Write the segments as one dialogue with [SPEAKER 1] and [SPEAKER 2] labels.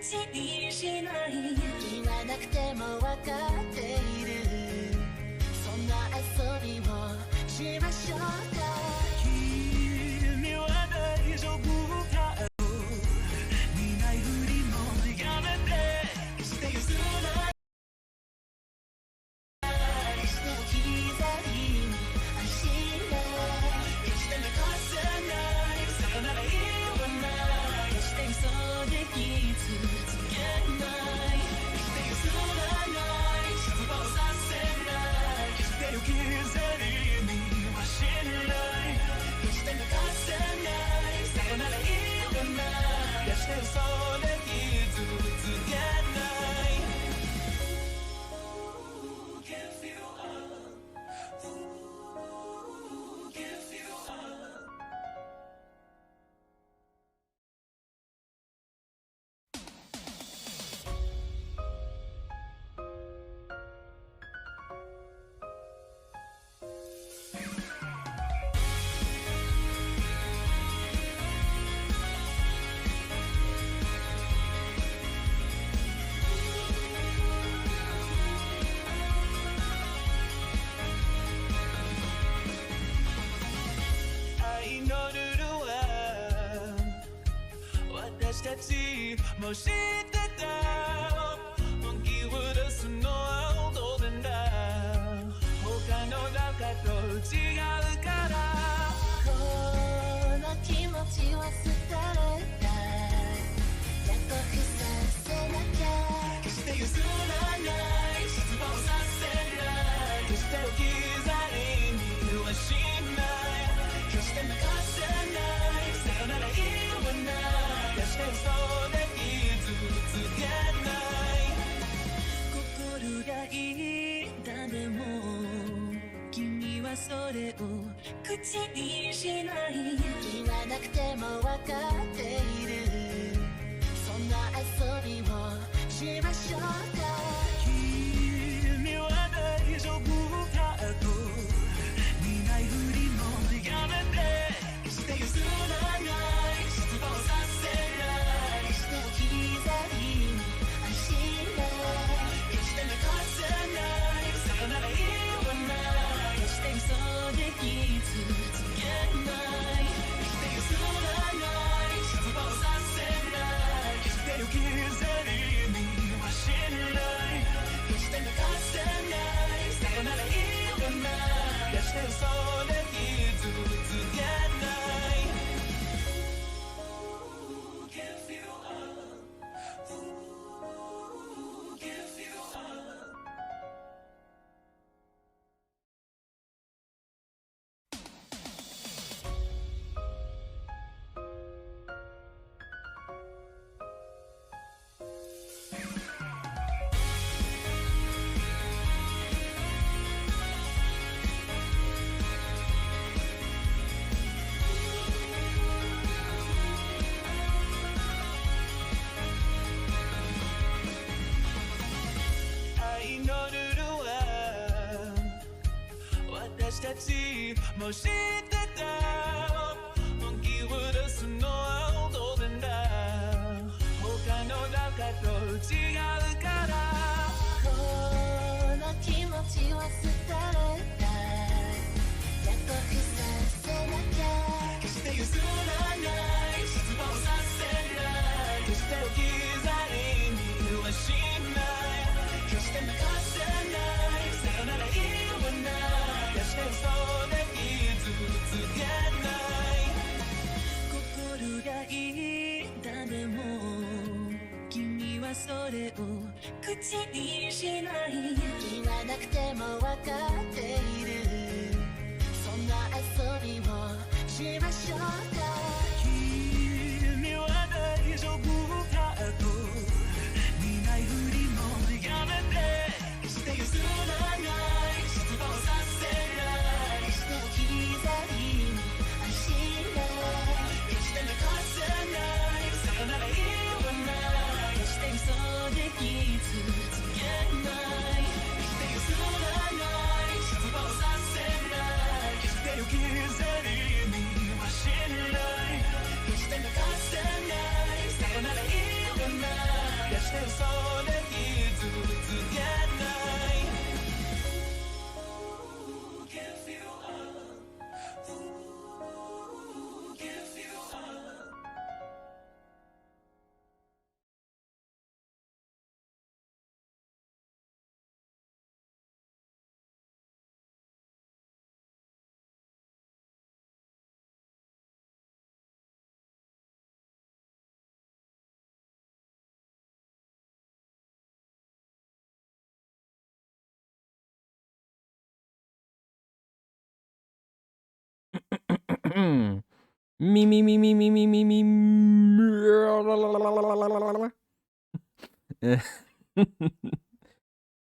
[SPEAKER 1] 口にしない、言わなくても分かっている、そんな遊びをしましょうか。君は大丈夫かと見ないふりもやめて、決して譲らない、決して置き去りにはしない、決して残さない、さよなら言わない、決して嘘で傷つけない、決して譲らない、失望させない、決して置き去りにはしない、決して残さない、さよなら言わない、決して嘘で傷つけない。Give you up, give you up. 愛のルールは私たちも知ってた、本気を出すのは当然だ、他の誰かと違うから、この気持ちは捨てられた、約束させなきゃ、決して譲らない、失望させない、決して置き去りにはしない、決して残さない、さよなら言わない、決して嘘で傷つけない、心がいいだでも君はそれを口にしない、言わなくても分かっている、そんな遊びをしましょうか。君は大丈夫かと見ないふりもやめて、決して譲らない、失望させない、決して置き去りにはしない、決して残さない、さよなら言わない、決して嘘で傷つけない、決して譲らない、失望させない、決して置き去りにはしない、決して残さない、さよなら言わない、決して嘘で傷つけない。Give you up, give you up. 愛のルールは私たちも知ってた、本気を出すのは当然だ、他の誰かと違うから、この気持ちは捨てられた、約束させなきゃ、決して譲らない、失望させない、決して置き去りにはしない、決して残さない、さよなら言わない、決して嘘で傷つけない、心がいいだでも君はそれを口にしない、言わなくても分かっている、そんな遊びをしましょうか。君は大丈夫かと見ないふりもやめて、決して譲らない、失望させない、決して置き去りにはしない、決して残さない、さよなら言わない、決して嘘で傷つけない、決して譲らない、失望させない、決して置き去りにはしない。
[SPEAKER 2] Me, me, me, me, me, me, me, me.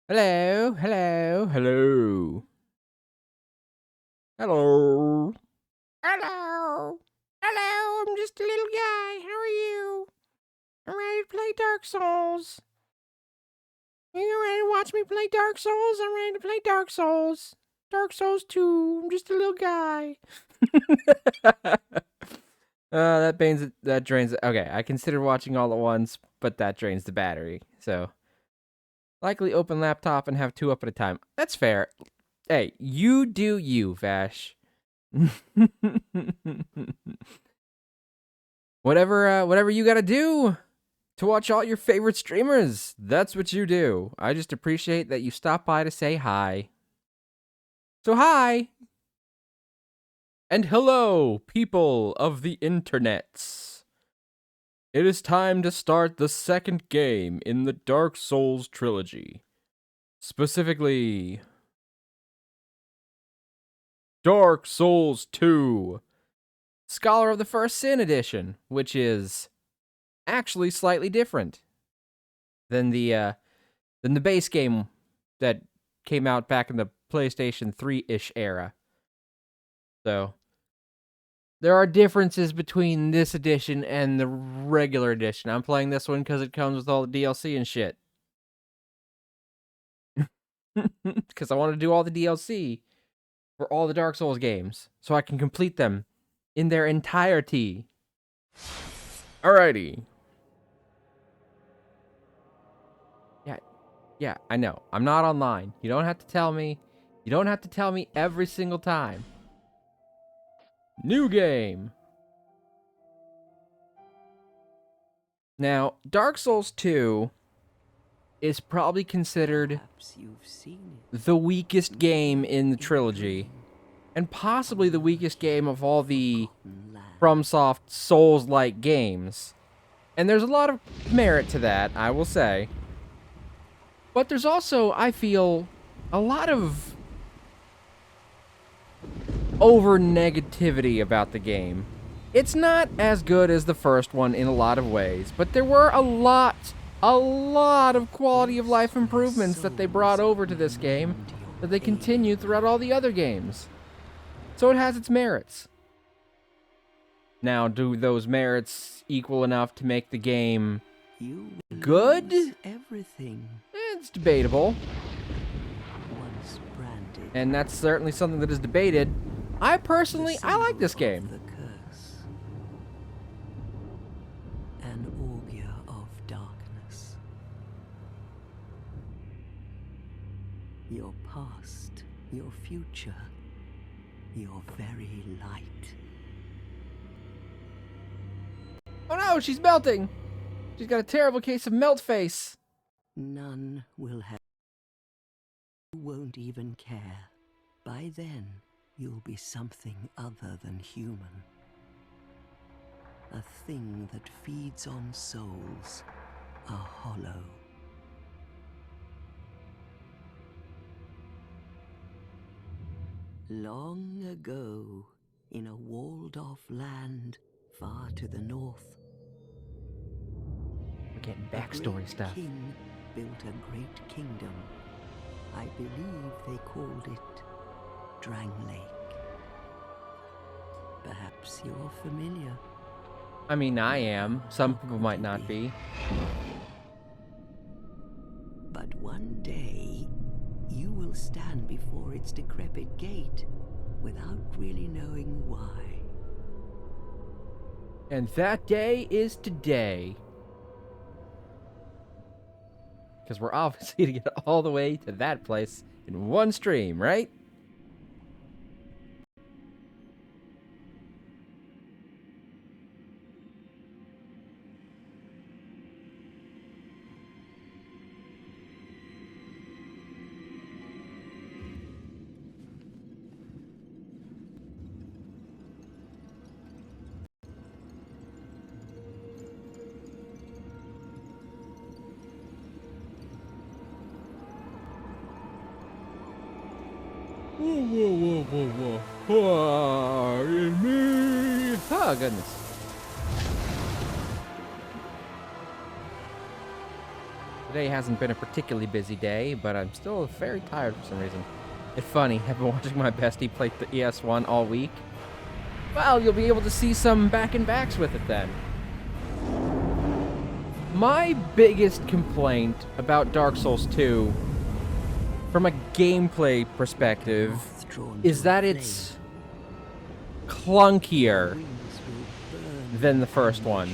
[SPEAKER 2] Hello, hello, hello. Hello. Hello. Hello, I'm just a little guy. How are you? I'm ready to play Dark Souls. You ready to watch me play Dark Souls? I'm ready to play Dark Souls. Dark Souls 2. I'm just a little guy. That drains. Okay, I considered watching all at once, but that drains the battery. So, likely open laptop and have 2 up at a time. That's fair. Hey, you do you, Vash. Whatever you gotta do to watch all your favorite streamers, that's what you do. I just appreciate that you stopped by to say hi. So hi! And hello, people of the internets. It is time to start the second game in the Dark Souls trilogy. Specifically, Dark Souls 2. Scholar of the First Sin edition, which is actually slightly different than the base game that came out back in the PlayStation 3-ish era. So, there are differences between this edition and the regular edition. I'm playing this one because it comes with all the DLC and shit. Because I want to do all the DLC for all the Dark Souls games, so I can complete them in their entirety. Alrighty. Yeah, I know. I'm not online. You don't have to tell me. You don't have to tell me every single time. New game. Now, Dark Souls 2 is probably considered the weakest game in the trilogy, and possibly the weakest game of all the FromSoft Souls-like games. And there's a lot of merit to that, I will say. But there's also, I feel, a lot of over-negativity about the game. It's not as good as the first one in a lot of ways, but there were a lot of quality of life improvements that they brought over to this game that they continued throughout all the other games. So it has its merits. Now, do those merits equal enough to make the game good? It's debatable. And that's certainly something that is debated. I like this game.
[SPEAKER 3] An augur of darkness. Your past, your future, your very light.
[SPEAKER 2] Oh no, she's melting! She's got a terrible case of melt face.
[SPEAKER 3] None will have. You won't even care. By then, you'll be something other than human. A thing that feeds on souls, a hollow. Long ago, in a walled-off land far to the north,
[SPEAKER 2] We're getting backstory stuff.
[SPEAKER 3] A king built a great kingdom. I believe they called it Drangleic. Perhaps you're familiar.
[SPEAKER 2] I mean, I am. Some people might not be.
[SPEAKER 3] But one day, you will stand before its decrepit gate without really knowing why.
[SPEAKER 2] And that day is today. Because we're obviously to get all the way to that place in one stream, right? Whoa. In me. Oh, goodness. Today hasn't been a particularly busy day, but I'm still very tired for some reason. It's funny, I've been watching my bestie play the ES1 all week. Well, you'll be able to see some back-and-backs with it then. My biggest complaint about Dark Souls 2, from a gameplay perspective, is that it's clunkier than the first one.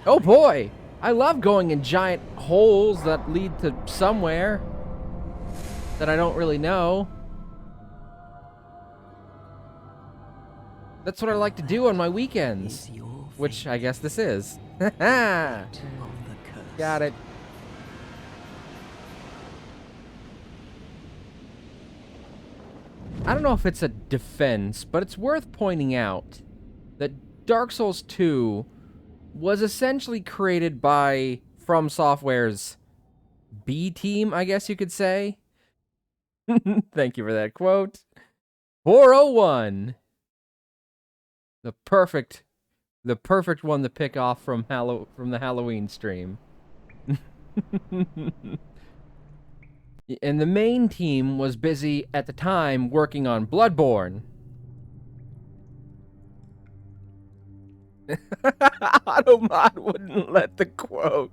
[SPEAKER 2] Oh boy! I love going in giant holes that lead to somewhere that I don't really know. That's what I like to do on my weekends. Which I guess this is. Haha! Got it. I don't know if it's a defense, but it's worth pointing out that Dark Souls 2 was essentially created by From Software's B team, I guess you could say. Thank you for that quote. 401. The perfect one to pick off from the Halloween stream. And the main team was busy at the time working on Bloodborne. Automod wouldn't let the quote.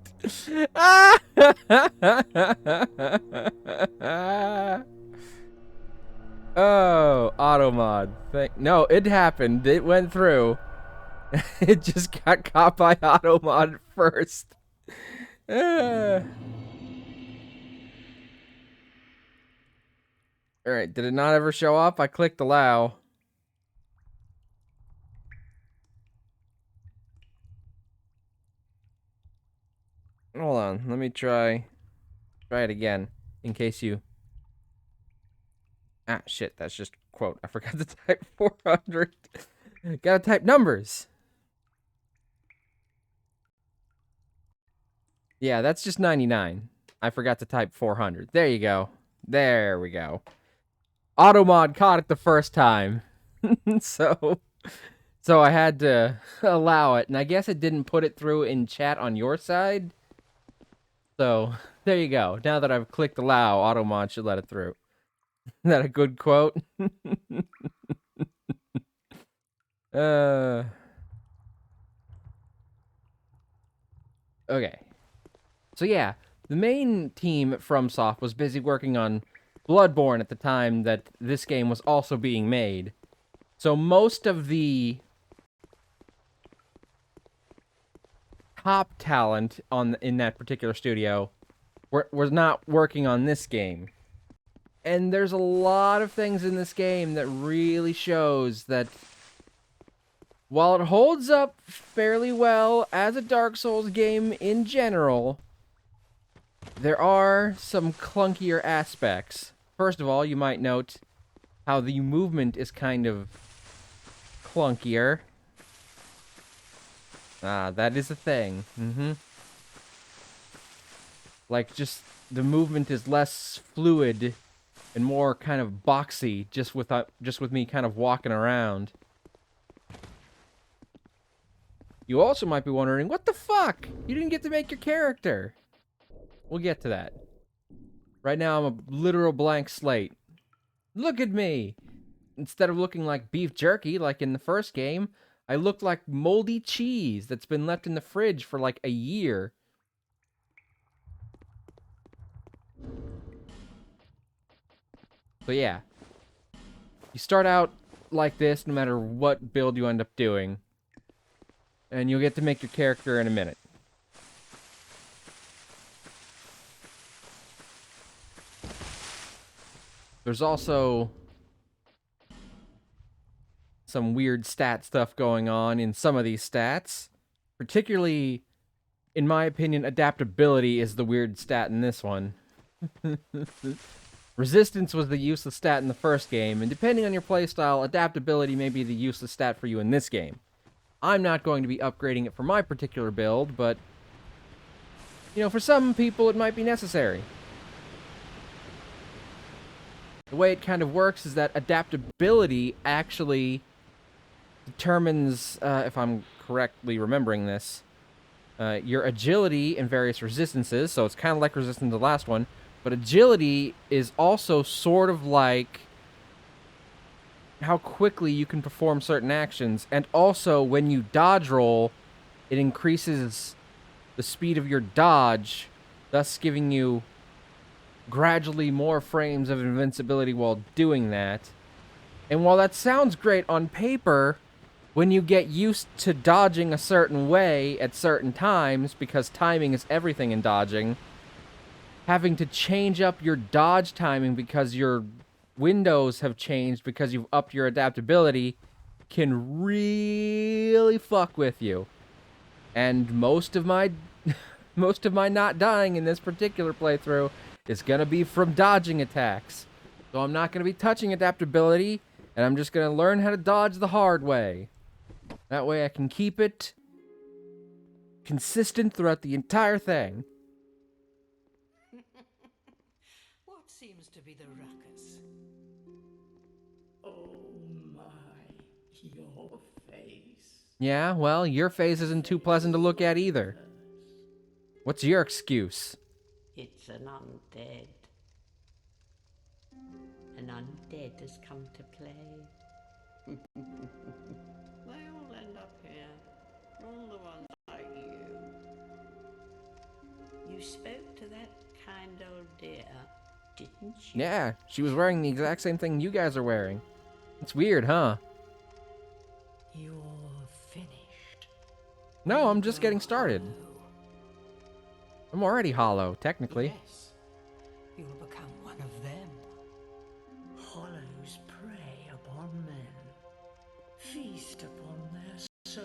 [SPEAKER 2] Oh, Automod. No, it happened. It went through. It just got caught by Automod first. Alright, did it not ever show up? I clicked allow. Hold on, let me try it again, in case you... Ah, shit, that's just quote. I forgot to type 400. Gotta type numbers. Yeah, that's just 99. I forgot to type 400. There you go. There we go. Automod caught it the first time. So I had to allow it, and I guess it didn't put it through in chat on your side. So, there you go. Now that I've clicked allow, Automod should let it through. Is that a good quote? Okay. So yeah, the main team at FromSoft was busy working on Bloodborne at the time that this game was also being made. So most of the top talent in that particular studio was not working on this game. And there's a lot of things in this game that really shows that while it holds up fairly well as a Dark Souls game in general, there are some clunkier aspects. First of all, you might note how the movement is kind of clunkier. Ah, that is a thing. Like, just the movement is less fluid and more kind of boxy, just with me kind of walking around. You also might be wondering, what the fuck? You didn't get to make your character. We'll get to that. Right now, I'm a literal blank slate. Look at me! Instead of looking like beef jerky, like in the first game, I looked like moldy cheese that's been left in the fridge for like a year. So yeah. You start out like this no matter what build you end up doing. And you'll get to make your character in a minute. There's also some weird stat stuff going on in some of these stats. Particularly, in my opinion, adaptability is the weird stat in this one. Resistance was the useless stat in the first game, and depending on your playstyle, adaptability may be the useless stat for you in this game. I'm not going to be upgrading it for my particular build, but, you know, for some people it might be necessary. The way it kind of works is that adaptability actually determines, if I'm correctly remembering this, your agility and various resistances, so it's kind of like resistant to the last one, but agility is also sort of like how quickly you can perform certain actions, and also when you dodge roll, it increases the speed of your dodge, thus giving you gradually more frames of invincibility while doing that. And while that sounds great on paper, when you get used to dodging a certain way at certain times, because timing is everything in dodging, having to change up your dodge timing because your windows have changed because you've upped your adaptability can really fuck with you. And most of my not dying in this particular playthrough is gonna be from dodging attacks. So I'm not gonna be touching adaptability, and I'm just gonna learn how to dodge the hard way. That way I can keep it consistent throughout the entire thing.
[SPEAKER 4] What seems to be the ruckus?
[SPEAKER 5] Oh my, your face.
[SPEAKER 2] Yeah, well, your face isn't too pleasant to look at either. What's your excuse?
[SPEAKER 5] It's an undead. An undead has come to play. They all end up here. All the ones like you. You spoke to that kind old dear, didn't you?
[SPEAKER 2] Yeah, she was wearing the exact same thing you guys are wearing. It's weird, huh?
[SPEAKER 4] You're finished.
[SPEAKER 2] No, I'm just getting started. I'm already hollow, technically.
[SPEAKER 4] Yes. You'll become one of them.
[SPEAKER 5] Hollows prey upon men, feast upon their soul.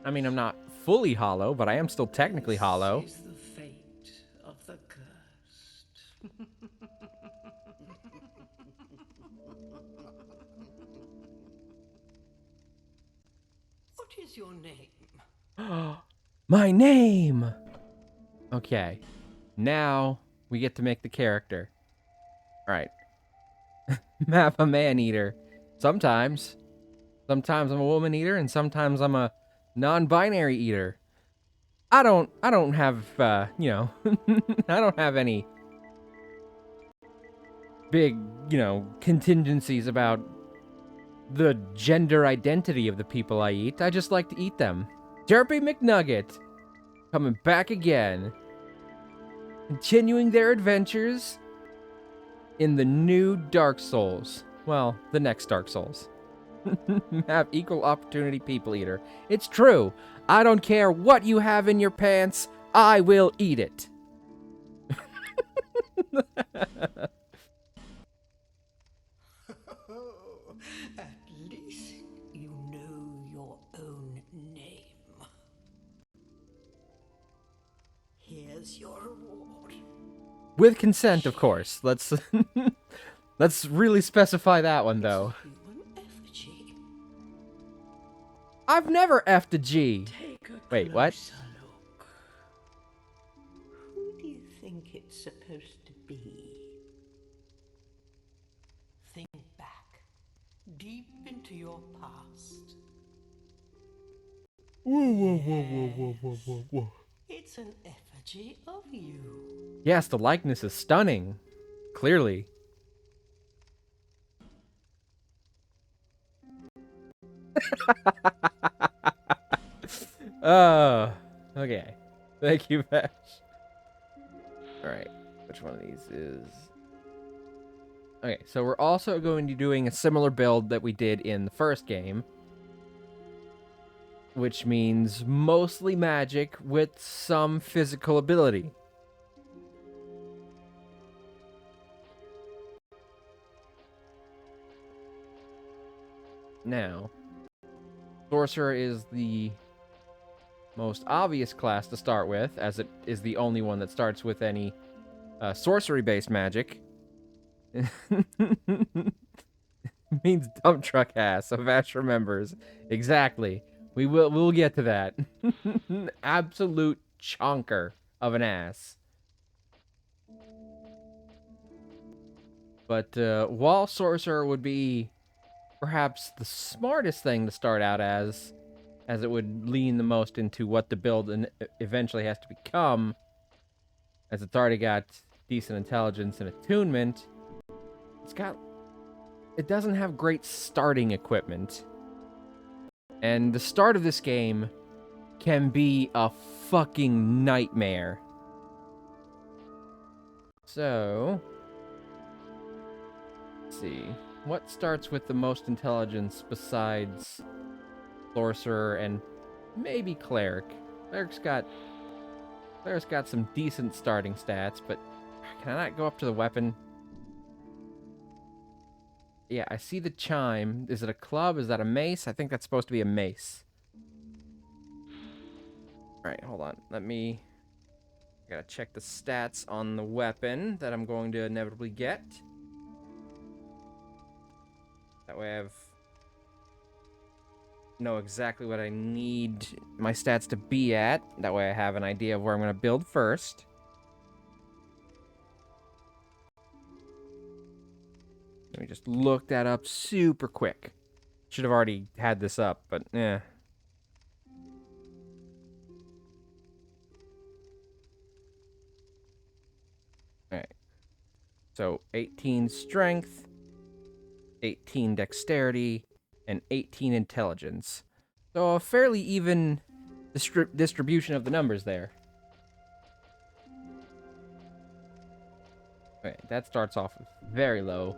[SPEAKER 2] I mean, I'm not fully hollow, but I am still technically hollow.
[SPEAKER 5] This is the fate of the cursed.
[SPEAKER 4] What is your name?
[SPEAKER 2] My name! Okay. Now, we get to make the character. Alright. Map a man-eater. Sometimes. Sometimes I'm a woman-eater, and sometimes I'm a non-binary eater. I don't have, you know, I don't have any big, you know, contingencies about the gender identity of the people I eat. I just like to eat them. Derpy McNugget, coming back again. Continuing their adventures in the new Dark Souls. Well, the next Dark Souls. Have equal opportunity people eater. It's true. I don't care what you have in your pants. I will eat it.
[SPEAKER 4] At least you know your own name. Here's your reward.
[SPEAKER 2] With consent, of course. Let's let's really specify that one though.
[SPEAKER 4] Human effigy.
[SPEAKER 2] I've never effed a G.
[SPEAKER 5] Take a
[SPEAKER 2] Wait, what?
[SPEAKER 5] closer look. Who do you think it's supposed to be?
[SPEAKER 4] Think back, deep into your past. It's an effigy of you.
[SPEAKER 2] Yes, the likeness is stunning. Clearly. Oh, okay. Thank you, Vash. Alright, which one of these is... Okay, so we're also going to be doing a similar build that we did in the first game. Which means mostly magic with some physical ability. Now, Sorcerer is the most obvious class to start with, as it is the only one that starts with any sorcery-based magic. Means dump truck ass, so Vash remembers. Exactly. We'll get to that. Absolute chonker of an ass. But while Sorcerer would be perhaps the smartest thing to start out as it would lean the most into what the build eventually has to become, as it's already got decent intelligence and attunement, it doesn't have great starting equipment. And the start of this game can be a fucking nightmare. So, let's see. What starts with the most intelligence besides Sorcerer and maybe Cleric? Cleric's got some decent starting stats, but can I not go up to the weapon? Yeah, I see the chime. Is it a club? Is that a mace? I think that's supposed to be a mace. Alright, hold on. I gotta check the stats on the weapon that I'm going to inevitably get. That way I know exactly what I need my stats to be at. That way I have an idea of where I'm going to build first. Let me just look that up super quick. Should have already had this up, but eh. Alright. So 18 strength, 18 dexterity, and 18 intelligence. So a fairly even distribution of the numbers there. Okay, that starts off with very low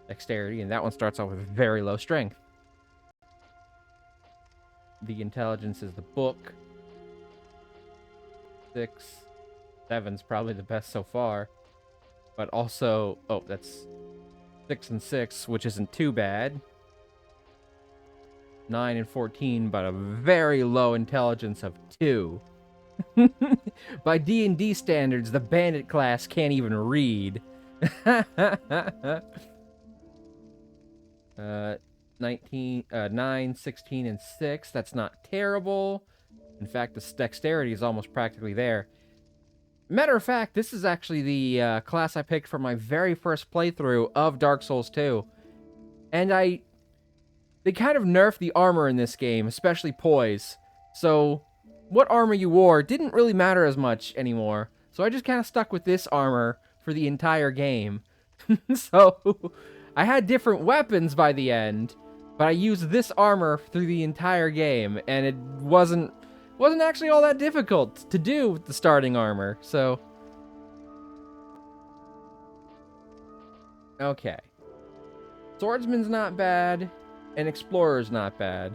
[SPEAKER 2] dexterity, and that one starts off with very low strength. The intelligence is the book. 6, 7's probably the best so far. But also, oh, that's 6 and 6, which isn't too bad. 9 and 14, but a very low intelligence of 2. By D&D standards, the bandit class can't even read. 9, 16, and 6. That's not terrible. In fact, the dexterity is almost practically there. Matter of fact, this is actually the class I picked for my very first playthrough of Dark Souls 2. And they kind of nerfed the armor in this game, especially poise. So what armor you wore didn't really matter as much anymore. So I just kind of stuck with this armor for the entire game. So I had different weapons by the end, but I used this armor through the entire game, and it wasn't actually all that difficult to do with the starting armor. So okay. Swordsman's not bad, and Explorer's not bad.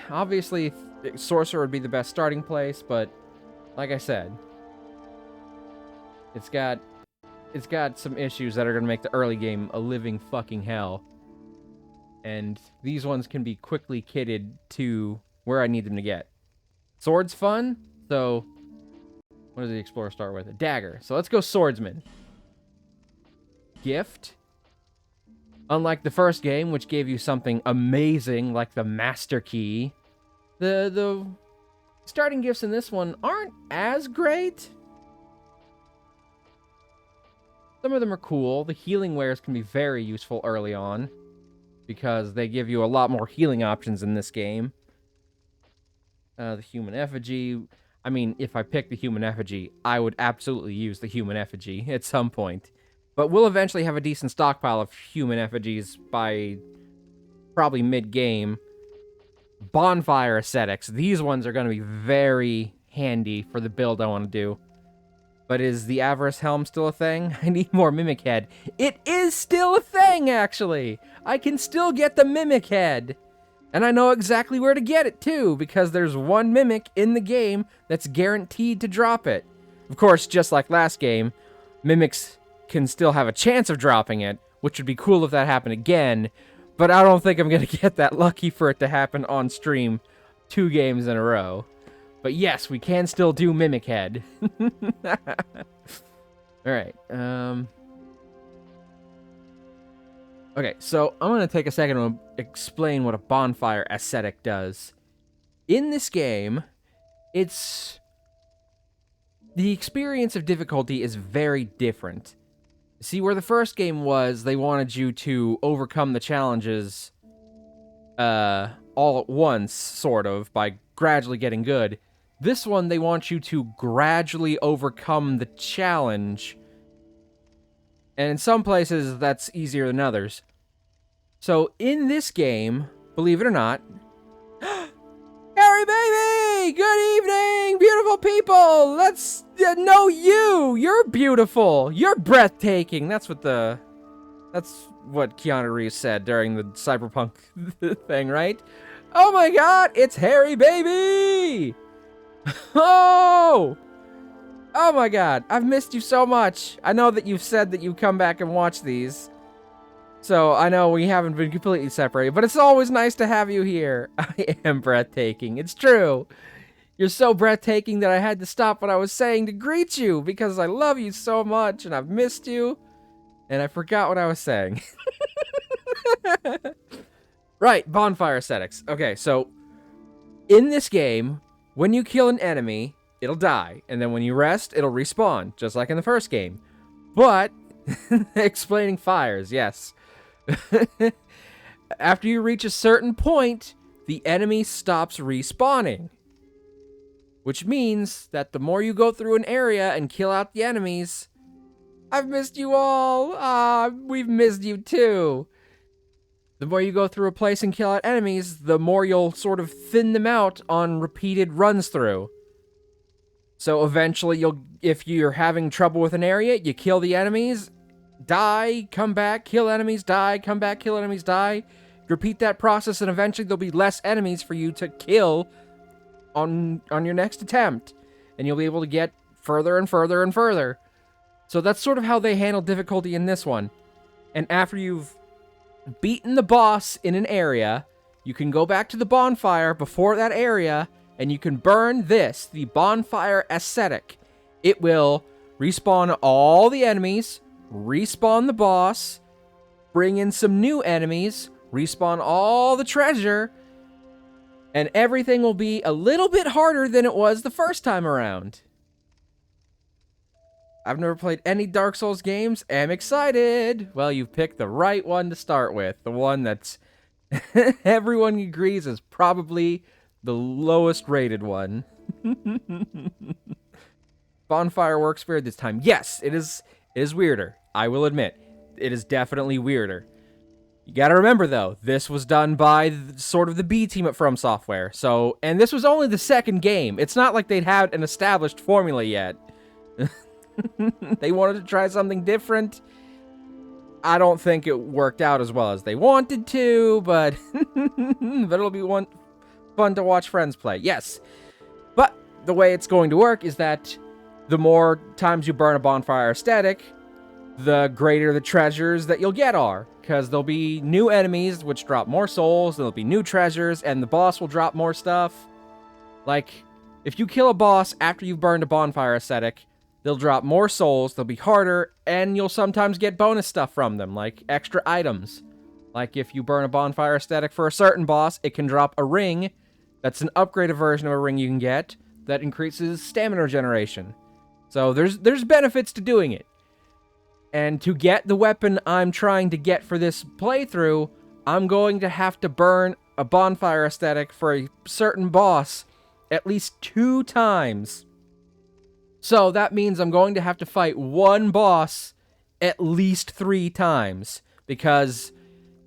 [SPEAKER 2] Obviously Sorcerer would be the best starting place, but like I said, it's got some issues that are going to make the early game a living fucking hell. And these ones can be quickly kitted to where I need them to get. Sword's fun, so what does the Explorer start with? A dagger. So let's go Swordsman. Gift. Unlike the first game, which gave you something amazing like the Master Key, the starting gifts in this one aren't as great. Some of them are cool. The healing wares can be very useful early on, because they give you a lot more healing options in this game. The human effigy. I mean, if I pick the human effigy, I would absolutely use the human effigy at some point. But we'll eventually have a decent stockpile of human effigies by probably mid-game. Bonfire ascetics. These ones are going to be very handy for the build I want to do. But is the Avarice Helm still a thing? I need more Mimic Head. It is still a thing, actually! I can still get the Mimic Head! And I know exactly where to get it, too, because there's one Mimic in the game that's guaranteed to drop it. Of course, just like last game, Mimics can still have a chance of dropping it, which would be cool if that happened again, but I don't think I'm going to get that lucky for it to happen on stream 2 games in a row. But yes, we can still do Mimic Head. Alright, okay, so I'm going to take a second to explain what a Bonfire Ascetic does. In this game, the experience of difficulty is very different. See, where the first game was, they wanted you to overcome the challenges all at once, sort of, by gradually getting good. This one, they want you to gradually overcome the challenge. And in some places, that's easier than others. So, in this game, believe it or not, Harry baby! Good evening, beautiful people! Let's know you! You're beautiful! You're breathtaking! That's what Keanu Reeves said during the cyberpunk thing, right? Oh my god, it's Harry baby! Oh! Oh my god, I've missed you so much. I know that you've said that you come back and watch these. So, I know we haven't been completely separated, but it's always nice to have you here. I am breathtaking. It's true. You're so breathtaking that I had to stop what I was saying to greet you because I love you so much and I've missed you. And I forgot what I was saying. Right, bonfire aesthetics. Okay, so in this game, when you kill an enemy, it'll die. And then when you rest, it'll respawn, just like in the first game. But, explaining fires, yes. After you reach a certain point, the enemy stops respawning. Which means that the more you go through an area and kill out the enemies... I've missed you all! We've missed you too! The more you go through a place and kill out enemies, the more you'll sort of thin them out on repeated runs through. So eventually, if you're having trouble with an area, you kill the enemies... die, come back, kill enemies, die, come back, kill enemies, die. Repeat that process, and eventually there'll be less enemies for you to kill on your next attempt. And you'll be able to get further and further and further. So that's sort of how they handle difficulty in this one. And after you've beaten the boss in an area, you can go back to the bonfire before that area, and you can burn this, the bonfire aesthetic. It will respawn all the enemies, respawn the boss, bring in some new enemies, respawn all the treasure, and everything will be a little bit harder than it was the first time around. I've never played any Dark Souls games. I'm excited. Well, you've picked the right one to start with. The one that's everyone agrees is probably the lowest rated one. Bonfire works weird this time. Yes, it is weirder. I will admit, it is definitely weirder. You gotta remember, though, this was done by sort of the B team at From Software. So, and this was only the second game. It's not like they'd had an established formula yet. They wanted to try something different. I don't think it worked out as well as they wanted to, but it'll be fun to watch friends play. Yes. But the way it's going to work is that the more times you burn a bonfire aesthetic, the greater the treasures that you'll get are. Because there'll be new enemies, which drop more souls, there'll be new treasures, and the boss will drop more stuff. Like, if you kill a boss after you've burned a bonfire aesthetic, they'll drop more souls, they'll be harder, and you'll sometimes get bonus stuff from them, like extra items. Like, if you burn a bonfire aesthetic for a certain boss, it can drop a ring that's an upgraded version of a ring you can get that increases stamina regeneration. So there's benefits to doing it. And to get the weapon I'm trying to get for this playthrough, I'm going to have to burn a bonfire aesthetic for a certain boss at least 2 times. So that means I'm going to have to fight one boss at least 3 times. Because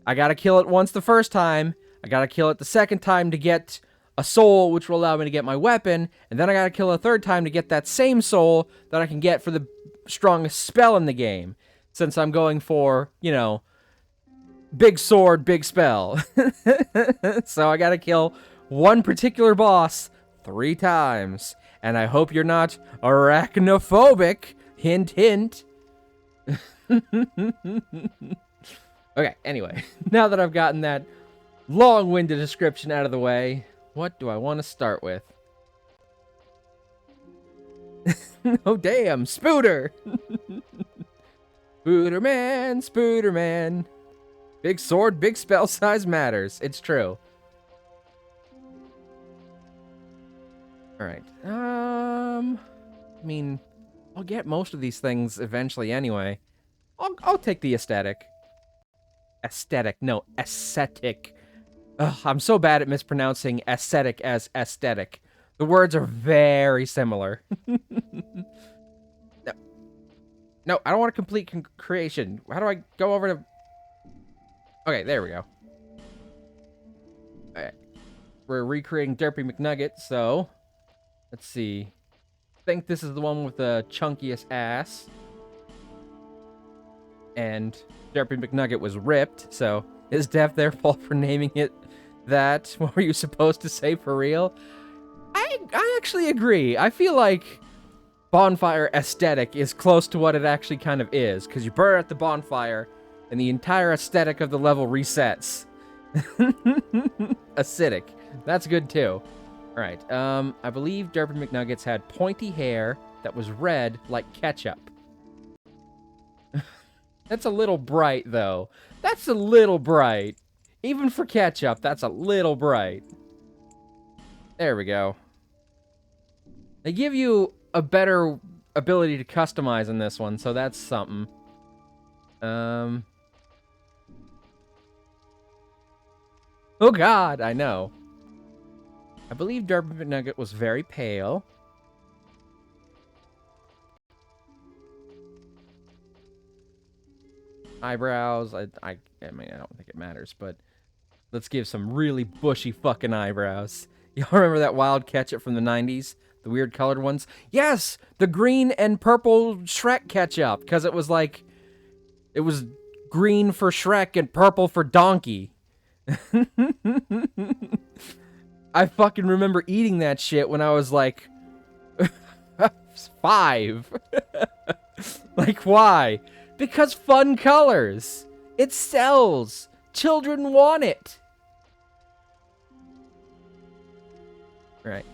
[SPEAKER 2] I gotta kill it once the first time, I gotta kill it the second time to get a soul, which will allow me to get my weapon, and then I gotta kill a third time to get that same soul that I can get for the strongest spell in the game. Since I'm going for, big sword, big spell. So I gotta kill one particular boss 3 times. And I hope you're not arachnophobic. Hint, hint. Okay, anyway. Now that I've gotten that long-winded description out of the way, what do I want to start with? Oh, damn. Spooter. Spooderman, Spooderman. Big sword, big spell size matters. It's true. Alright. I mean, I'll get most of these things eventually anyway. I'll take the aesthetic. Aesthetic, no, aesthetic. Ugh, I'm so bad at mispronouncing aesthetic as aesthetic. The words are very similar. No, I don't want a complete creation. How do I go over to... Okay, there we go. Alright. We're recreating Derpy McNugget, so... Let's see. I think this is the one with the chunkiest ass. And Derpy McNugget was ripped, so... Is Dev their fault for naming it that? What were you supposed to say for real? I actually agree. I feel like... bonfire aesthetic is close to what it actually kind of is, because you burn at the bonfire, and the entire aesthetic of the level resets. Acidic. That's good too. Alright, I believe Derpy McNuggets had pointy hair that was red like ketchup. That's a little bright, though. That's a little bright. Even for ketchup, that's a little bright. There we go. They give you a better ability to customize in this one, so that's something. Oh god, I know. I believe Derpy McNugget was very pale. Eyebrows, I mean, I don't think it matters, but let's give some really bushy fucking eyebrows. Y'all remember that wild ketchup from the 90s? The weird colored ones? Yes! The green and purple Shrek ketchup, because it was like... It was green for Shrek and purple for Donkey. I fucking remember eating that shit when I was like... 5. Like, why? Because fun colors. It sells. Children want it. Right.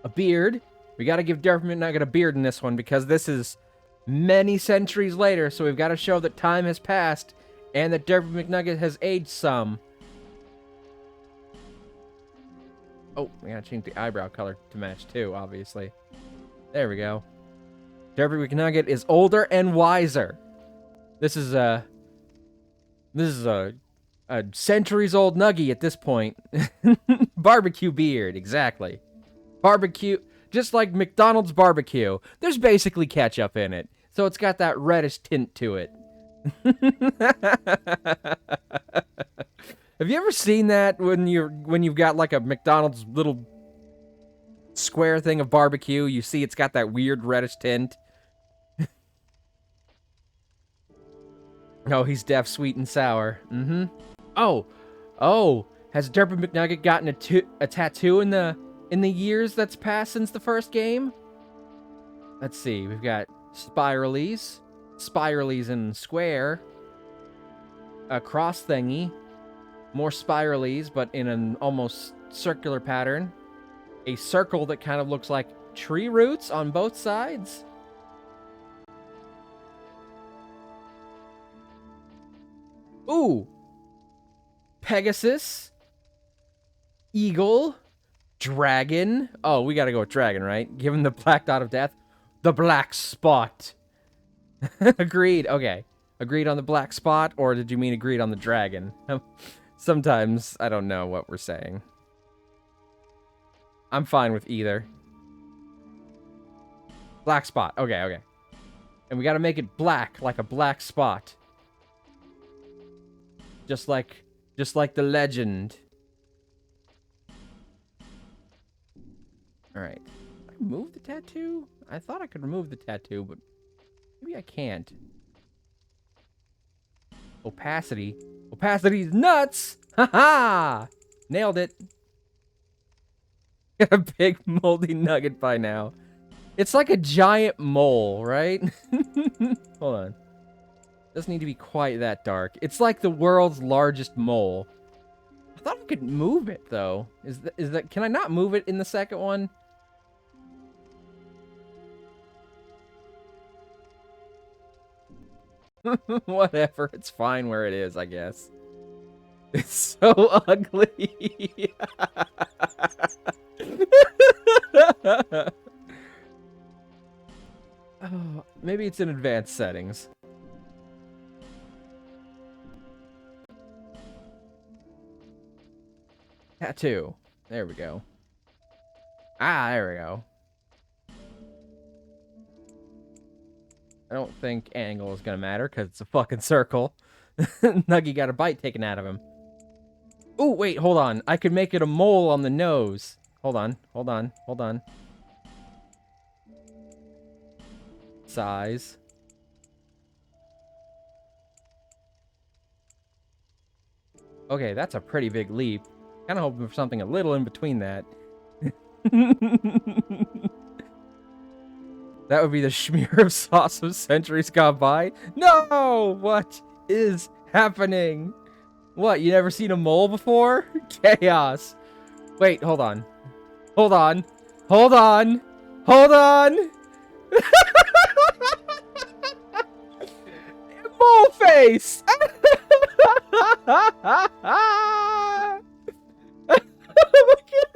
[SPEAKER 2] A beard. We gotta give Derpy McNugget a beard in this one because this is many centuries later, so we've got to show that time has passed and that Derpy McNugget has aged some. Oh, we gotta change the eyebrow color to match too, obviously. There we go. Derpy McNugget is older and wiser. This is a centuries-old nuggie at this point. Barbecue beard, exactly. Barbecue, just like McDonald's barbecue. There's basically ketchup in it, so it's got that reddish tint to it. Have you ever seen that when you've got like a McDonald's little square thing of barbecue? You see it's got that weird reddish tint. Oh, he's deaf, sweet, and sour. Mm-hmm. Oh, has Derpy McNugget gotten a tattoo in the years that's passed since the first game? Let's see. We've got spiralies in square, a cross thingy, more spiralies, but in an almost circular pattern, a circle that kind of looks like tree roots on both sides. Ooh. Pegasus. Eagle. Dragon. Oh, we gotta go with dragon, right? Given the black dot of death. The black spot. Agreed. Okay. Agreed on the black spot, or did you mean agreed on the dragon? Sometimes I don't know what we're saying. I'm fine with either. Black spot. Okay. And we gotta make it black, like a black spot. Just like the legend. Alright. Can I move the tattoo? I thought I could remove the tattoo, but maybe I can't. Opacity. Opacity's nuts! Haha! Nailed it. Got a big moldy nugget by now. It's like a giant mole, right? Hold on. Doesn't need to be quite that dark. It's like the world's largest mole. I thought I could move it, though. Is that... Can I not move it in the second one? Whatever. It's fine where it is, I guess. It's so ugly. Oh, maybe it's in advanced settings. Tattoo. There we go. Ah, there we go. I don't think angle is gonna matter because it's a fucking circle. Nuggy got a bite taken out of him. Oh, wait, hold on. I could make it a mole on the nose. Hold on, hold on, hold on. Size. Okay, that's a pretty big leap. Kind of hoping for something a little in between that. That would be the smear of sauce of centuries gone by. No! What is happening? What, you never seen a mole before? Chaos. Wait, hold on. Hold on. Hold on. Hold on. Mole face! Oh my god!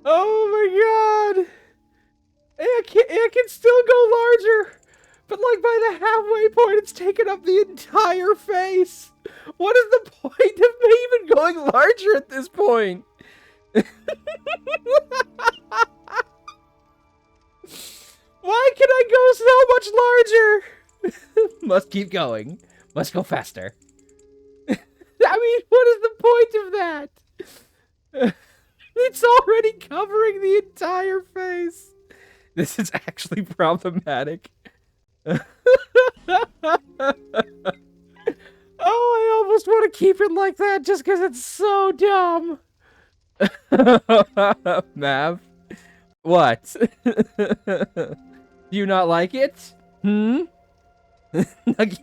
[SPEAKER 2] Oh my god! It can still go larger, but like by the halfway point, it's taken up the entire face. What is the point of me even going larger at this point? Why can I go so much larger? Must keep going. Must go faster. I mean, what is the point of that? It's already covering the entire face. This is actually problematic. Oh, I almost want to keep it like that just because it's so dumb. Mav? What? Do you not like it? Nuggy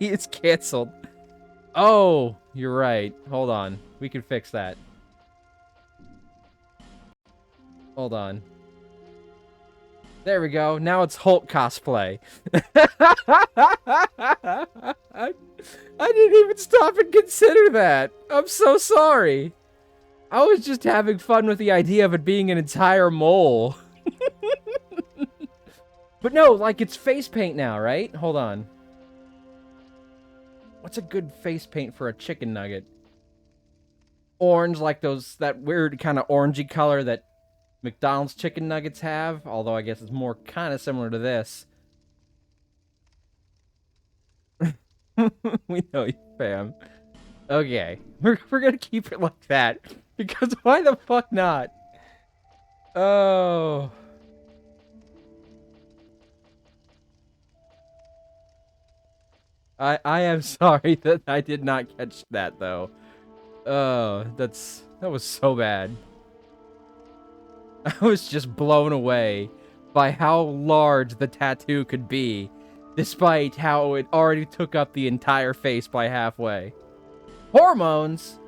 [SPEAKER 2] is canceled. Oh, you're right. Hold on. We can fix that. Hold on. There we go. Now it's Hulk cosplay. I didn't even stop and consider that. I'm so sorry. I was just having fun with the idea of it being an entire mole. But no, like it's face paint now, right? Hold on. What's a good face paint for a chicken nugget? Orange, like that weird kind of orangey color that McDonald's chicken nuggets have, although I guess it's more kind of similar to this. We know you, fam. Okay, we're gonna keep it like that, because why the fuck not? Oh. I am sorry that I did not catch that, though. Oh, that was so bad. I was just blown away by how large the tattoo could be, despite how it already took up the entire face by halfway. Hormones!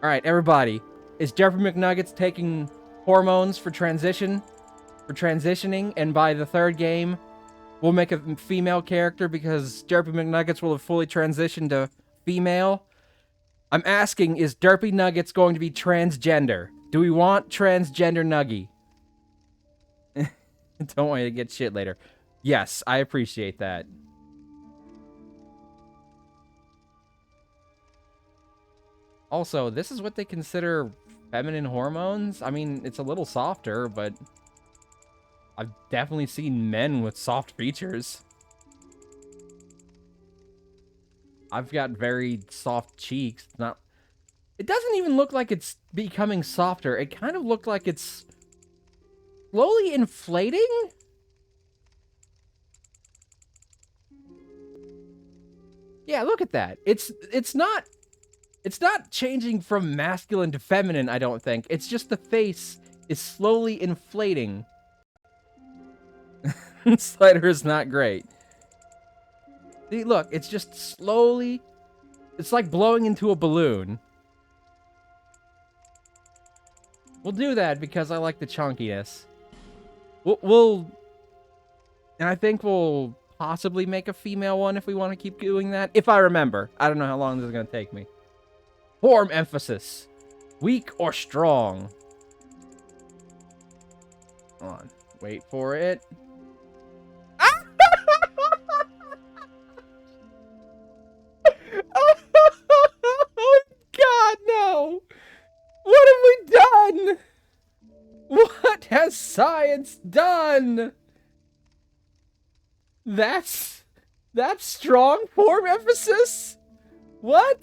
[SPEAKER 2] Alright, everybody. Is Derpy McNuggets taking hormones for transitioning, and by the third game, we'll make a female character because Derpy McNuggets will have fully transitioned to female? I'm asking, is Derpy Nuggets going to be transgender? Do we want transgender Nuggy? Don't want you to get shit later. Yes, I appreciate that. Also, this is what they consider feminine hormones? I mean, it's a little softer, but I've definitely seen men with soft features. I've got very soft cheeks. It doesn't even look like it's becoming softer. It kind of looked like it's slowly inflating? Yeah, look at that. It's not changing from masculine to feminine, I don't think. It's just the face is slowly inflating. Slider is not great. See, look, it's just slowly... It's like blowing into a balloon. We'll do that because I like the chunkiness. We'll... And I think we'll possibly make a female one if we want to keep doing that. If I remember. I don't know how long this is going to take me. Form emphasis. Weak or strong. Hold on. Wait for it. has science done? That's strong form emphasis? What?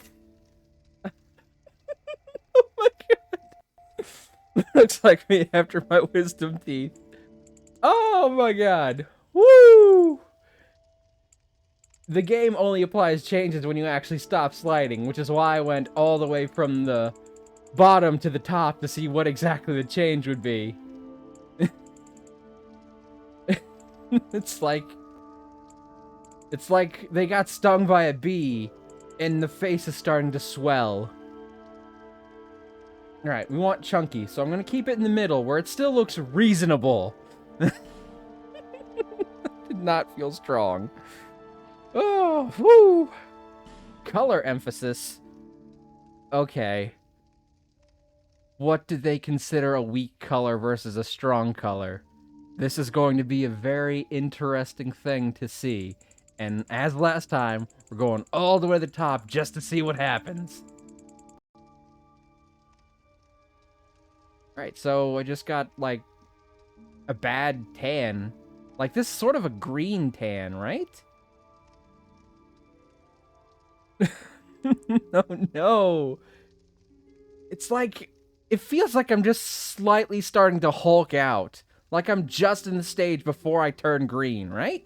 [SPEAKER 2] Oh my god. Looks like me after my wisdom teeth. Oh my god. Woo! The game only applies changes when you actually stop sliding, which is why I went all the way from the bottom to the top to see what exactly the change would be. It's like they got stung by a bee and the face is starting to swell. Alright, we want chunky, so I'm gonna keep it in the middle where it still looks reasonable. Did not feel strong. Oh, whoo! Color emphasis. Okay. What do they consider a weak color versus a strong color? This is going to be a very interesting thing to see. And as last time, we're going all the way to the top just to see what happens. Alright, so I just got, like, a bad tan. Like, this is sort of a green tan, right? No, no. It's like, it feels like I'm just slightly starting to Hulk out. Like I'm just in the stage before I turn green, right?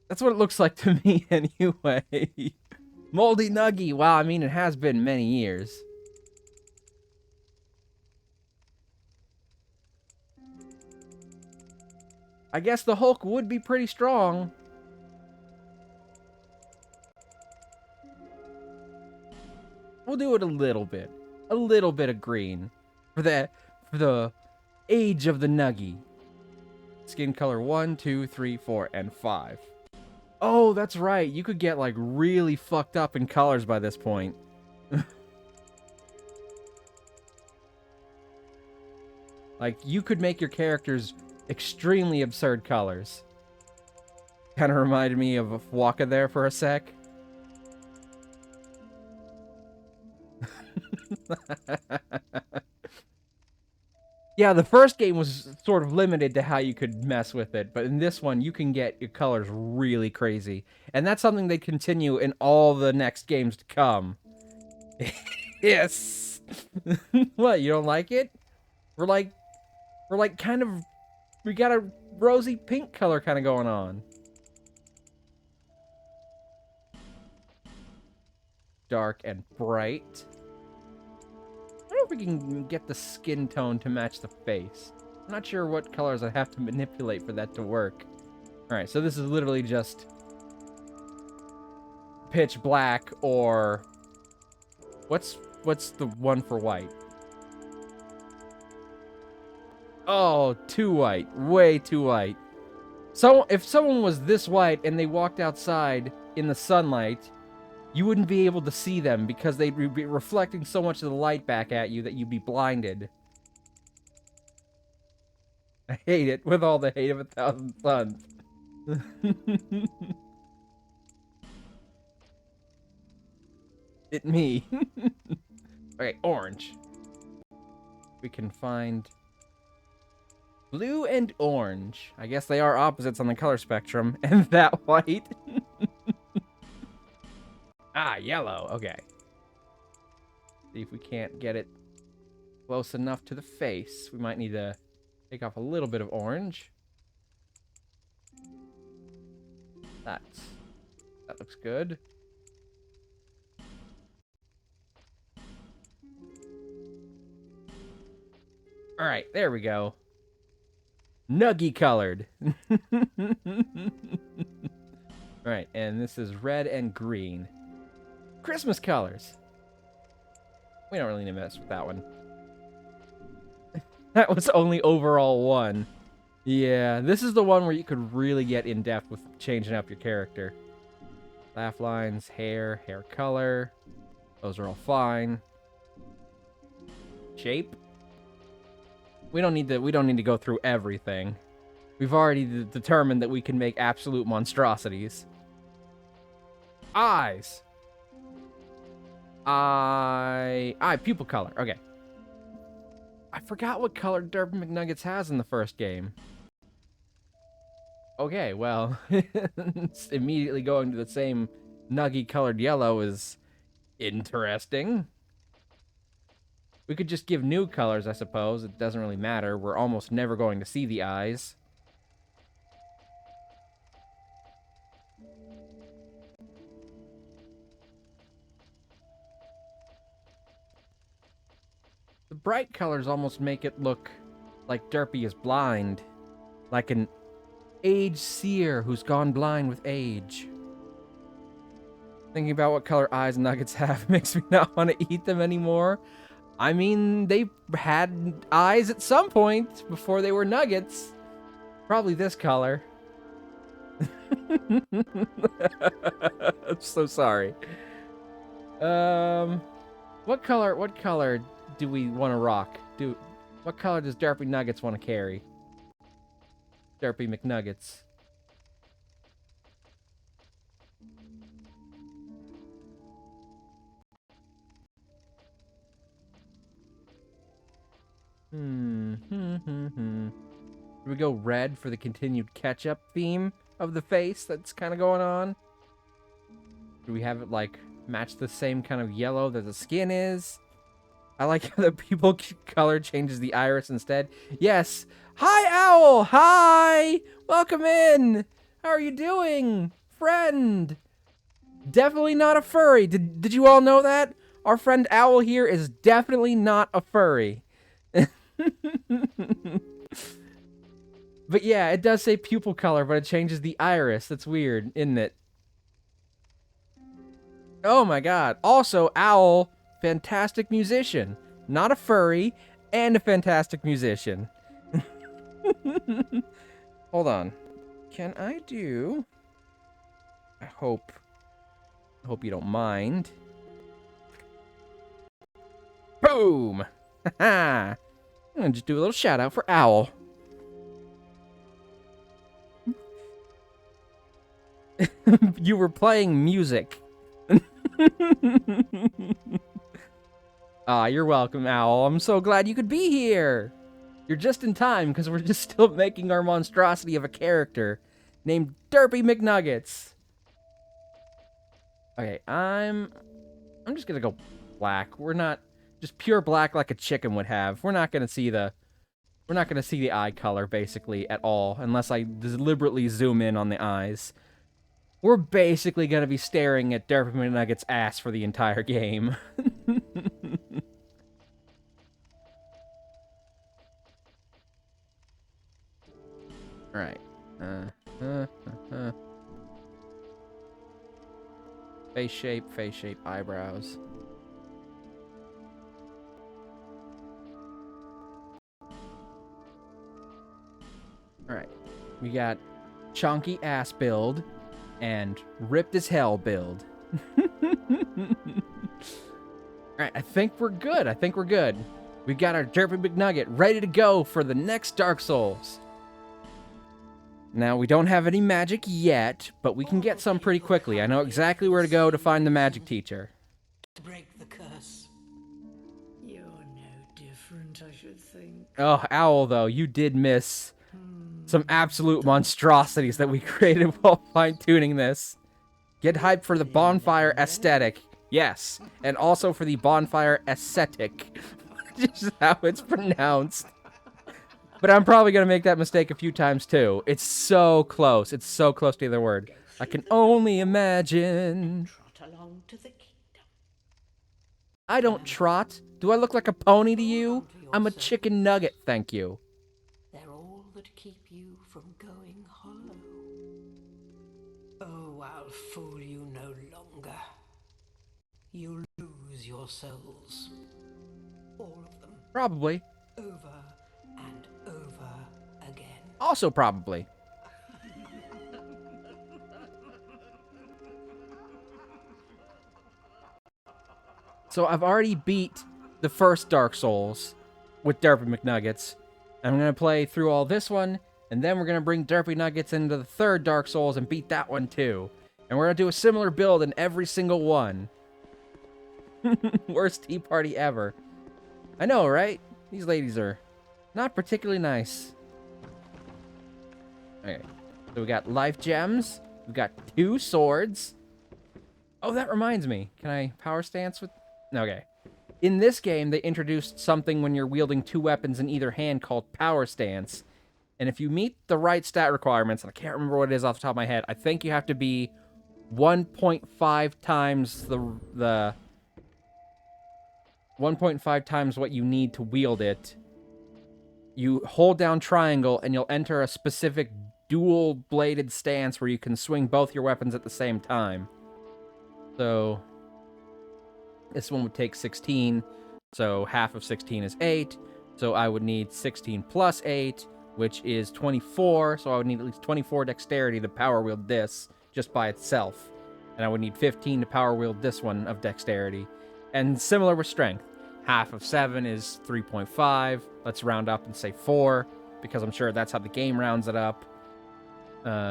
[SPEAKER 2] That's what it looks like to me anyway. Moldy Nuggy. Wow, I mean, it has been many years. I guess the Hulk would be pretty strong. We'll do it a little bit. A little bit of green. For the age of the Nuggy. Skin color 1, 2, 3, 4, and 5. Oh, that's right. You could get, like, really fucked up in colors by this point. Like, you could make your characters extremely absurd colors. Kind of reminded me of Waka there for a sec. Yeah, the first game was sort of limited to how you could mess with it, but in this one, you can get your colors really crazy. And that's something they continue in all the next games to come. Yes! What, you don't like it? We're like kind of, we got a rosy pink color kind of going on. Dark and bright. I don't know if we can get the skin tone to match the face. I'm not sure what colors I have to manipulate for that to work. Alright, so this is literally just pitch black or what's the one for white? Oh, too white. Way too white. So if someone was this white and they walked outside in the sunlight, you wouldn't be able to see them because they'd be reflecting so much of the light back at you that you'd be blinded. I hate it with all the hate of 1,000 suns. It me. Okay, orange. We can find blue and orange. I guess they are opposites on the color spectrum. And that white. Ah, yellow. Okay. See if we can't get it close enough to the face. We might need to take off a little bit of orange. That looks good. All right, there we go. Nuggy colored. All right, and this is red and green. Christmas colors. We don't really need to mess with that one. That was only overall 1. Yeah, this is the one where you could really get in depth with changing up your character. Laugh lines, hair color. Those are all fine. Shape. We don't need to go through everything. We've already determined that we can make absolute monstrosities. Eyes. Pupil color. Okay. I forgot what color Derpy McNuggets has in the first game. Okay, well, immediately going to the same nuggy colored yellow is interesting. We could just give new colors, I suppose. It doesn't really matter. We're almost never going to see the eyes. The bright colors almost make it look like Derpy is blind. Like an aged seer who's gone blind with age. Thinking about what color eyes Nuggets have makes me not want to eat them anymore. I mean, they had eyes at some point before they were nuggets. Probably this color. I'm so sorry. What color do we want to rock? What color does Derpy Nuggets want to carry? Derpy McNuggets. Do we go red for the continued ketchup theme of the face that's kind of going on? Do we have it, like, match the same kind of yellow that the skin is? I like how the people color changes the iris instead. Yes. Hi, Owl. Hi. Welcome in. How are you doing, friend? Definitely not a furry. Did you all know that? Our friend Owl here is definitely not a furry. But yeah, it does say pupil color, but it changes the iris. That's weird, isn't it? Oh my god. Also, Owl, fantastic musician. Not a furry, and a fantastic musician. Hold on. Can I do... I hope you don't mind. Boom! Haha! I'm gonna just do a little shout out for Owl. You were playing music. Ah, you're welcome, Owl. I'm so glad you could be here. You're just in time, because we're just still making our monstrosity of a character named Derpy McNuggets. Okay, I'm just gonna go black. We're not just pure black like a chicken would have. We're not gonna see the eye color basically at all, unless I deliberately zoom in on the eyes. We're basically gonna be staring at Derpy McNugget's ass for the entire game. Alright. Face shape, eyebrows. Alright. We got chunky ass build and ripped as hell build. Alright, I think we're good. We got our Derpy McNugget ready to go for the next Dark Souls. Now, we don't have any magic yet, but we can get some pretty quickly. I know exactly where to go to find the magic teacher.
[SPEAKER 4] To break the curse.
[SPEAKER 5] You're no different, I should think.
[SPEAKER 2] Oh, Owl, though, you did miss some absolute monstrosities that we created while fine-tuning this. Get hyped for the bonfire aesthetic. Yes, and also for the bonfire aesthetic. Which is how it's pronounced. But I'm probably going to make that mistake a few times, too. It's so close. It's so close to the word. I can only imagine.
[SPEAKER 4] Trot along to the kingdom.
[SPEAKER 2] I don't trot. Do I look like a pony to you? I'm a chicken nugget, thank you.
[SPEAKER 4] They're all that keep you from going hollow. Oh, I'll fool you no longer. You'll lose your souls. All of them.
[SPEAKER 2] Probably.
[SPEAKER 4] Over and over again.
[SPEAKER 2] Also probably. So I've already beat the first Dark Souls with Derpy McNuggets. I'm going to play through all this one, and then we're going to bring Derpy Nuggets into the third Dark Souls and beat that one too. And we're going to do a similar build in every single one. Worst tea party ever. I know, right? These ladies are not particularly nice. Okay. So we got life gems. We've got 2 swords. Oh, that reminds me. Can I power stance with... Okay. In this game, they introduced something when you're wielding 2 weapons in either hand called power stance. And if you meet the right stat requirements, and I can't remember what it is off the top of my head, I think you have to be 1.5 times the 1.5 times what you need to wield it. You hold down triangle, and you'll enter a specific dual-bladed stance where you can swing both your weapons at the same time. So, this one would take 16, so half of 16 is 8, so I would need 16 plus 8, which is 24, so I would need at least 24 dexterity to power wield this, just by itself. And I would need 15 to power wield this one of dexterity. And similar with strength. Half of 7 is 3.5, let's round up and say 4, because I'm sure that's how the game rounds it up.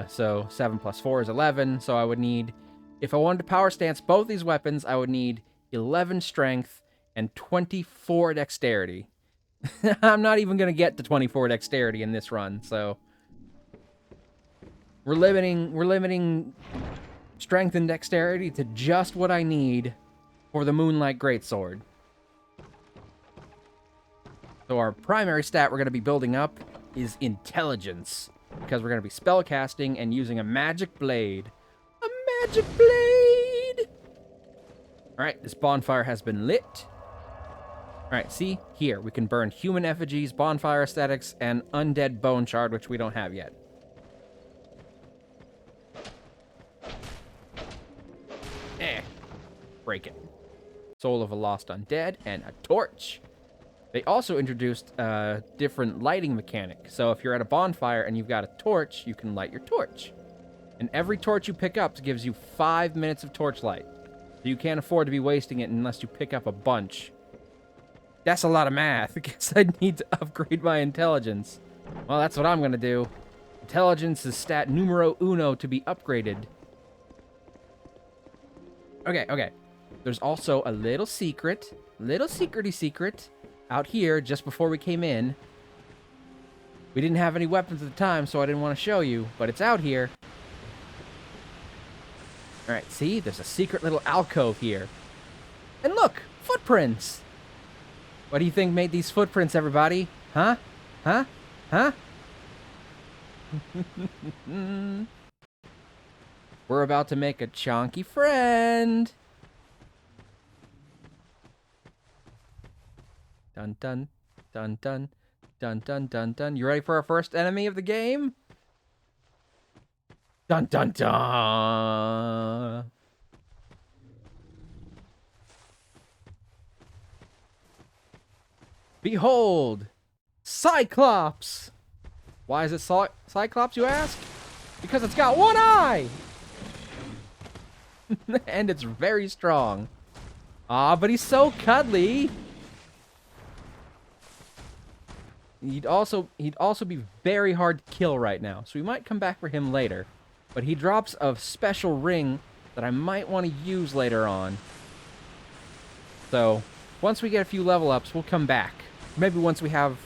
[SPEAKER 2] So 7 plus 4 is 11, so I would need... If I wanted to power stance both these weapons, I would need 11 strength and 24 dexterity. I'm not even going to get to 24 dexterity in this run, so... We're limiting strength and dexterity to just what I need for the Moonlight Greatsword. So our primary stat we're going to be building up is Intelligence, because we're going to be spellcasting and using a magic blade. A magic blade! Alright, this bonfire has been lit. Alright, see? Here, we can burn human effigies, bonfire aesthetics, and undead bone shard, which we don't have yet. Break it. Soul of a Lost Undead, and a torch. They also introduced a different lighting mechanic. So if you're at a bonfire and you've got a torch, you can light your torch. And every torch you pick up gives you 5 minutes of torchlight. So you can't afford to be wasting it unless you pick up a bunch. That's a lot of math. I guess I need to upgrade my intelligence. Well, that's what I'm going to do. Intelligence is stat numero uno to be upgraded. Okay. There's also a little secrety secret, out here just before we came in. We didn't have any weapons at the time, so I didn't want to show you, but it's out here. Alright, see? There's a secret little alcove here. And look! Footprints! What do you think made these footprints, everybody? Huh? We're about to make a chonky friend. Dun dun dun dun dun dun dun dun. You ready for our first enemy of the game? Dun dun dun. Behold, Cyclops. Why is it Cyclops, you ask? Because it's got one eye. And it's very strong. Ah, but he's so cuddly. He'd also be very hard to kill right now, so we might come back for him later. But he drops a special ring that I might want to use later on. So, once we get a few level ups, we'll come back. Maybe once we have...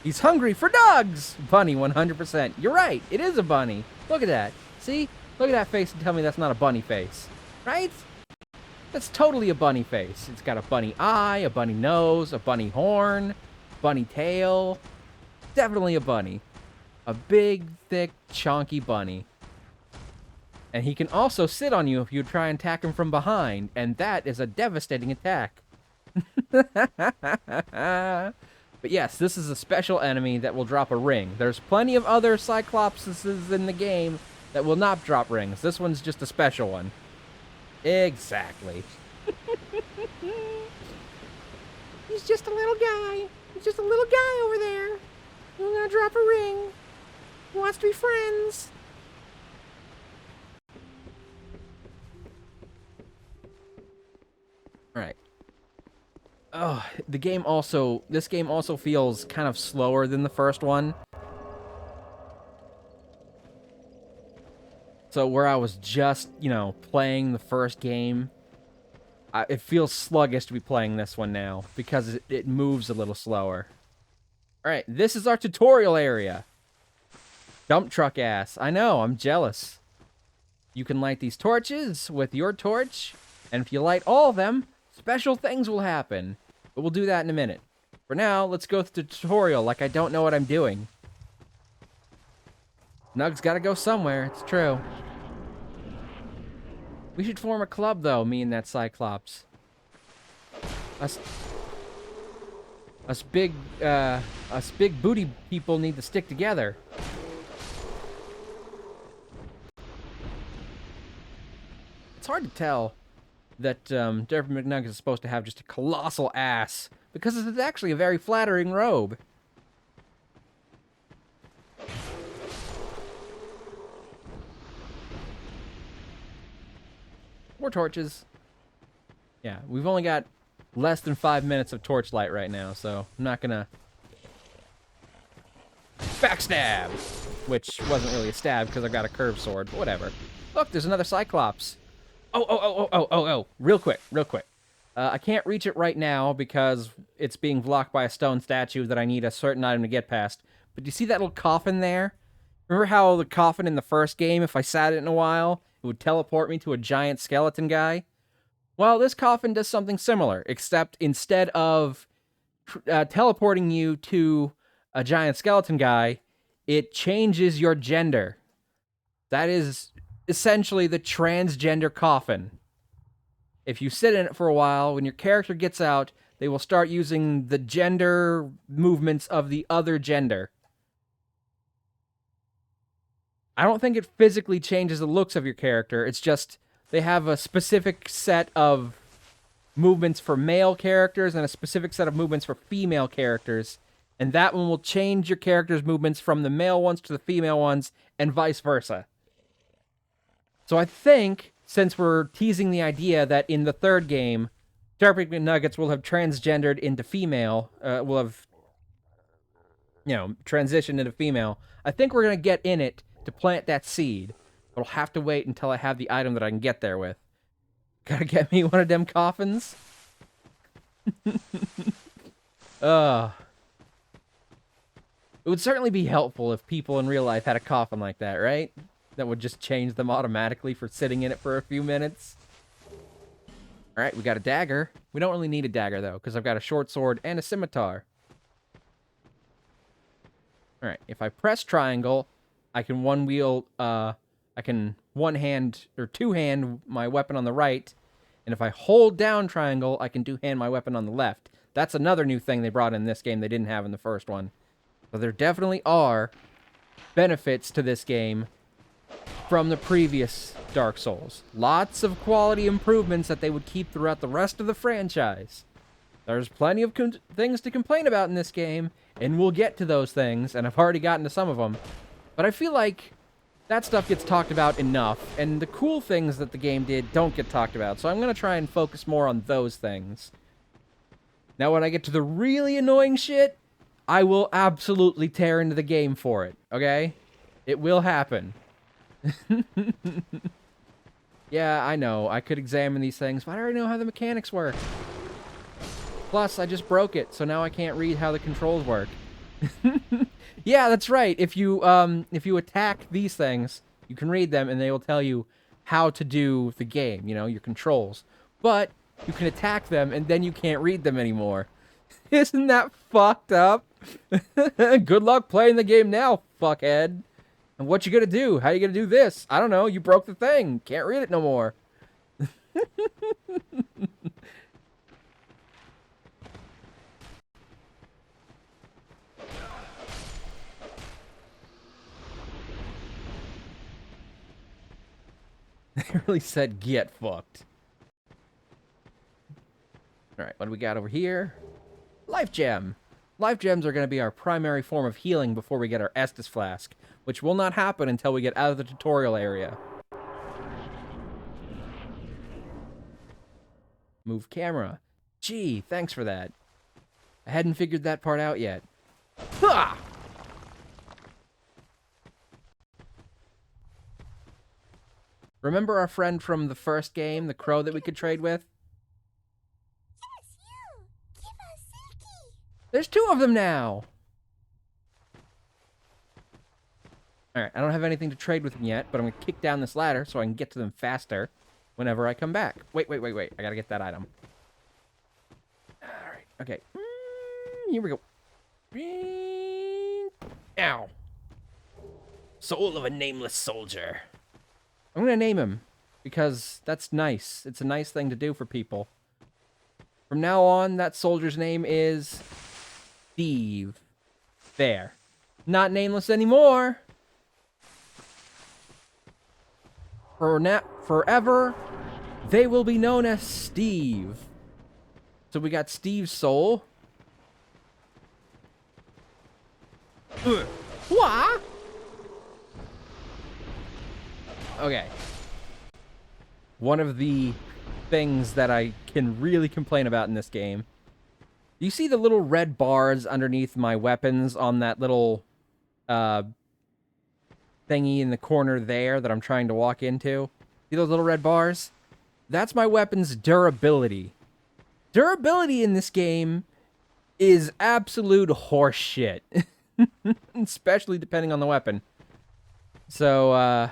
[SPEAKER 2] He's hungry for dogs! Bunny, 100%. You're right, it is a bunny. Look at that. See? Look at that face and tell me that's not a bunny face. Right? That's totally a bunny face. It's got a bunny eye, a bunny nose, a bunny horn, bunny tail. Definitely a bunny. A big, thick, chonky bunny. And he can also sit on you if you try and attack him from behind, and that is a devastating attack. But yes, this is a special enemy that will drop a ring. There's plenty of other Cyclopses in the game that will not drop rings. This one's just a special one. Exactly. He's just a little guy. He's just a little guy over there. He's gonna drop a ring. He wants to be friends. Alright. Oh, this game also feels kind of slower than the first one. So where I was just, playing the first game, it feels sluggish to be playing this one now, because it moves a little slower. Alright, this is our tutorial area. Dump truck ass. I know, I'm jealous. You can light these torches with your torch, and if you light all of them, special things will happen. But we'll do that in a minute. For now, let's go through the tutorial like I don't know what I'm doing. Nug's gotta go somewhere, it's true. We should form a club, though, me and that Cyclops. Us big booty people need to stick together. It's hard to tell that Derpy McNugget is supposed to have just a colossal ass, because it's actually a very flattering robe. More torches. Yeah, we've only got less than 5 minutes of torchlight right now, so I'm not gonna backstab, which wasn't really a stab because I got a curved sword, but whatever. Look, there's another Cyclops. Oh, real quick. I can't reach it right now because it's being blocked by a stone statue that I need a certain item to get past. But do you see that little coffin there? Remember how the coffin in the first game, if I sat in a while, it would teleport me to a giant skeleton guy? Well, this coffin does something similar, except instead of teleporting you to a giant skeleton guy, it changes your gender. That is essentially the transgender coffin. If you sit in it for a while, when your character gets out, they will start using the gender movements of the other gender. I don't think it physically changes the looks of your character. It's just they have a specific set of movements for male characters and a specific set of movements for female characters. And that one will change your character's movements from the male ones to the female ones and vice versa. So I think, since we're teasing the idea that in the third game, Derpy McNuggets will have transgendered into female, will have, transitioned into female, I think we're going to get in it to plant that seed. But I'll have to wait until I have the item that I can get there with. Gotta get me one of them coffins. It would certainly be helpful if people in real life had a coffin like that, right? That would just change them automatically for sitting in it for a few minutes. Alright, we got a dagger. We don't really need a dagger, though, because I've got a short sword and a scimitar. Alright, if I press triangle, I can one-hand or two-hand my weapon on the right, and if I hold down triangle, I can two-hand my weapon on the left. That's another new thing they brought in this game they didn't have in the first one. So there definitely are benefits to this game from the previous Dark Souls. Lots of quality improvements that they would keep throughout the rest of the franchise. There's plenty of things to complain about in this game, and we'll get to those things, and I've already gotten to some of them. But I feel like that stuff gets talked about enough, and the cool things that the game did don't get talked about, so I'm going to try and focus more on those things. Now, when I get to the really annoying shit, I will absolutely tear into the game for it, okay? It will happen. Yeah, I know, I could examine these things, but I already know how the mechanics work. Plus, I just broke it, so now I can't read how the controls work. Yeah, that's right. If you attack these things, you can read them, and they will tell you how to do the game, your controls. But you can attack them, and then you can't read them anymore. Isn't that fucked up? Good luck playing the game now, fuckhead. And what you gonna do? How you gonna do this? I don't know. You broke the thing. Can't read it no more. They really said get fucked. Alright, what do we got over here? Life Gem. Life Gems are going to be our primary form of healing before we get our Estus Flask, which will not happen until we get out of the tutorial area. Move camera. Gee, thanks for that. I hadn't figured that part out yet. Ha! Remember our friend from the first game, the crow that we could trade with?
[SPEAKER 6] Yes, you! Give us Silky!
[SPEAKER 2] There's two of them now! Alright, I don't have anything to trade with them yet, but I'm going to kick down this ladder so I can get to them faster whenever I come back. Wait. I gotta get that item. Alright, okay. Here we go. Ow. Soul of a nameless soldier. I'm going to name him because that's nice. It's a nice thing to do for people. From now on, that soldier's name is Steve. There. Not nameless anymore. Forever, they will be known as Steve. So we got Steve's soul. What? Okay. One of the things that I can really complain about in this game. Do you see the little red bars underneath my weapons on that little thingy in the corner there that I'm trying to walk into? See those little red bars? That's my weapon's durability. Durability in this game is absolute horseshit. Especially depending on the weapon. So,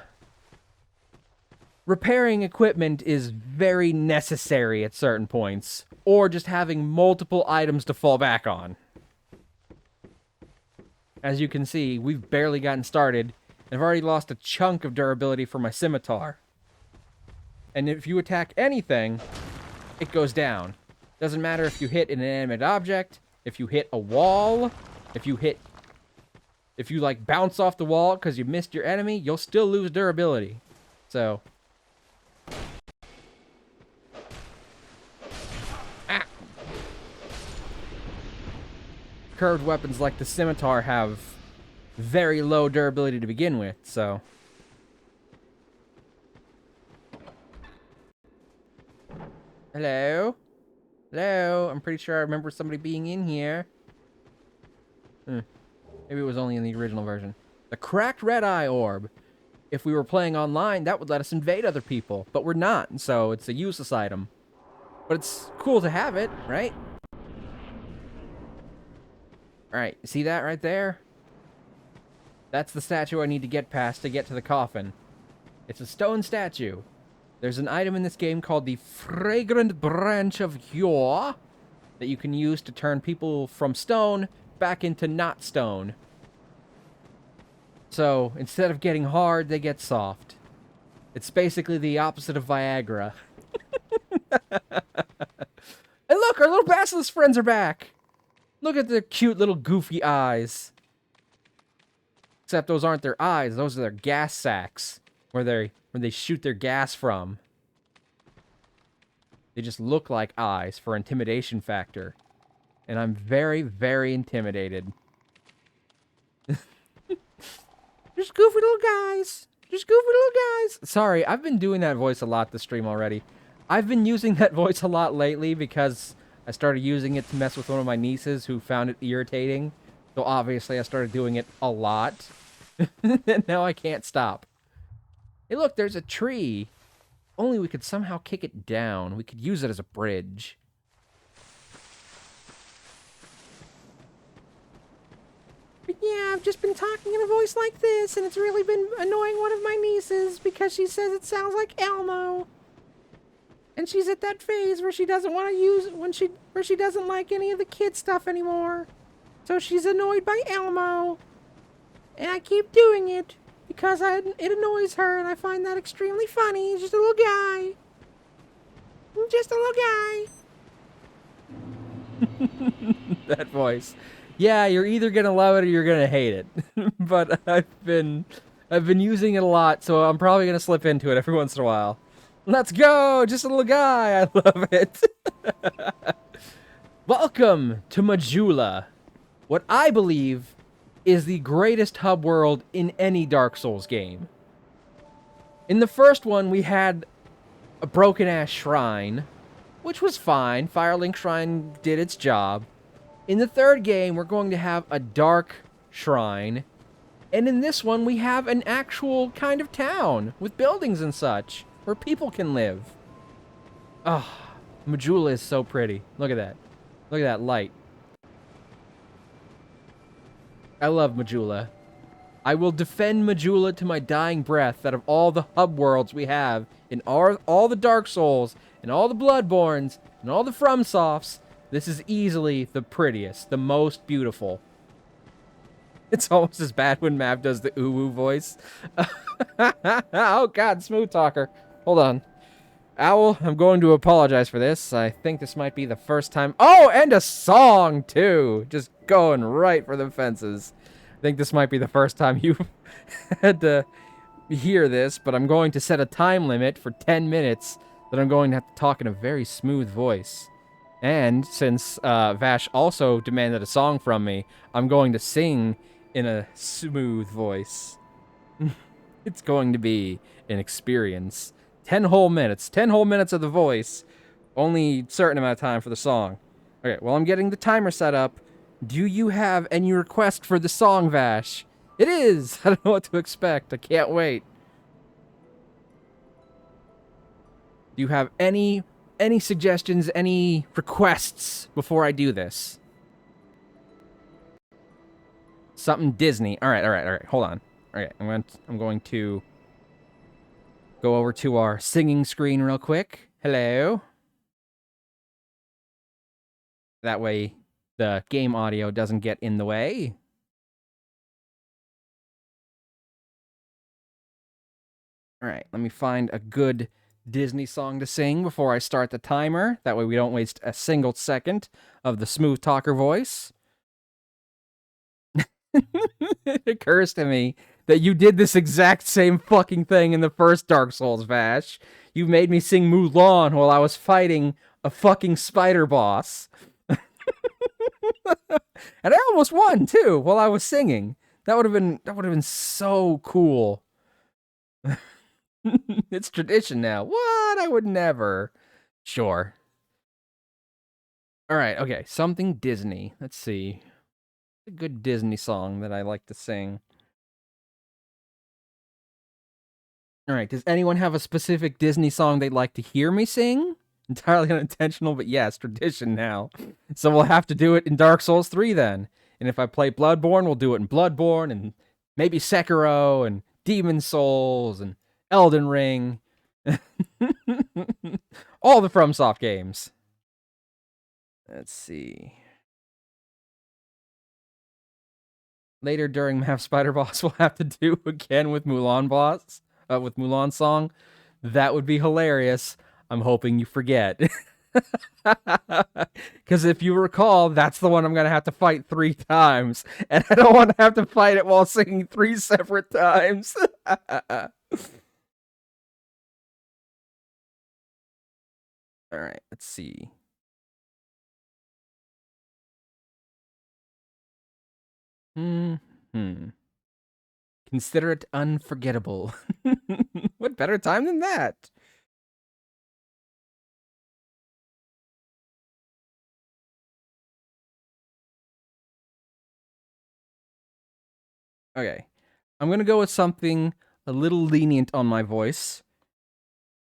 [SPEAKER 2] repairing equipment is very necessary at certain points. Or just having multiple items to fall back on. As you can see, we've barely gotten started. I've already lost a chunk of durability for my scimitar. And if you attack anything, it goes down. Doesn't matter if you hit an inanimate object, if you hit a wall, if you like bounce off the wall because you missed your enemy, you'll still lose durability. So. Ah. Curved weapons like the scimitar have very low durability to begin with, so. Hello? Hello? I'm pretty sure I remember somebody being in here. Maybe it was only in the original version. The cracked red eye orb. If we were playing online, that would let us invade other people. But we're not, so it's a useless item. But it's cool to have it, right? Alright, see that right there? That's the statue I need to get past to get to the coffin. It's a stone statue. There's an item in this game called the Fragrant Branch of Yore that you can use to turn people from stone back into not stone. So, instead of getting hard, they get soft. It's basically the opposite of Viagra. And look, our little basilisk friends are back! Look at their cute little goofy eyes. Except those aren't their eyes, those are their gas sacs. Where they shoot their gas from. They just look like eyes for intimidation factor. And I'm very, very intimidated. Just goofy little guys. Just goofy little guys. Sorry, I've been doing that voice a lot this stream already. I've been using that voice a lot lately because I started using it to mess with one of my nieces who found it irritating. So obviously I started doing it a lot. And now I can't stop. Hey, look, there's a tree. Only we could somehow kick it down. We could use it as a bridge. But yeah, I've just been talking in a voice like this, and it's really been annoying one of my nieces because she says it sounds like Elmo. And she's at that phase where she doesn't want to use where she doesn't like any of the kid stuff anymore. So she's annoyed by Elmo. And I keep doing it. Because it annoys her, and I find that extremely funny. He's just a little guy. Just a little guy. That voice. Yeah, you're either gonna love it or you're gonna hate it. But I've been using it a lot, so I'm probably gonna slip into it every once in a while. Let's go! Just a little guy. I love it. Welcome to Majula. What I believe is the greatest hub world in any Dark Souls game. In the first one, we had a broken-ass shrine, which was fine. Firelink Shrine did its job. In the third game, we're going to have a dark shrine. And in this one, we have an actual kind of town with buildings and such, where people can live. Ah, oh, Majula is so pretty. Look at that. Look at that light. I love Majula. I will defend Majula to my dying breath that of all the hub worlds we have in all the Dark Souls and all the Bloodborns and all the FromSofts, this is easily the prettiest, the most beautiful. It's almost as bad when Mav does the ooh-woo voice. Oh god, smooth talker. Hold on. Owl, I'm going to apologize for this. I think this might be the first time... Oh, and a song, too! Just going right for the fences. I think this might be the first time you had to hear this, but I'm going to set a time limit for 10 minutes that I'm going to have to talk in a very smooth voice. And since Vash also demanded a song from me, I'm going to sing in a smooth voice. It's going to be an experience. 10 whole minutes. 10 whole minutes of the voice. Only certain amount of time for the song. Okay, well, I'm getting the timer set up. Do you have any request for the song, Vash? It is! I don't know what to expect. I can't wait. Do you have any suggestions, any requests before I do this? Something Disney. All right. Hold on. All right, I'm going to go over to our singing screen real quick. Hello. That way the game audio doesn't get in the way. All right, let me find a good Disney song to sing before I start the timer. That way we don't waste a single second of the smooth talker voice. It occurs to me that you did this exact same fucking thing in the first Dark Souls, Vash. You made me sing Mulan while I was fighting a fucking spider boss. And I almost won, too, while I was singing. That would have been so cool. It's tradition now. What? I would never. Sure. All right, okay. Something Disney. Let's see. A good Disney song that I like to sing. All right, does anyone have a specific Disney song they'd like to hear me sing? Entirely unintentional, but yes, tradition now. So we'll have to do it in Dark Souls 3 then. And if I play Bloodborne, we'll do it in Bloodborne, and maybe Sekiro, and Demon Souls, and Elden Ring. All the FromSoft games. Let's see. Later during Map Spider Boss, we'll have to do again with Mulan boss, with Mulan song. That would be hilarious. I'm hoping you forget. Because if you recall, that's the one I'm going to have to fight 3 times. And I don't want to have to fight it while singing 3 separate times. Alright, let's see. Consider it unforgettable. What better time than that? Okay. I'm going to go with something a little lenient on my voice.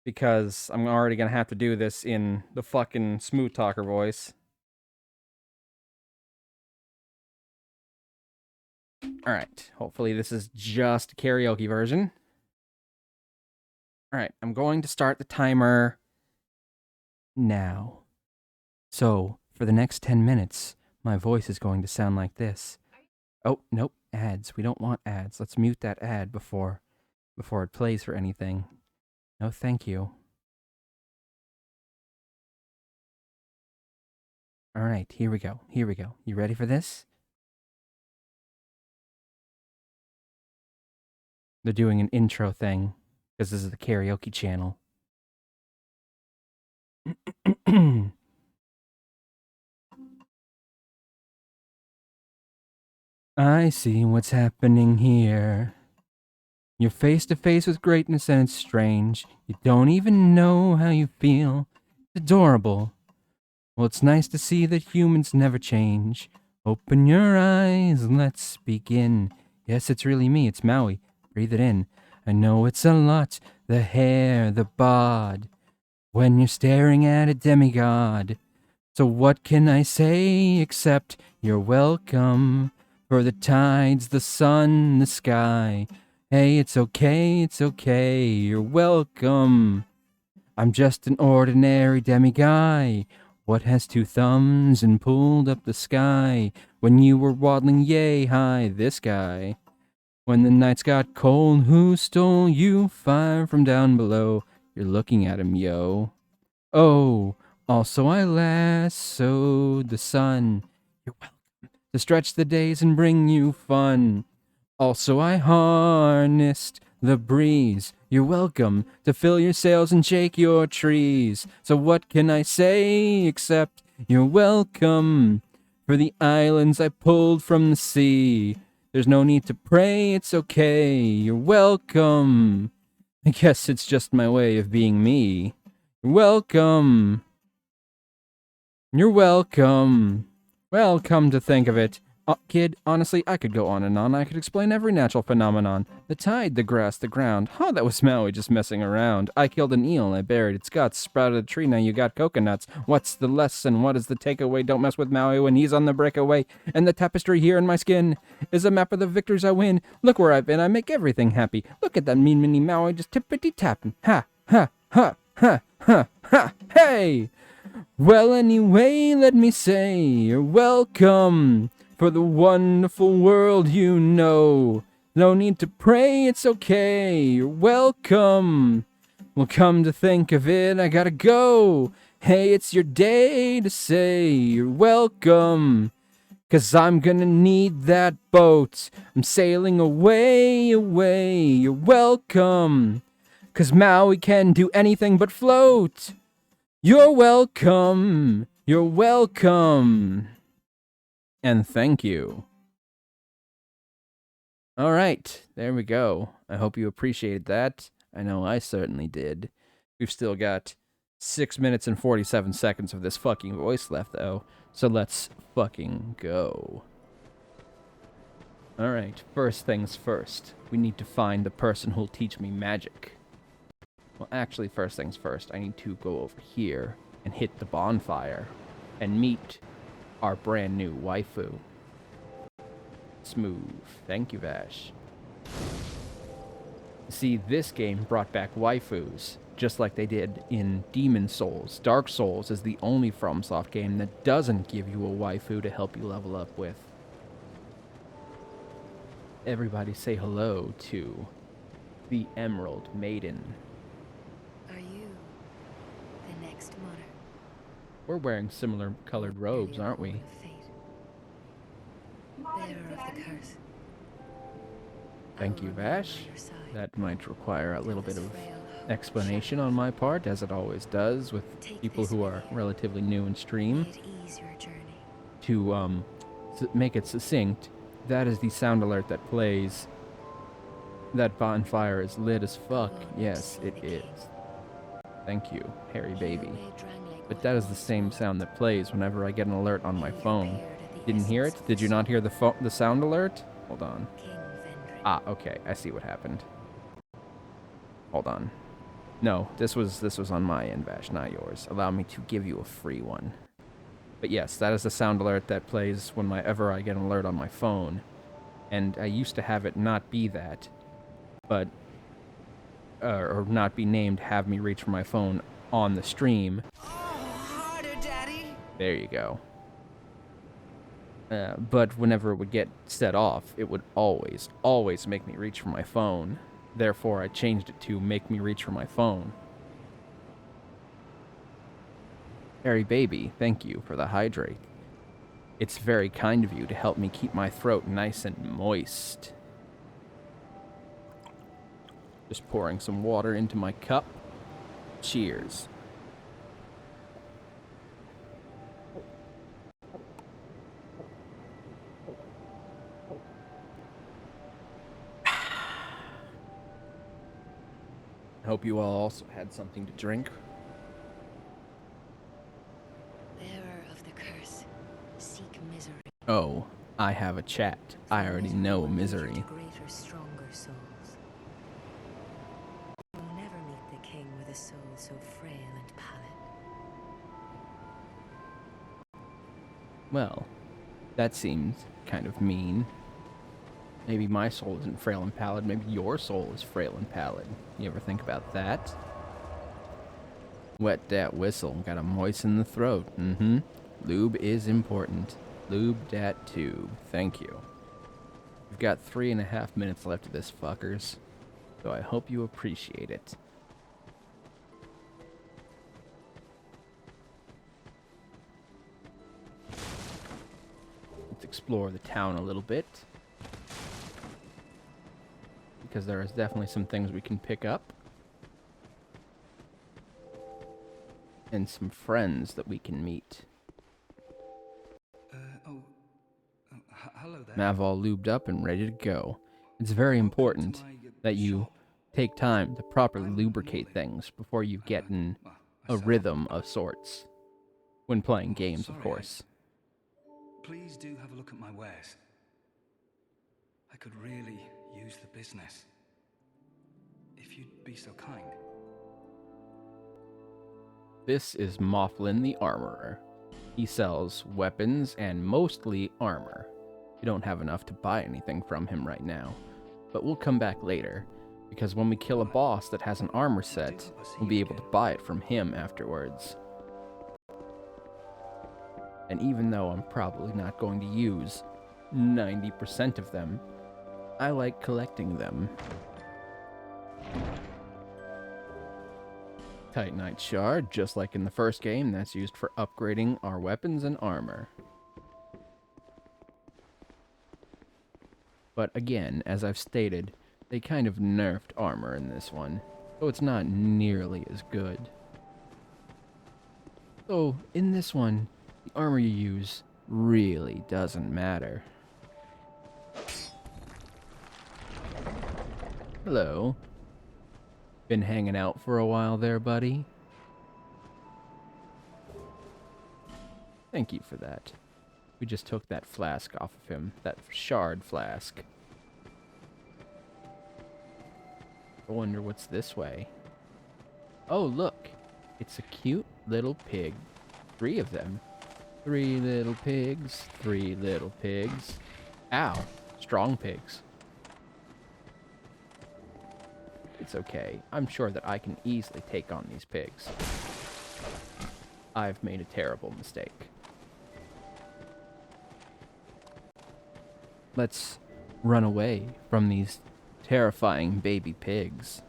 [SPEAKER 2] Because I'm already going to have to do this in the fucking smooth talker voice. Alright, hopefully this is just a karaoke version. Alright, I'm going to start the timer now. So, for the next 10 minutes, my voice is going to sound like this. Oh, nope, ads. We don't want ads. Let's mute that ad before it plays for anything. No, thank you. Alright, here we go. You ready for this? They're doing an intro thing, because this is the karaoke channel. I see what's happening here. You're face to face with greatness and it's strange. You don't even know how you feel. It's adorable. Well, it's nice to see that humans never change. Open your eyes, let's begin. Yes, it's really me, it's Maui. Breathe it in. I know it's a lot. The hair, the bod. When you're staring at a demigod. So what can I say except you're welcome? For the tides, the sun, the sky. Hey, it's okay, you're welcome. I'm just an ordinary demi-guy. What has two thumbs and pulled up the sky? When you were waddling yay high, this guy. When the nights got cold, who stole you fire from down below? You're looking at him, yo. Oh, also I lassoed the sun. You're welcome to stretch the days and bring you fun. Also I harnessed the breeze. You're welcome to fill your sails and shake your trees. So what can I say except you're welcome for the islands I pulled from the sea. There's no need to pray, it's okay, you're welcome. I guess it's just my way of being me. You're welcome. You're welcome. Well, come to think of it, kid, honestly, I could go on and on. I could explain every natural phenomenon. The tide, the grass, the ground. Huh, that was Maui just messing around. I killed an eel and I buried its guts. Sprouted a tree, now you got coconuts. What's the lesson? What is the takeaway? Don't mess with Maui when he's on the breakaway. And the tapestry here in my skin is a map of the victors I win. Look where I've been, I make everything happy. Look at that mean mini Maui just tippity-tapping. Ha, ha, ha, ha, ha, ha, hey! Well, anyway, let me say you're welcome for the wonderful world you know. No need to pray, it's okay, you're welcome. Well, come to think of it, I gotta go. Hey, it's your day to say you're welcome. 'Cause I'm gonna need that boat. I'm sailing away, away, you're welcome. 'Cause Maui can do anything but float. You're welcome. You're welcome. And thank you. All right, there we go. I hope you appreciated that. I know I certainly did. We've still got 6 minutes and 47 seconds of this fucking voice left, though. So let's fucking go. All right, first things first. We need to find the person who'll teach me magic. Well, actually, first things first, I need to go over here and hit the bonfire and meet our brand new waifu. Smooth. Thank you, Vash. See, this game brought back waifus, just like they did in Demon Souls. Dark Souls is the only FromSoft game that doesn't give you a waifu to help you level up with. Everybody say hello to the Emerald Maiden.
[SPEAKER 6] Are you the next monarch?
[SPEAKER 2] We're wearing similar colored robes, aren't we?
[SPEAKER 6] Bearer of the curse.
[SPEAKER 2] Thank you, Vash. That might require a little bit of explanation on my part, as it always does with people who are relatively new in stream. To make it succinct, that is the sound alert that plays. That bonfire is lit as fuck. Yes, it is. Thank you, Harry Baby. But that is the same sound that plays whenever I get an alert on my phone. Didn't hear it? Did you not hear the sound alert? Hold on. Ah, okay. I see what happened. Hold on. No, this was on my end, Vash, not yours. Allow me to give you a free one. But yes, that is the sound alert that plays whenever I get an alert on my phone. And I used to have it not be that, but or not be named "Have Me Reach for My Phone" on the stream.
[SPEAKER 1] Oh, harder, Daddy.
[SPEAKER 2] There you go. But whenever it would get set off, it would always make me reach for my phone. Therefore, I changed it to make me reach for my phone. Harry Baby, thank you for the hydrate. It's very kind of you to help me keep my throat nice and moist. Just pouring some water into my cup. Cheers. I hope you all also had something to drink.
[SPEAKER 6] Bearer of the curse, seek misery.
[SPEAKER 2] Oh, I have a chat. I already know misery.
[SPEAKER 6] Greater, stronger souls. You will never meet the king with a soul so frail and pallid.
[SPEAKER 2] Well, That seems kind of mean. Maybe my soul isn't frail and pallid. Maybe your soul is frail and pallid. You ever think about that? Wet dat whistle. Gotta moisten the throat. Mm-hmm. Lube is important. Lube dat tube. Thank you. We've got 3.5 minutes left of this, fuckers. So I hope you appreciate it. Let's explore the town a little bit. Because there is definitely some things we can pick up. And some friends that we can meet.
[SPEAKER 7] Hello there.
[SPEAKER 2] Nav all lubed up and ready to go. It's very important that you take time to properly lubricate things before you get in a rhythm of sorts. When playing games, of course.
[SPEAKER 7] Please do have a look at my wares. I could really use the business. If you'd be so kind.
[SPEAKER 2] This is Mofflin the Armorer. He sells weapons and mostly armor. We don't have enough to buy anything from him right now, but we'll come back later, because when we kill a boss that has an armor set, we'll be able to buy it from him afterwards. And even though I'm probably not going to use 90% of them, I like collecting them. Titanite shard, just like in the first game, that's used for upgrading our weapons and armor. But again, as I've stated, they kind of nerfed armor in this one, so it's not nearly as good. So, in this one, the armor you use really doesn't matter. Hello. Been hanging out for a while there, buddy? Thank you for that. We just took that flask off of him. That shard flask. I wonder what's this way. Oh, look. It's a cute little pig. 3 of them. 3 little pigs. 3 little pigs. Ow. Strong pigs. It's okay. I'm sure that I can easily take on these pigs. I've made a terrible mistake. Let's run away from these terrifying baby pigs.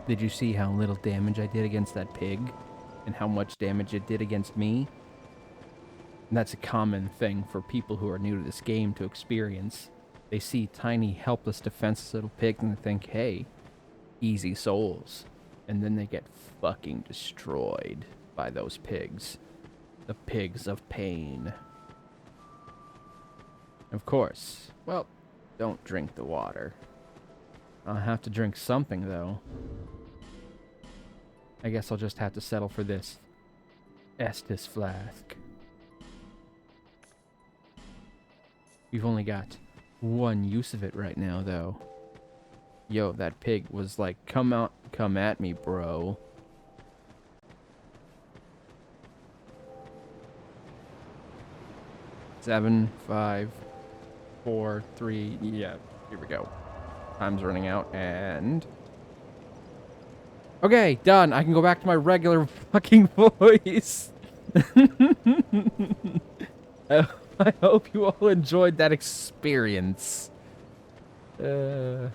[SPEAKER 2] Did you see how little damage I did against that pig? And how much damage it did against me? And that's a common thing for people who are new to this game to experience. They see tiny, helpless, defenseless little pigs and they think, hey, easy souls. And then they get fucking destroyed by those pigs. The pigs of pain. Of course. Well, don't drink the water. I'll have to drink something, though. I guess I'll just have to settle for this Estus flask. We've only got 1 use of it right now, though. Yo, that pig was like, come at me, bro. Seven, 5, 4, 3, yeah, here we go. Time's running out, and... Okay, done. I can go back to my regular fucking voice. I hope you all enjoyed that experience. Okay,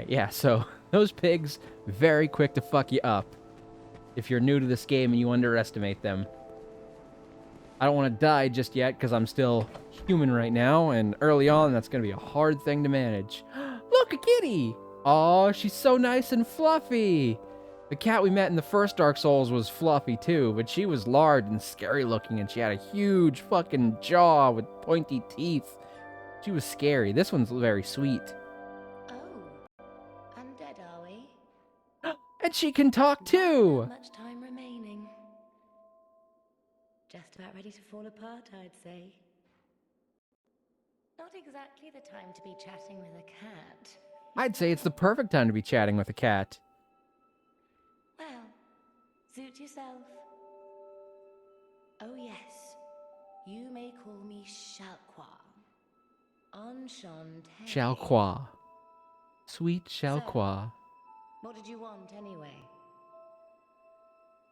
[SPEAKER 2] yeah, so those pigs, very quick to fuck you up. If you're new to this game and you underestimate them. I don't want to die just yet because I'm still human right now, and early on that's going to be a hard thing to manage. Look, a kitty! Aw, she's so nice and fluffy! The cat we met in the first Dark Souls was fluffy too, but she was large and scary looking, and she had a huge fucking jaw with pointy teeth. She was scary. This one's very sweet.
[SPEAKER 6] Oh, undead are we?
[SPEAKER 2] And she can talk too!
[SPEAKER 6] Not much time remaining. Just about ready to fall apart, I'd say. Not exactly the time to be chatting with a cat.
[SPEAKER 2] I'd say it's the perfect time to be chatting with a cat.
[SPEAKER 6] Suit yourself. Oh yes, you may call me Shalqua. Enchanté.
[SPEAKER 2] Shalqua. Sweet Shalqua.
[SPEAKER 6] What did you want anyway?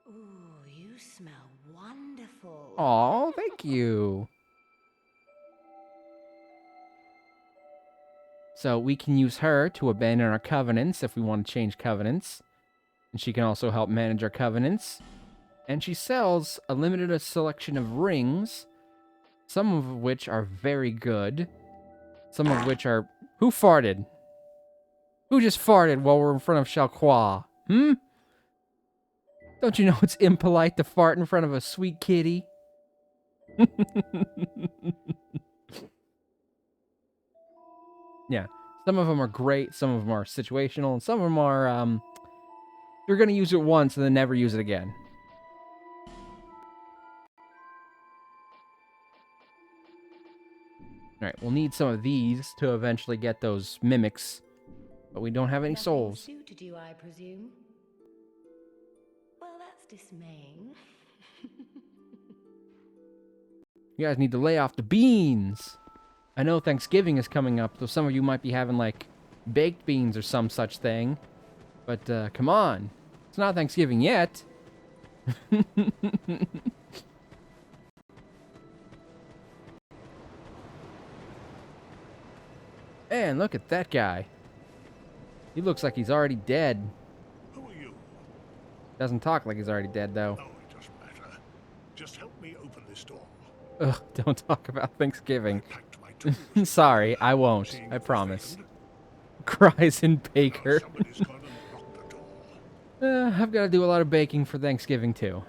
[SPEAKER 6] Ooh, you smell wonderful.
[SPEAKER 2] Aw, thank you. So we can use her to abandon our covenants if we want to change covenants. And she can also help manage our covenants. And she sells a limited selection of rings, some of which are very good. Some of which are... Who farted? Who just farted while we're in front of Shalqua? Hmm? Don't you know it's impolite to fart in front of a sweet kitty? Yeah. Some of them are great, some of them are situational, and some of them are, you're gonna use it once and then never use it again. Alright, we'll need some of these to eventually get those mimics. But we don't have any souls.
[SPEAKER 6] Suited you, I presume. Well, that's dismaying.
[SPEAKER 2] You guys need to lay off the beans! I know Thanksgiving is coming up, so some of you might be having, like, baked beans or some such thing. But, come on. It's not Thanksgiving yet. Man, look at that guy. He looks like he's already dead.
[SPEAKER 8] Who are you?
[SPEAKER 2] Doesn't talk like he's already dead, though.
[SPEAKER 8] Oh, it doesn't matter. Just help me open this door.
[SPEAKER 2] Ugh, don't talk about Thanksgiving.
[SPEAKER 8] I packed my tools.
[SPEAKER 2] Sorry, I won't.
[SPEAKER 8] Seeing
[SPEAKER 2] I
[SPEAKER 8] if they
[SPEAKER 2] promise.
[SPEAKER 8] failed.
[SPEAKER 2] Cries in Baker.
[SPEAKER 8] Somebody's gone and locked the door.
[SPEAKER 2] I've got to do a lot of baking for Thanksgiving, too.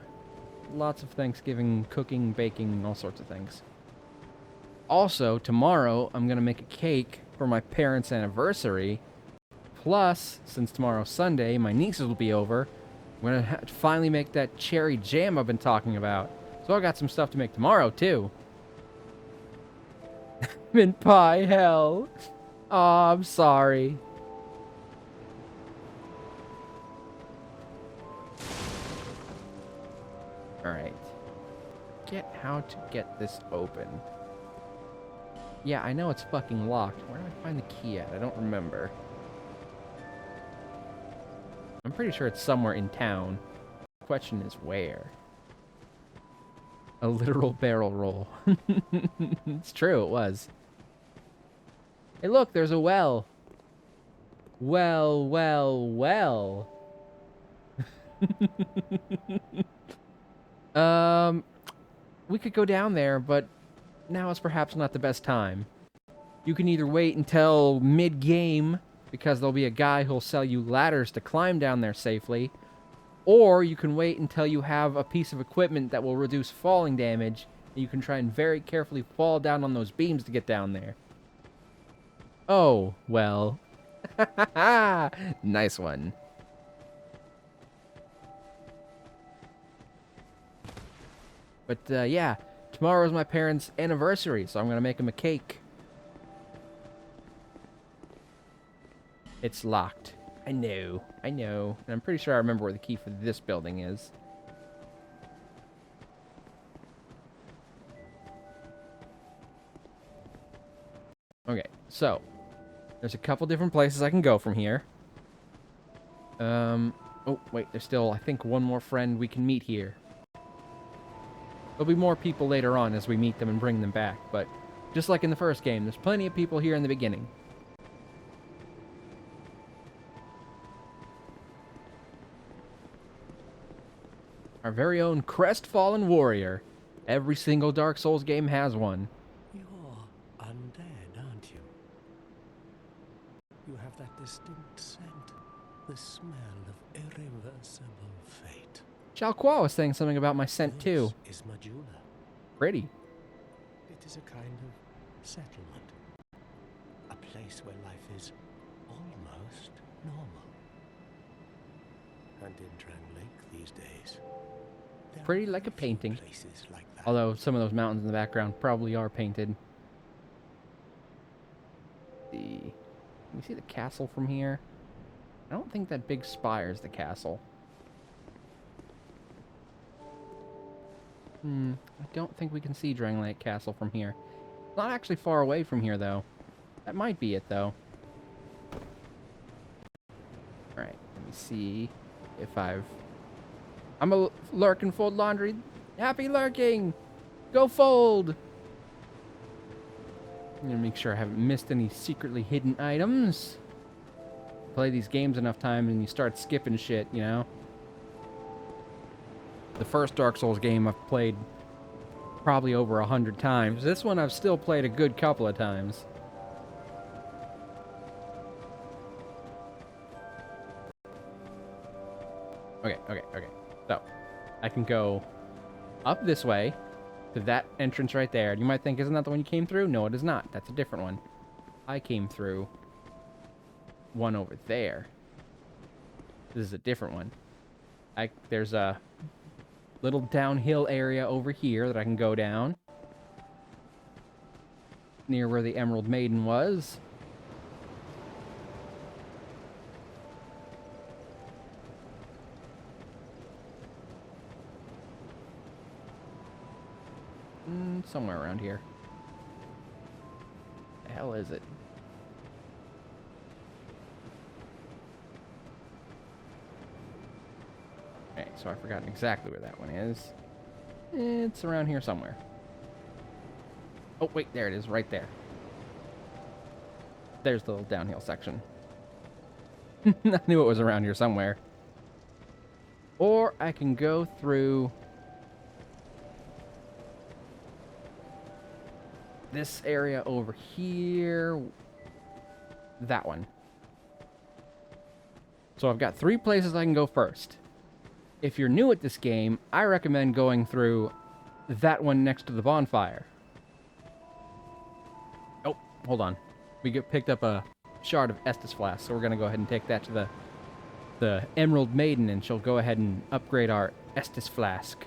[SPEAKER 2] Lots of Thanksgiving cooking, baking, all sorts of things. Also, tomorrow, I'm going to make a cake for my parents' anniversary. Plus, since tomorrow's Sunday, my nieces will be over. I'm going to finally make that cherry jam I've been talking about. So I got some stuff to make tomorrow, too. I'm in pie hell. Aw, I'm sorry. Alright. Get how to get this open. Yeah, I know it's fucking locked. Where do I find the key at? I don't remember. I'm pretty sure it's somewhere in town. The question is where? A literal barrel roll. It's true, it was. Hey, look, there's a well. Well, well, well. We could go down there, but now is perhaps not the best time. You can either wait until mid-game, because there'll be a guy who'll sell you ladders to climb down there safely, or you can wait until you have a piece of equipment that will reduce falling damage, and you can try and very carefully fall down on those beams to get down there. Oh, well. Nice one. But, yeah, tomorrow's my parents' anniversary, so I'm going to make them a cake. It's locked. I know. And I'm pretty sure I remember where the key for this building is. Okay, so there's a couple different places I can go from here. Oh, wait, there's still, I think, one more friend we can meet here. There'll be more people later on as we meet them and bring them back, but just like in the first game, there's plenty of people here in the beginning. Our very own crestfallen warrior. Every single Dark Souls game has one.
[SPEAKER 3] You're undead, aren't you? You have that distinct scent, the smell of irreversible fate.
[SPEAKER 2] Shalqua was saying something about my scent too.
[SPEAKER 3] This is Majula.
[SPEAKER 2] Pretty.
[SPEAKER 3] It is a kind of settlement. A place where life is almost normal. And in Drangleic these days, there
[SPEAKER 2] Pretty
[SPEAKER 3] are
[SPEAKER 2] like a
[SPEAKER 3] very few
[SPEAKER 2] painting.
[SPEAKER 3] places like that.
[SPEAKER 2] Although some of those mountains in the background probably are painted. Can you see the castle from here? I don't think that big spire is the castle. I don't think we can see Drangleic Castle from here. It's not actually far away from here, though. That might be it, though. Alright, let me see if I'm a lurking fold laundry. Happy lurking! Go fold! I'm gonna make sure I haven't missed any secretly hidden items. Play these games enough time and you start skipping shit, you know? The first Dark Souls game I've played probably over 100 times. This one I've still played a good couple of times. Okay. So, I can go up this way to that entrance right there. You might think, isn't that the one you came through? No, it is not. That's a different one. I came through one over there. This is a different one. There's a little downhill area over here that I can go down. Near where the Emerald Maiden was. Somewhere around here. The hell is it? Okay, so I've forgotten exactly where that one is. It's around here somewhere. Oh, wait, there it is, right there. There's the little downhill section. I knew it was around here somewhere. Or I can go through this area over here. That one. So I've got 3 places I can go first. If you're new at this game, I recommend going through that one next to the bonfire. Oh, hold on. We picked up a shard of Estus Flask, so we're going to go ahead and take that to the Emerald Maiden, and she'll go ahead and upgrade our Estus Flask.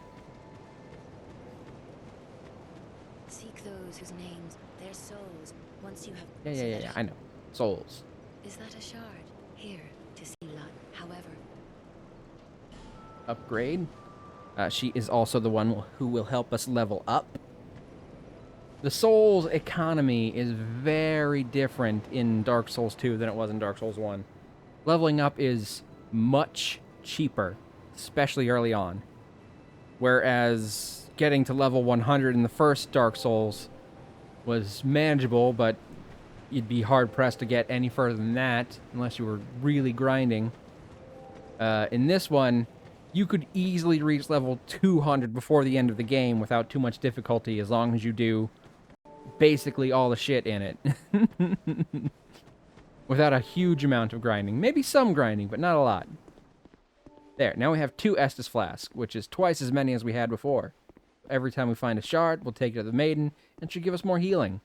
[SPEAKER 6] Seek those whose names, their souls, once you have...
[SPEAKER 2] Yeah, I know. Souls.
[SPEAKER 6] Is that a shard? Here, to see Lot, however.
[SPEAKER 2] Upgrade. She is also the one who will help us level up. The Souls economy is very different in Dark Souls 2 than it was in Dark Souls 1. Leveling up is much cheaper, especially early on. Whereas getting to level 100 in the first Dark Souls was manageable, but you'd be hard-pressed to get any further than that unless you were really grinding. In this one, you could easily reach level 200 before the end of the game without too much difficulty, as long as you do basically all the shit in it. Without a huge amount of grinding. Maybe some grinding, but not a lot. There, now we have 2 Estus Flasks, which is twice as many as we had before. Every time we find a shard, we'll take it to the Maiden, and she'll give us more healing.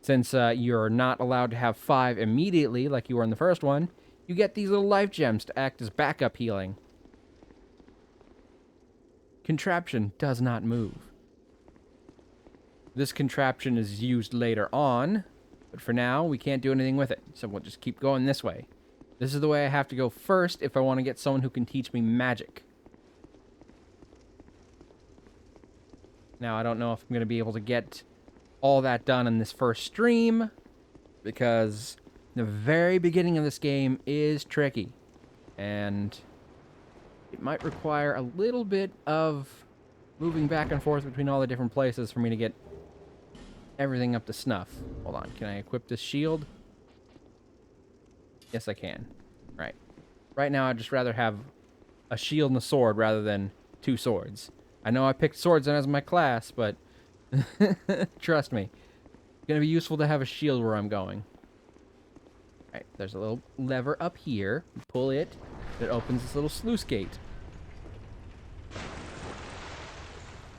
[SPEAKER 2] Since you're not allowed to have 5 immediately, like you were in the first one, you get these little life gems to act as backup healing. Contraption does not move. This contraption is used later on, but for now, we can't do anything with it, so we'll just keep going this way. This is the way I have to go first if I want to get someone who can teach me magic. Now, I don't know if I'm going to be able to get all that done in this first stream, because the very beginning of this game is tricky, and it might require a little bit of moving back and forth between all the different places for me to get everything up to snuff. Hold on, can I equip this shield? Yes, I can. Right. Right now, I'd just rather have a shield and a sword rather than 2 swords. I know I picked swords as my class, but trust me, it's going to be useful to have a shield where I'm going. Alright, there's a little lever up here. You pull it, it opens this little sluice gate.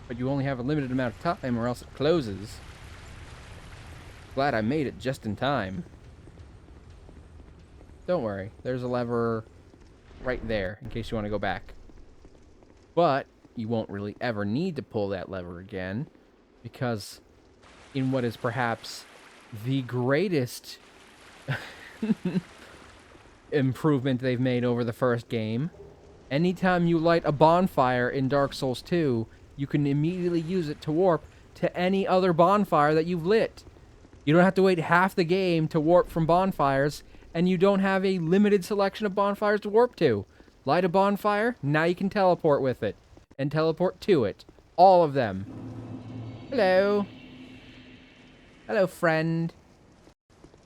[SPEAKER 2] But you only have a limited amount of time or else it closes. Glad I made it just in time. Don't worry, there's a lever right there in case you want to go back. But you won't really ever need to pull that lever again, because in what is perhaps the greatest improvement they've made over the first game, anytime you light a bonfire in Dark Souls 2, you can immediately use it to warp to any other bonfire that you've lit. You don't have to wait half the game to warp from bonfires, and you don't have a limited selection of bonfires to warp to. Light a bonfire, now you can teleport with it, and teleport to it. All of them. Hello. Hello, friend.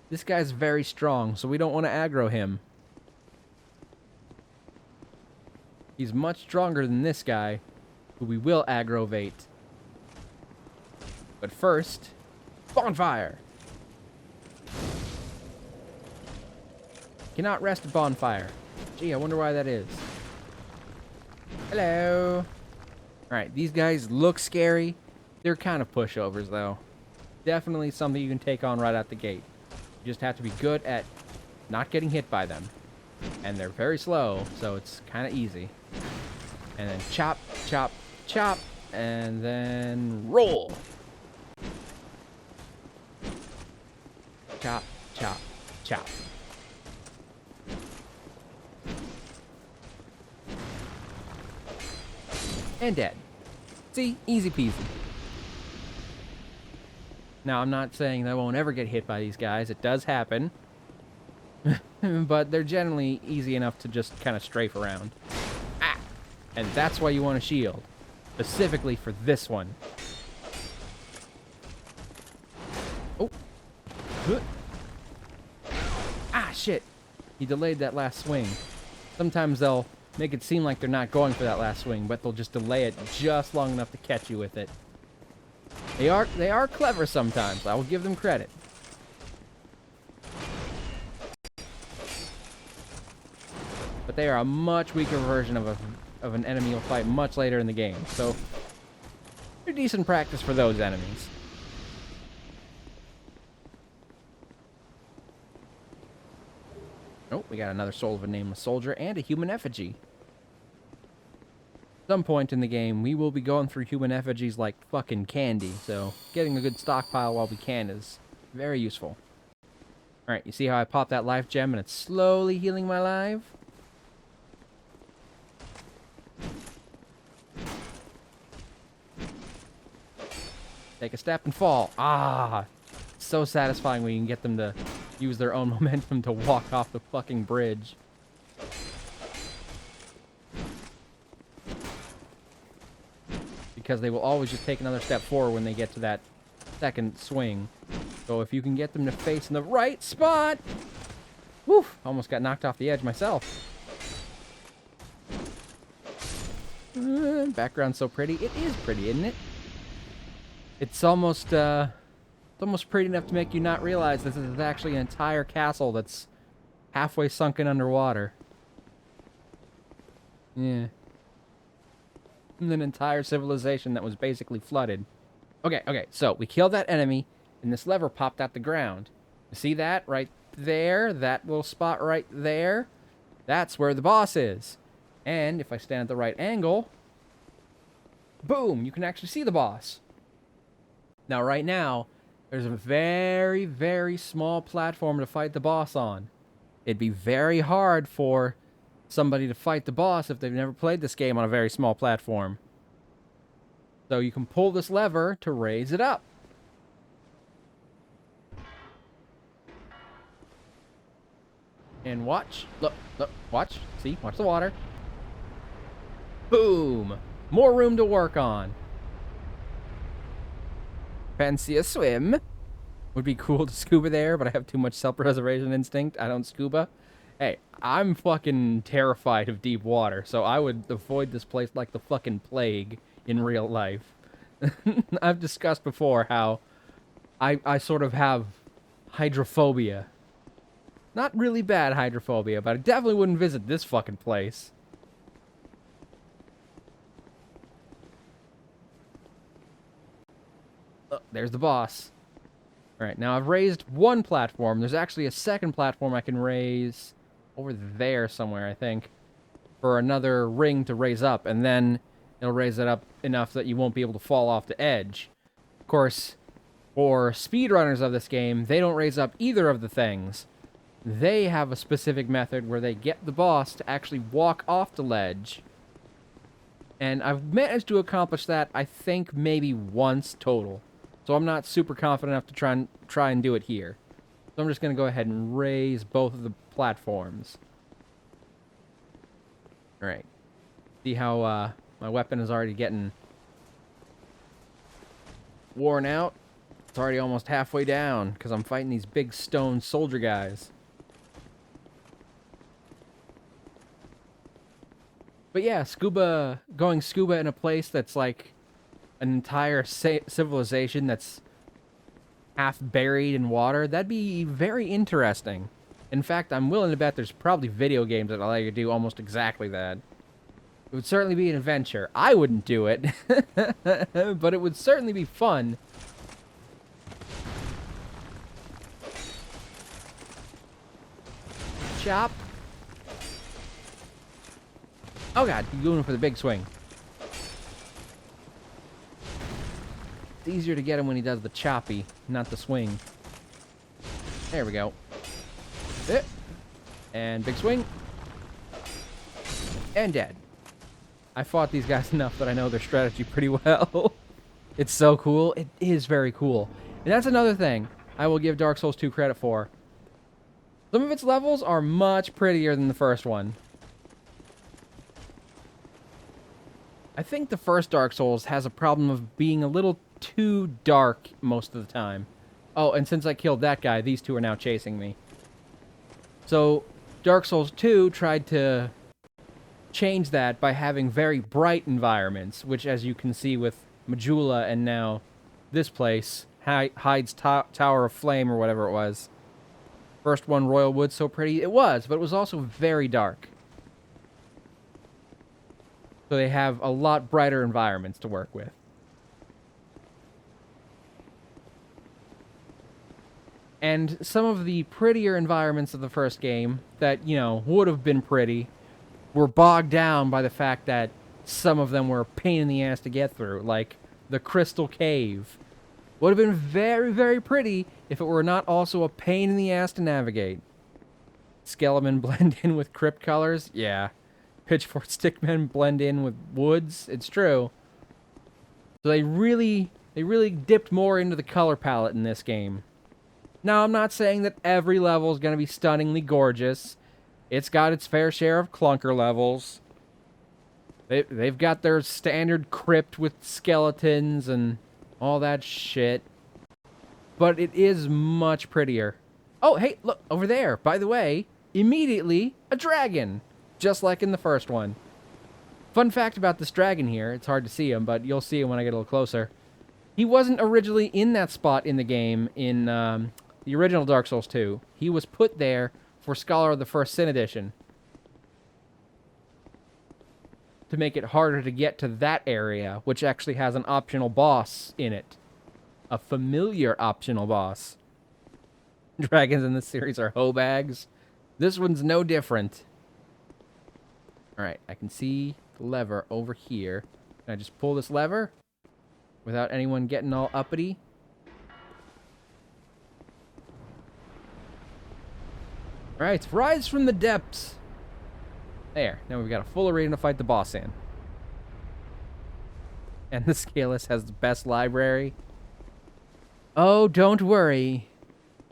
[SPEAKER 2] This guy's very strong, so we don't want to aggro him. He's much stronger than this guy, who we will aggravate. But first, bonfire! Cannot rest a bonfire. Gee, I wonder why that is. Hello! Alright, these guys look scary. They're kind of pushovers, though. Definitely something you can take on right out the gate. You just have to be good at not getting hit by them. And they're very slow, so it's kind of easy. And then chop, chop, chop, and then roll. Chop, chop, chop. And dead. See? Easy peasy. Now, I'm not saying that I won't ever get hit by these guys. It does happen. But they're generally easy enough to just kind of strafe around. Ah! And that's why you want a shield. Specifically for this one. Oh. Ah, shit. He delayed that last swing. Sometimes they'll make it seem like they're not going for that last swing, but they'll just delay it just long enough to catch you with it. They are clever sometimes. I will give them credit. But they are a much weaker version of an enemy you'll fight much later in the game. So, they're decent practice for those enemies. Oh, we got another soul of a nameless soldier and a human effigy. At some point in the game, we will be going through human effigies like fucking candy, so getting a good stockpile while we can is very useful. Alright, you see how I popped that life gem and it's slowly healing my life? Take a step and fall. Ah! It's so satisfying when you can get them to use their own momentum to walk off the fucking bridge. Because they will always just take another step forward when they get to that second swing. So if you can get them to face in the right spot... Whew! Almost got knocked off the edge myself. Background's so pretty. It is pretty, isn't it? It's almost pretty enough to make you not realize this is actually an entire castle that's halfway sunken underwater. Yeah. And an entire civilization that was basically flooded. Okay, so we killed that enemy, and this lever popped out the ground. You see that right there? That little spot right there? That's where the boss is. And if I stand at the right angle, boom, you can actually see the boss. Now, right now, there's a very, very small platform to fight the boss on. It'd be very hard for somebody to fight the boss if they've never played this game on a very small platform. So you can pull this lever to raise it up. And watch. Look, watch. See? Watch the water. Boom! More room to work on. Fancy a swim? Would be cool to scuba there, but I have too much self-preservation instinct. I don't scuba. Hey, I'm fucking terrified of deep water, so I would avoid this place like the fucking plague in real life. I've discussed before how I sort of have hydrophobia. Not really bad hydrophobia, but I definitely wouldn't visit this fucking place. Oh, there's the boss. Alright, now I've raised one platform. There's actually a second platform I can raise over there somewhere, I think, for another ring to raise up, and then it'll raise it up enough that you won't be able to fall off the edge. Of course, for speedrunners of this game, they don't raise up either of the things. They have a specific method where they get the boss to actually walk off the ledge. And I've managed to accomplish that, I think, maybe once total. So I'm not super confident enough to try and do it here. So I'm just going to go ahead and raise both of the platforms. Alright. See how my weapon is already getting worn out? It's already almost halfway down because I'm fighting these big stone soldier guys. But yeah, going scuba in a place that's like an entire civilization that's half buried in water, that'd be very interesting. In fact, I'm willing to bet there's probably video games that allow you to do almost exactly that. It would certainly be an adventure. I wouldn't do it, but it would certainly be fun. Chop. Oh god, he's going for the big swing. It's easier to get him when he does the choppy, not the swing. There we go. And big swing. And dead. I fought these guys enough that I know their strategy pretty well. It's so cool. It is very cool. And that's another thing I will give Dark Souls 2 credit for. Some of its levels are much prettier than the first one. I think the first Dark Souls has a problem of being a little too dark most of the time. Oh, and since I killed that guy, these two are now chasing me. So, Dark Souls 2 tried to change that by having very bright environments, which, as you can see with Majula and now this place, Hyde's Tower of Flame or whatever it was. First one, Royal Wood, so pretty. It was, but it was also very dark. So they have a lot brighter environments to work with. And some of the prettier environments of the first game that, you know, would have been pretty were bogged down by the fact that some of them were a pain in the ass to get through, like the Crystal Cave. Would have been very, very pretty if it were not also a pain in the ass to navigate. Skelemen blend in with crypt colors? Yeah. Pitchfork stickmen blend in with woods? It's true. So they really dipped more into the color palette in this game. Now, I'm not saying that every level is going to be stunningly gorgeous. It's got its fair share of clunker levels. They've got their standard crypt with skeletons and all that shit. But it is much prettier. Oh, hey, look, over there. By the way, immediately, a dragon. Just like in the first one. Fun fact about this dragon here, it's hard to see him, but you'll see him when I get a little closer. He wasn't originally in that spot in the game in the original Dark Souls 2. He was put there for Scholar of the First Sin Edition. To make it harder to get to that area, which actually has an optional boss in it. A familiar optional boss. Dragons in this series are hoe bags. This one's no different. Alright, I can see the lever over here. Can I just pull this lever? Without anyone getting all uppity? Alright, rise from the depths! There, now we've got a full arena to fight the boss in. And the Scaleless has the best library. Oh, don't worry.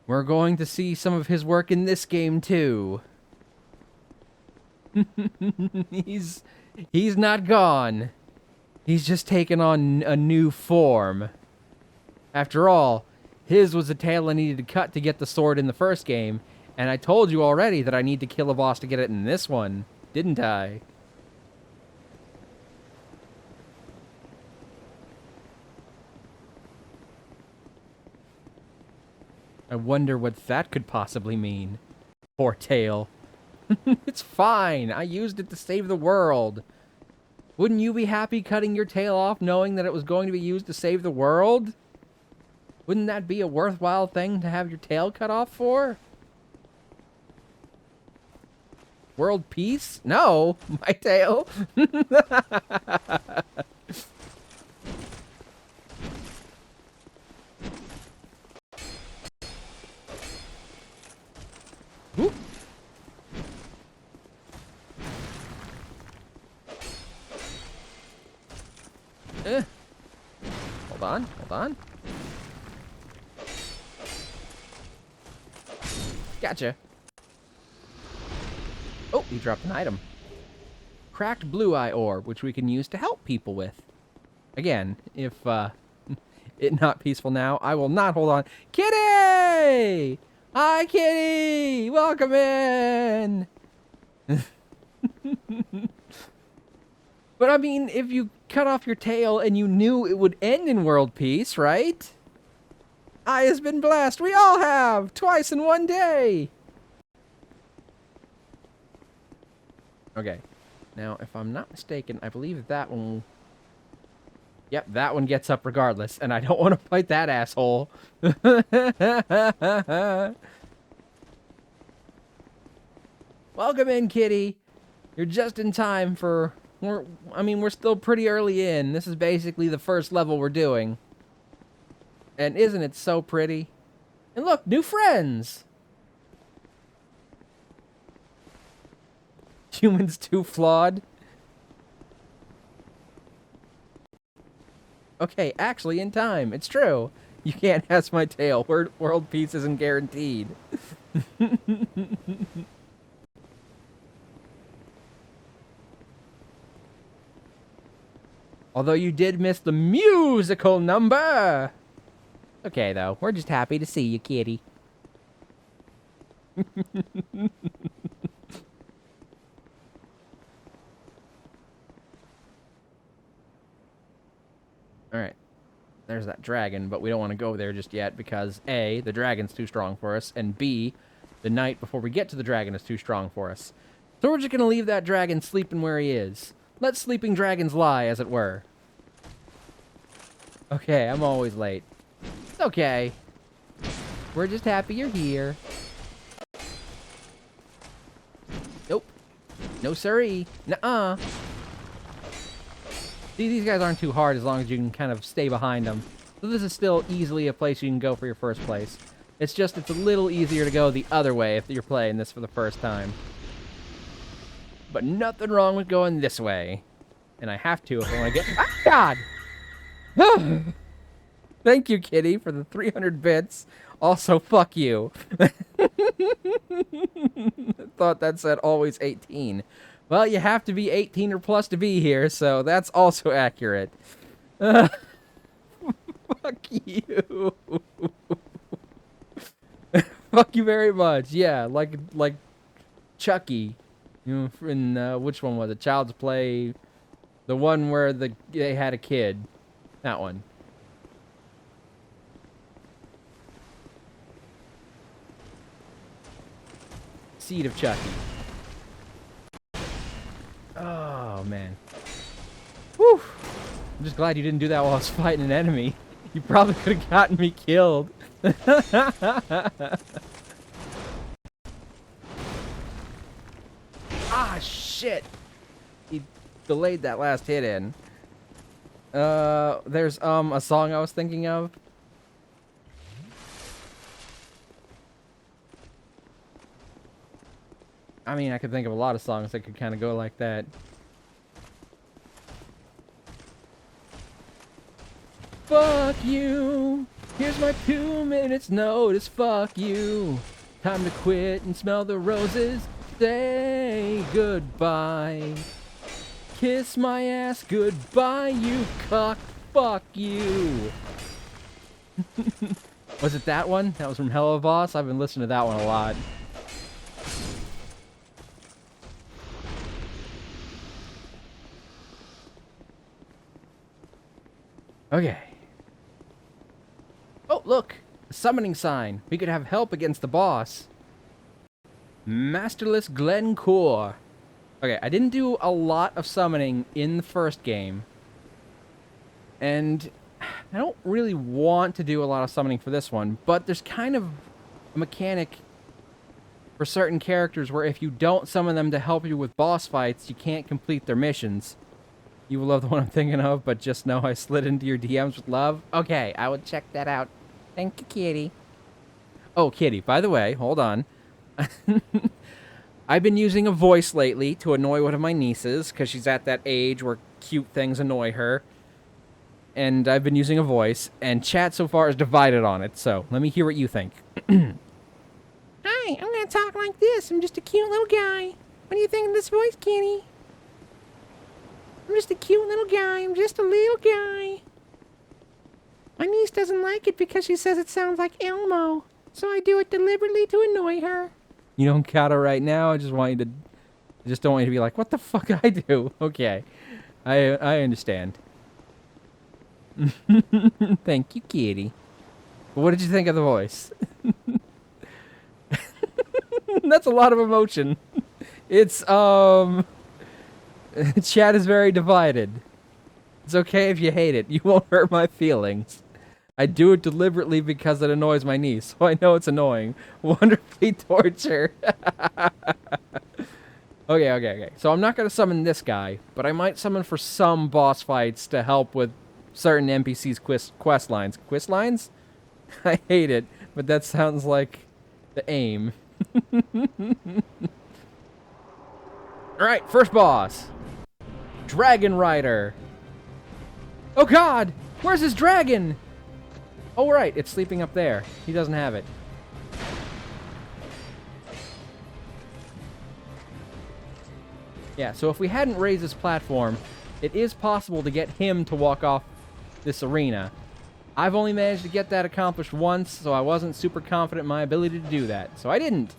[SPEAKER 2] We're going to see some of his work in this game, too. He's not gone. He's just taken on a new form. After all, his was the tail I needed to cut to get the sword in the first game, and I told you already that I need to kill a boss to get it in this one, didn't I? I wonder what that could possibly mean. Poor tail. It's fine. I used it to save the world. Wouldn't you be happy cutting your tail off knowing that it was going to be used to save the world? Wouldn't that be a worthwhile thing to have your tail cut off for? World peace? No, my tail. Whoop. Hold on, hold on. Gotcha. Oh, he dropped an item. Cracked blue eye orb, which we can use to help people with. Again, if it not peaceful now, I will not hold on. Kitty! Hi, Kitty! Welcome in! But I mean, if you cut off your tail and you knew it would end in world peace, right? I has been blessed. We all have! Twice in one day! Okay. Now, if I'm not mistaken, I believe that one... Yep, that one gets up regardless, and I don't want to fight that asshole. Welcome in, Kitty. You're just in time for... we're still pretty early in. This is basically the first level we're doing. And isn't it so pretty? And look, new friends! Humans too flawed. Okay, actually in time. It's true. You can't ask my tail. World peace isn't guaranteed. Although you did miss the musical number. Okay, though. We're just happy to see you, kitty. Alright. There's that dragon, but we don't want to go there just yet because A, the dragon's too strong for us, and B, the night before we get to the dragon is too strong for us. So we're just going to leave that dragon sleeping where he is. Let sleeping dragons lie, as it were. Okay, I'm always late. It's okay. We're just happy you're here. Nope. No siree. Nuh-uh. See, these guys aren't too hard as long as you can kind of stay behind them. So this is still easily a place you can go for your first place. It's just, it's a little easier to go the other way if you're playing this for the first time. But nothing wrong with going this way. And I have to if I want to get... Ah, God! Thank you, Kitty, for the 300 bits. Also, fuck you. Thought that said always 18. Well, you have to be 18 or plus to be here, so that's also accurate. Fuck you. Fuck you very much. Yeah, like Chucky. You know, in which one was it? Child's Play, the one where they had a kid. That one. Seed of Chucky. Oh man. Whew. I'm just glad you didn't do that while I was fighting an enemy. You probably could have gotten me killed. Ah, shit! He delayed that last hit in. There's, a song I was thinking of. I mean, I could think of a lot of songs that could kind of go like that. Fuck you! Here's my 2 minutes notice, fuck you! Time to quit and smell the roses. Say goodbye. Kiss my ass goodbye, you cock. Fuck you. Was it that one? That was from Hello Boss? I've been listening to that one a lot. Okay. Oh, look! A summoning sign. We could have help against the boss. Masterless Glencore. Okay, I didn't do a lot of summoning in the first game. And I don't really want to do a lot of summoning for this one, but there's kind of a mechanic for certain characters where if you don't summon them to help you with boss fights, you can't complete their missions. You will love the one I'm thinking of, but just know I slid into your DMs with love. Okay, I will check that out. Thank you, Kitty. Oh, Kitty, by the way, hold on. I've been using a voice lately to annoy one of my nieces, because she's at that age where cute things annoy her. and I've been using a voice, and chat so far is divided on it, so let me hear what you think. Hi, I'm gonna talk like this. I'm just a cute little guy. What do you think of this voice, Kitty? I'm just a cute little guy. I'm just a little guy. My niece doesn't like it because she says it sounds like Elmo, so I do it deliberately to annoy her. You don't got it right now. I just want you to... I just don't want you to be like, what the fuck did I do? Okay. I understand. Thank you, kitty. What did you think of the voice? That's a lot of emotion. It's, chat is very divided. It's okay if you hate it. You won't hurt my feelings. I do it deliberately because it annoys my niece, so I know it's annoying. Wonderfully torture. Okay. So I'm not going to summon this guy, but I might summon for some boss fights to help with certain NPCs' quest lines. Quest lines? I hate it, but that sounds like the aim. Alright, first boss. Dragon Rider. Oh god! Where's his dragon? Oh right, it's sleeping up there. He doesn't have it. Yeah, so if we hadn't raised this platform, it is possible to get him to walk off this arena. I've only managed to get that accomplished once, so I wasn't super confident in my ability to do that. So I didn't.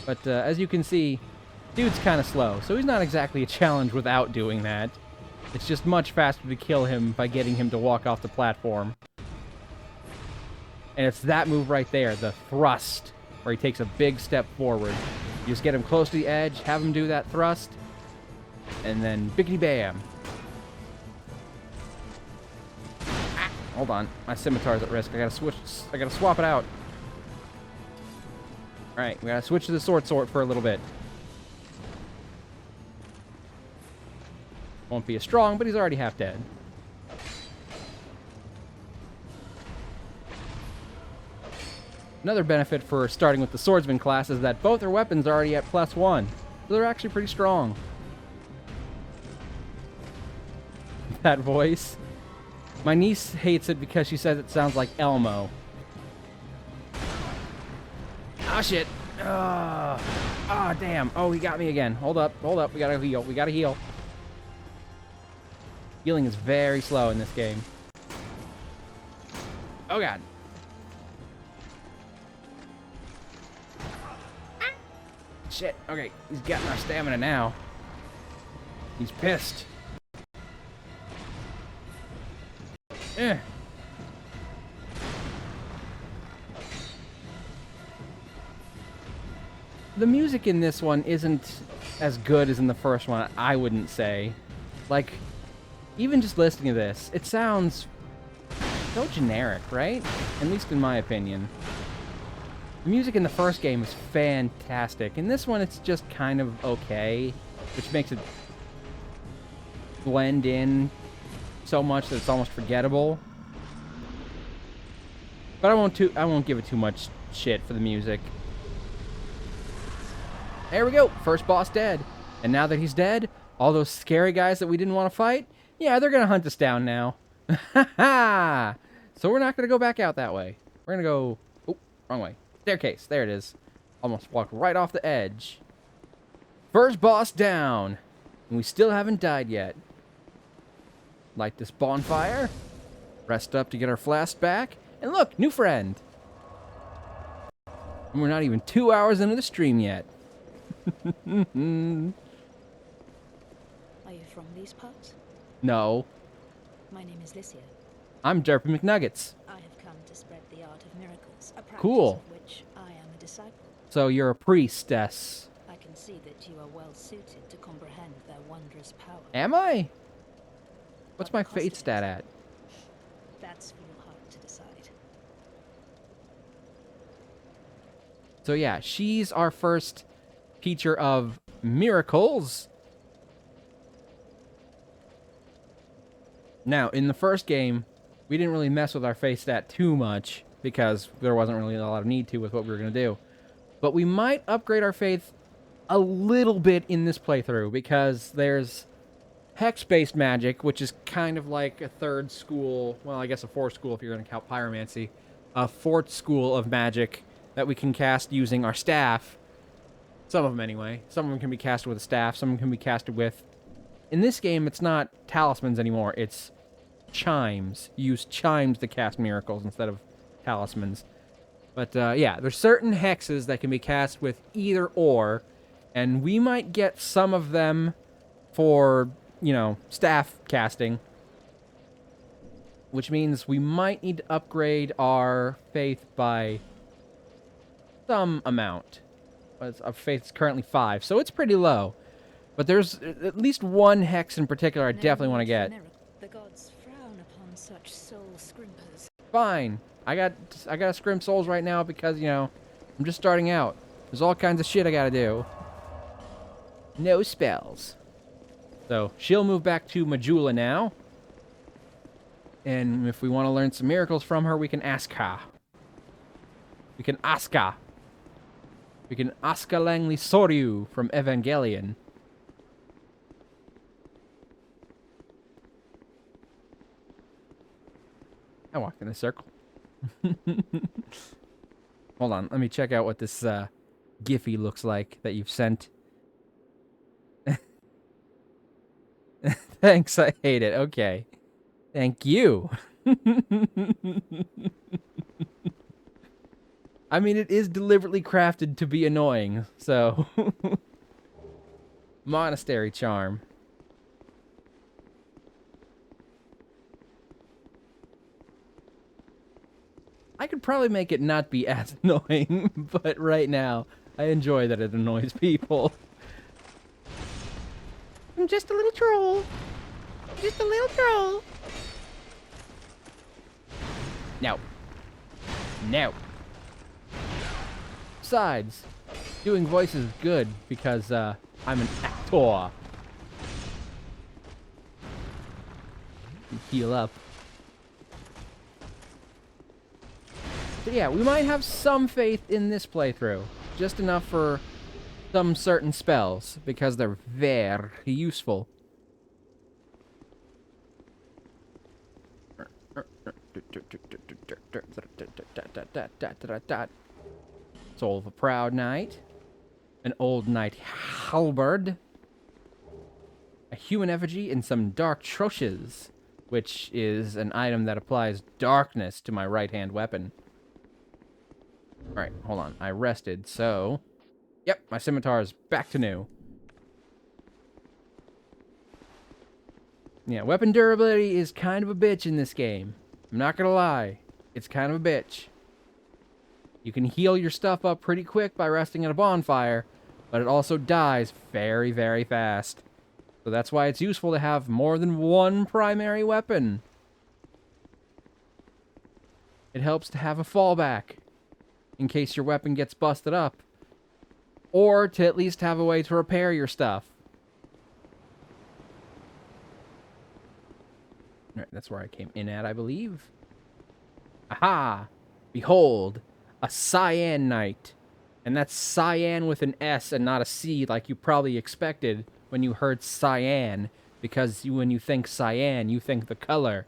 [SPEAKER 2] But as you can see, dude's kind of slow, so he's not exactly a challenge without doing that. It's just much faster to kill him by getting him to walk off the platform. And it's that move right there, the thrust, where he takes a big step forward. You just get him close to the edge, have him do that thrust, and then biggity bam. Ah, hold on, my scimitar's at risk. I gotta swap it out. Alright, we gotta switch to the sword for a little bit. Won't be as strong, but he's already half dead. Another benefit for starting with the swordsman class is that both their weapons are already at +1. So they're actually pretty strong. That voice. My niece hates it because she says it sounds like Elmo. Ah, shit. Ah, damn. Oh, he got me again. Hold up. We gotta heal. Healing is very slow in this game. Oh, God. Shit. Okay, he's getting our stamina now. He's pissed. Eh. The music in this one isn't as good as in the first one, I wouldn't say. Like, even just listening to this, it sounds so generic, right? At least in my opinion. The music in the first game is fantastic. In this one, it's just kind of okay, which makes it blend in so much that it's almost forgettable. But I won't give it too much shit for the music. There we go, first boss dead. And now that he's dead, all those scary guys that we didn't want to fight, yeah, they're gonna hunt us down now. Ha ha! So we're not gonna go back out that way. We're gonna go, oh, wrong way. Staircase, there it is. Almost walked right off the edge. First boss down. And we still haven't died yet. Light this bonfire. Rest up to get our flask back. And look, new friend. And we're not even 2 hours into the stream yet.
[SPEAKER 6] Are you from these parts?
[SPEAKER 2] No.
[SPEAKER 6] My name is Lycia.
[SPEAKER 2] I'm Derpy McNuggets.
[SPEAKER 6] I have come to spread the art of miracles, a practice
[SPEAKER 2] Cool.
[SPEAKER 6] of which I am a disciple.
[SPEAKER 2] So you're a priestess.
[SPEAKER 6] I can see that you are well suited to comprehend their wondrous power.
[SPEAKER 2] Am I? What's my
[SPEAKER 6] What cost
[SPEAKER 2] fate
[SPEAKER 6] it
[SPEAKER 2] stat
[SPEAKER 6] is?
[SPEAKER 2] at?
[SPEAKER 6] That's for your heart to decide.
[SPEAKER 2] So yeah, she's our first teacher of miracles. Now, in the first game, we didn't really mess with our fate stat too much because there wasn't really a lot of need to with what we were going to do. But we might upgrade our faith a little bit in this playthrough, because there's hex-based magic, which is kind of like a third school, well, I guess a fourth school if you're going to count pyromancy, a fourth school of magic that we can cast using our staff. Some of them, anyway. Some of them can be casted with a staff, some of them can be casted with... In this game, it's not talismans anymore, it's chimes. You use chimes to cast miracles instead of talismans. But, yeah, there's certain hexes that can be cast with either or, and we might get some of them for, you know, staff casting. Which means we might need to upgrade our faith by some amount. Our faith is currently 5, so it's pretty low. But there's at least one hex in particular I definitely want to get.
[SPEAKER 6] The gods frown upon such soul scrimpers.
[SPEAKER 2] Fine. I gotta scrimp souls right now because, you know, I'm just starting out. There's all kinds of shit I gotta do. No spells. So, she'll move back to Majula now. And if we want to learn some miracles from her, we can ask her. We can ask her. We can ask her Langley Soryu from Evangelion. I walked in a circle. Hold on, let me check out what this Giphy looks like that you've sent. Thanks, I hate it. Okay. Thank you. I mean, it is deliberately crafted to be annoying, so... Monastery charm. I could probably make it not be as annoying, but right now, I enjoy that it annoys people. I'm just a little troll. Just a little troll. No. No. Besides, doing voices is good because I'm an actor. Heal up. But yeah, we might have some faith in this playthrough. Just enough for some certain spells, because they're very useful. Soul of a Proud Knight. An Old Knight Halberd. A human effigy and some dark troches, which is an item that applies darkness to my right-hand weapon. Alright, hold on. I rested, so... Yep, my scimitar is back to new. Yeah, weapon durability is kind of a bitch in this game. I'm not gonna lie. It's kind of a bitch. You can heal your stuff up pretty quick by resting at a bonfire, but it also dies very, very fast. So that's why it's useful to have more than one primary weapon. It helps to have a fallback, in case your weapon gets busted up. Or to at least have a way to repair your stuff. Alright, that's where I came in at, I believe. Aha! Behold, a Cyan Knight. And that's cyan with an S and not a C like you probably expected when you heard cyan. Because when you think cyan, you think the color.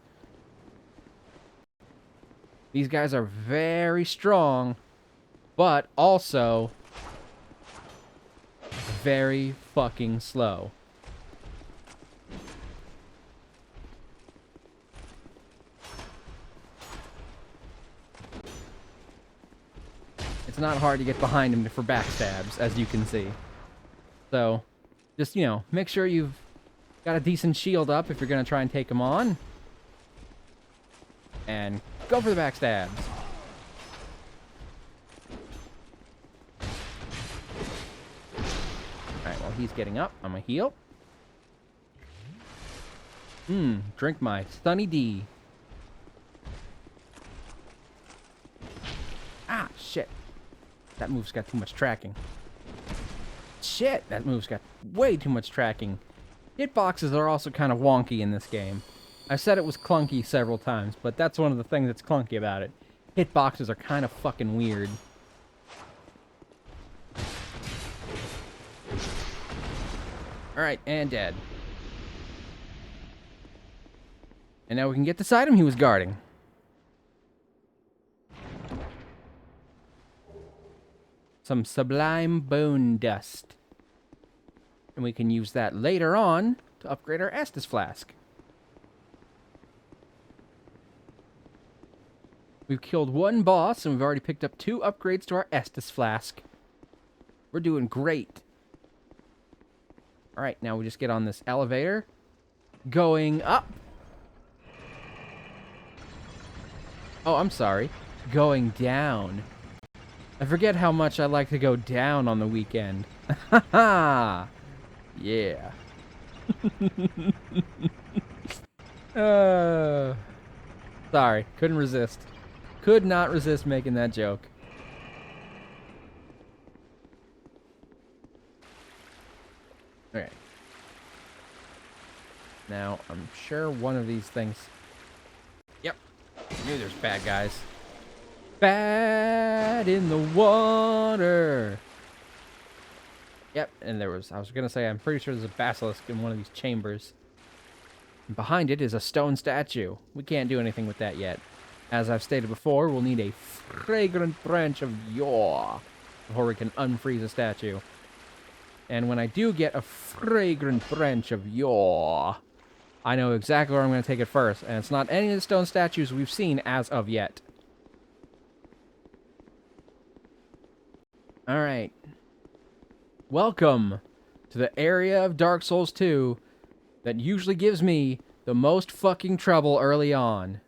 [SPEAKER 2] These guys are very strong, but also very fucking slow. It's not hard to get behind him for backstabs, as you can see. So, just, you know, make sure you've got a decent shield up if you're going to try and take him on. And go for the backstabs. Alright, while he's getting up, I'm going to heal. Drink my Sunny D. Ah, shit. That move's got too much tracking. Shit, that move's got way too much tracking. Hitboxes are also kind of wonky in this game. I've said it was clunky several times, but that's one of the things that's clunky about it. Hitboxes are kind of fucking weird. Alright, and dead. And now we can get this item he was guarding. Some sublime bone dust. And we can use that later on to upgrade our Estus flask. We've killed one boss, and we've already picked up 2 upgrades to our Estus flask. We're doing great. Alright, now we just get on this elevator. Going up. Oh, I'm sorry. Going down. I forget how much I like to go down on the weekend. Ha ha! Yeah. Sorry, couldn't resist. Could not resist making that joke. Okay. Now, I'm sure one of these things... Yep. I knew there's bad guys. Bad in the water. Yep, and I was gonna say, I'm pretty sure there's a basilisk in one of these chambers. And behind it is a stone statue. We can't do anything with that yet. As I've stated before, we'll need a fragrant branch of yaw before we can unfreeze a statue. And when I do get a fragrant branch of yaw, I know exactly where I'm going to take it first. And it's not any of the stone statues we've seen as of yet. Alright. Welcome to the area of Dark Souls 2 that usually gives me the most fucking trouble early on.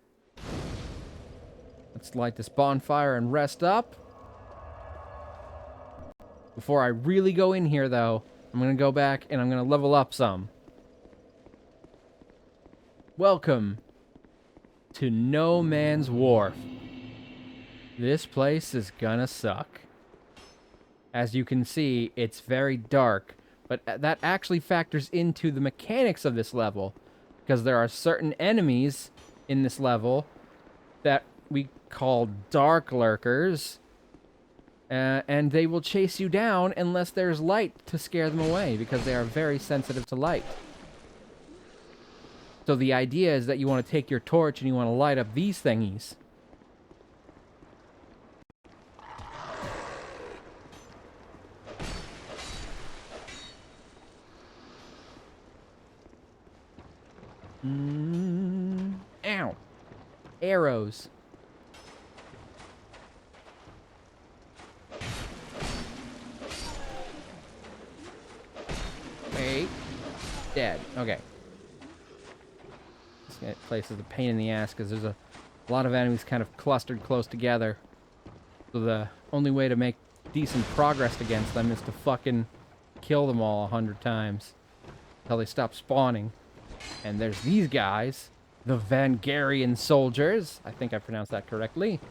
[SPEAKER 2] Let's light this bonfire and rest up. Before I really go in here, though, I'm going to go back and I'm going to level up some. Welcome to No Man's Wharf. This place is gonna suck. As you can see, it's very dark, but that actually factors into the mechanics of this level, because there are certain enemies in this level that we call dark lurkers, and they will chase you down unless there's light to scare them away, because they are very sensitive to light. So the idea is that you want to take your torch and you want to light up these thingies. Ow. Arrows. Wait. Dead. Okay. This place is a pain in the ass because there's a lot of enemies kind of clustered close together. So the only way to make decent progress against them is to fucking kill them all 100 times until they stop spawning. And there's these guys, the Vangarian soldiers. I think I pronounced that correctly.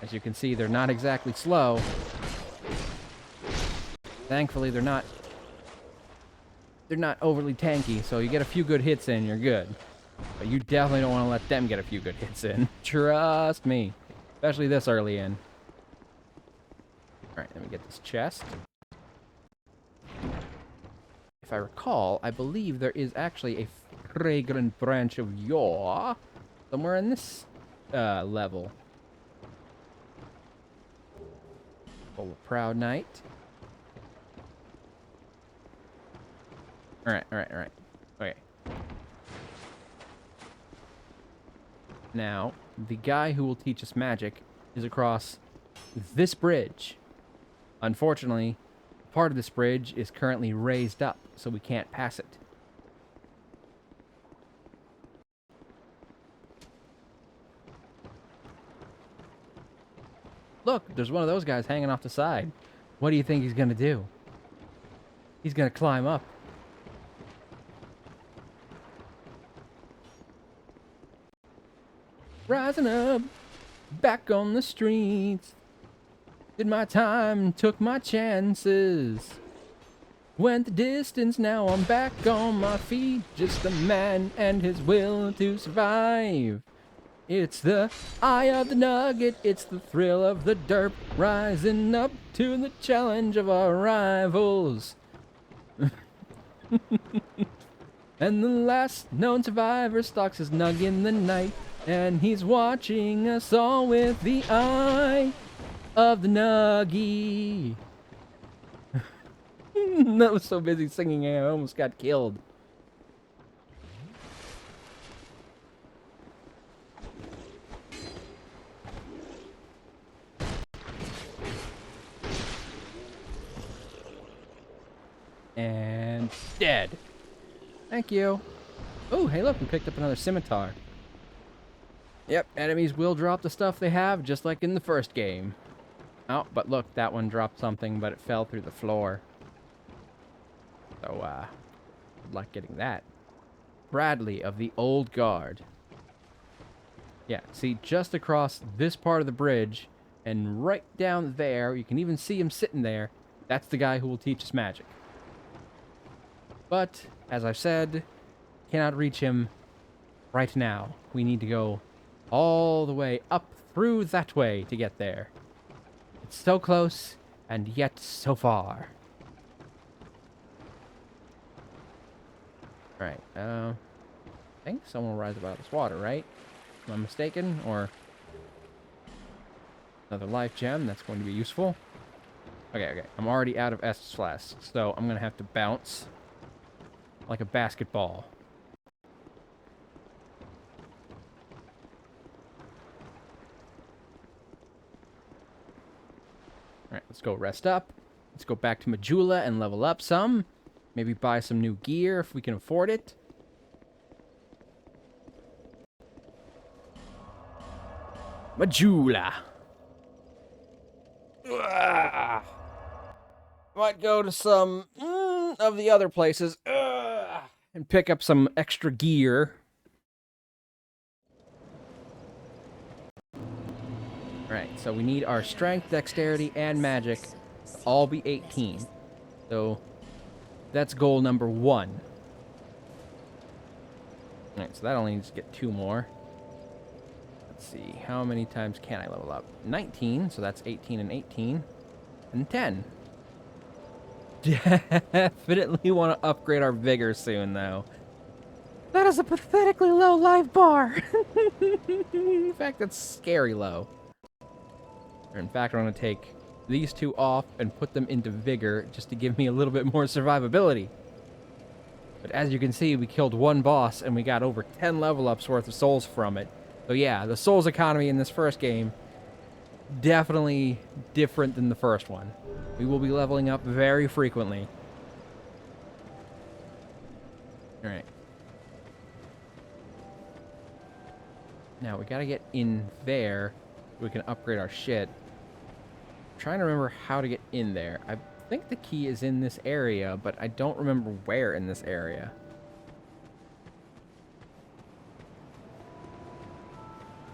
[SPEAKER 2] As you can see, they're not exactly slow. Thankfully, they're not overly tanky, so you get a few good hits in, you're good. But you definitely don't want to let them get a few good hits in. Trust me. Especially this early in. Alright, let me get this chest. If I recall, I believe there is actually a fragrant branch of yaw somewhere in this level. Oh, a proud knight. Alright. Okay. Now, the guy who will teach us magic is across this bridge. Unfortunately, part of this bridge is currently raised up, so we can't pass it. Look, there's one of those guys hanging off the side. What do you think he's gonna do? He's gonna climb up. Rising up, back on the streets. Did my time, took my chances. Went the distance, now I'm back on my feet. Just a man and his will to survive. It's the eye of the nugget, it's the thrill of the derp, rising up to the challenge of our rivals. And the last known survivor stalks his nug in the night, and he's watching us all with the eye of the nuggy. That was so busy singing, I almost got killed. And dead. Thank you. Oh, hey look, we picked up another scimitar. Yep, enemies will drop the stuff they have, just like in the first game. Oh, but look, that one dropped something, but it fell through the floor. So, good luck getting that. Bradley of the Old Guard. Yeah, see, just across this part of the bridge, and right down there, you can even see him sitting there. That's the guy who will teach us magic. But, as I've said, cannot reach him right now. We need to go all the way up through that way to get there. It's so close, and yet so far. Alright, I think someone will rise up out of this water, right? Am I mistaken? Or another life gem, that's going to be useful. Okay. I'm already out of Estus flasks, so I'm going to have to bounce like a basketball. Alright, let's go rest up. Let's go back to Majula and level up some. Maybe buy some new gear if we can afford it. Majula. Might go to some of the other places and pick up some extra gear. Alright, so we need our strength, dexterity, and magic to all be 18. So that's goal number 1. Alright, so that only needs to get 2 more. Let's see, how many times can I level up? 19, so that's 18 and 18. And 10. Definitely want to upgrade our vigor soon, though. That is a pathetically low life bar. In fact, that's scary low. In fact, I'm going to take these 2 off and put them into vigor just to give me a little bit more survivability. But as you can see, we killed 1 boss and we got over 10 level ups worth of souls from it. So yeah, the souls economy in this first game, definitely different than the first one. We will be leveling up very frequently. Alright. Now, we gotta get in there so we can upgrade our shit. I'm trying to remember how to get in there. I think the key is in this area, but I don't remember where in this area.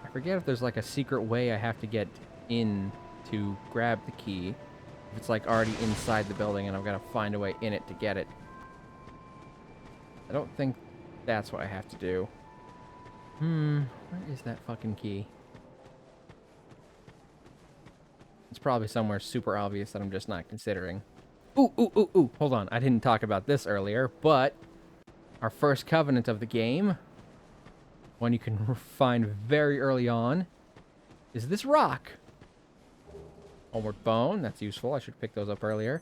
[SPEAKER 2] I forget if there's like a secret way I have to get in to grab the key. If it's like already inside the building and I've got to find a way in it to get it. I don't think that's what I have to do. Where is that fucking key? It's probably somewhere super obvious that I'm just not considering. Ooh. Hold on, I didn't talk about this earlier, but our first covenant of the game, one you can find very early on, is this rock. Homeward bone, that's useful. I should pick those up earlier.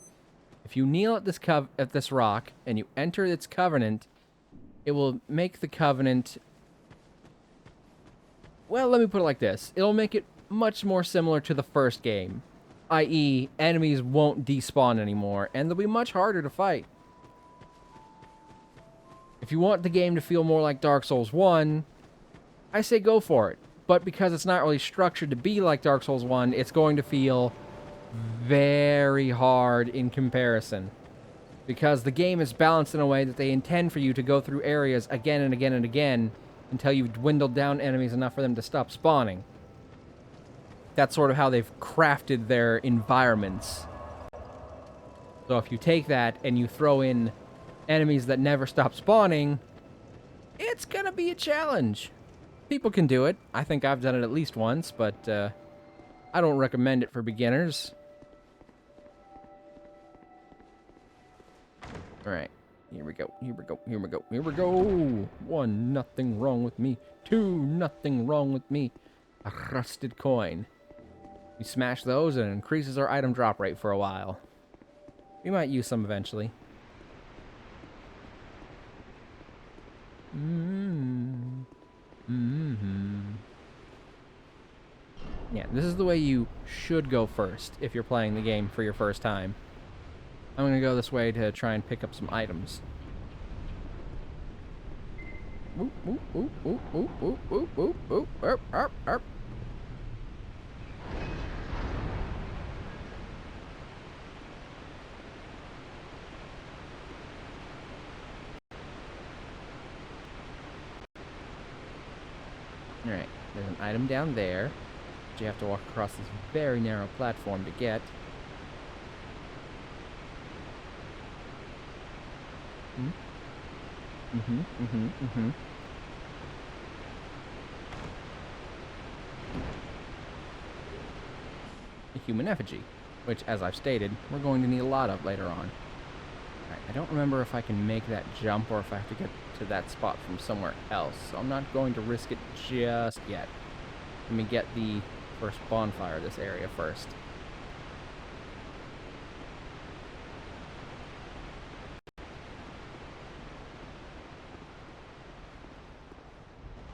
[SPEAKER 2] If you kneel at this rock and you enter its covenant, it will make the covenant. Well, let me put it like this: it'll make it much more similar to the first game, i.e., enemies won't despawn anymore, and they'll be much harder to fight. If you want the game to feel more like Dark Souls 1, I say go for it. But because it's not really structured to be like Dark Souls 1, it's going to feel very hard in comparison. Because the game is balanced in a way that they intend for you to go through areas again and again and again until you've dwindled down enemies enough for them to stop spawning. That's sort of how they've crafted their environments. So if you take that and you throw in enemies that never stop spawning, it's gonna be a challenge. People can do it. I think I've done it at least once, but I don't recommend it for beginners. Alright, here we go, here we go, here we go, here we go. 1, nothing wrong with me. 2, nothing wrong with me. A rusted coin. We smash those and it increases our item drop rate for a while. We might use some eventually. Yeah, this is the way you should go first if you're playing the game for your first time. I'm gonna go this way to try and pick up some items. Oop, oop, oop, oop, oop, oop, oop, oop, oop, arp, arp, arp. Alright, there's an item down there, which you have to walk across this very narrow platform to get. A human effigy, which, as I've stated, we're going to need a lot of later on. Alright, I don't remember if I can make that jump or if I have to get to that spot from somewhere else, so I'm not going to risk it just yet. Let me get the first bonfire of this area first.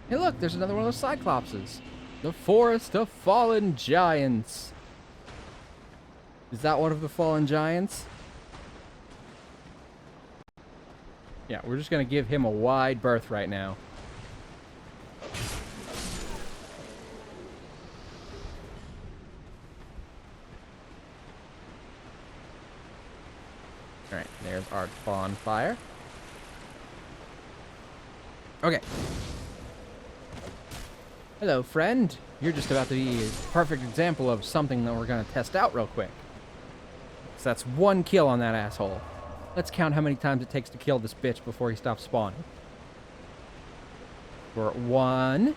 [SPEAKER 2] Hey look, there's another one of those Cyclopses. The Forest of Fallen Giants. Is that one of the Fallen Giants? Yeah, we're just gonna give him a wide berth right now. Alright, there's our bonfire. Okay. Hello, friend. You're just about to be a perfect example of something that we're gonna test out real quick. So that's 1 kill on that asshole. Let's count how many times it takes to kill this bitch before he stops spawning. We're at 1.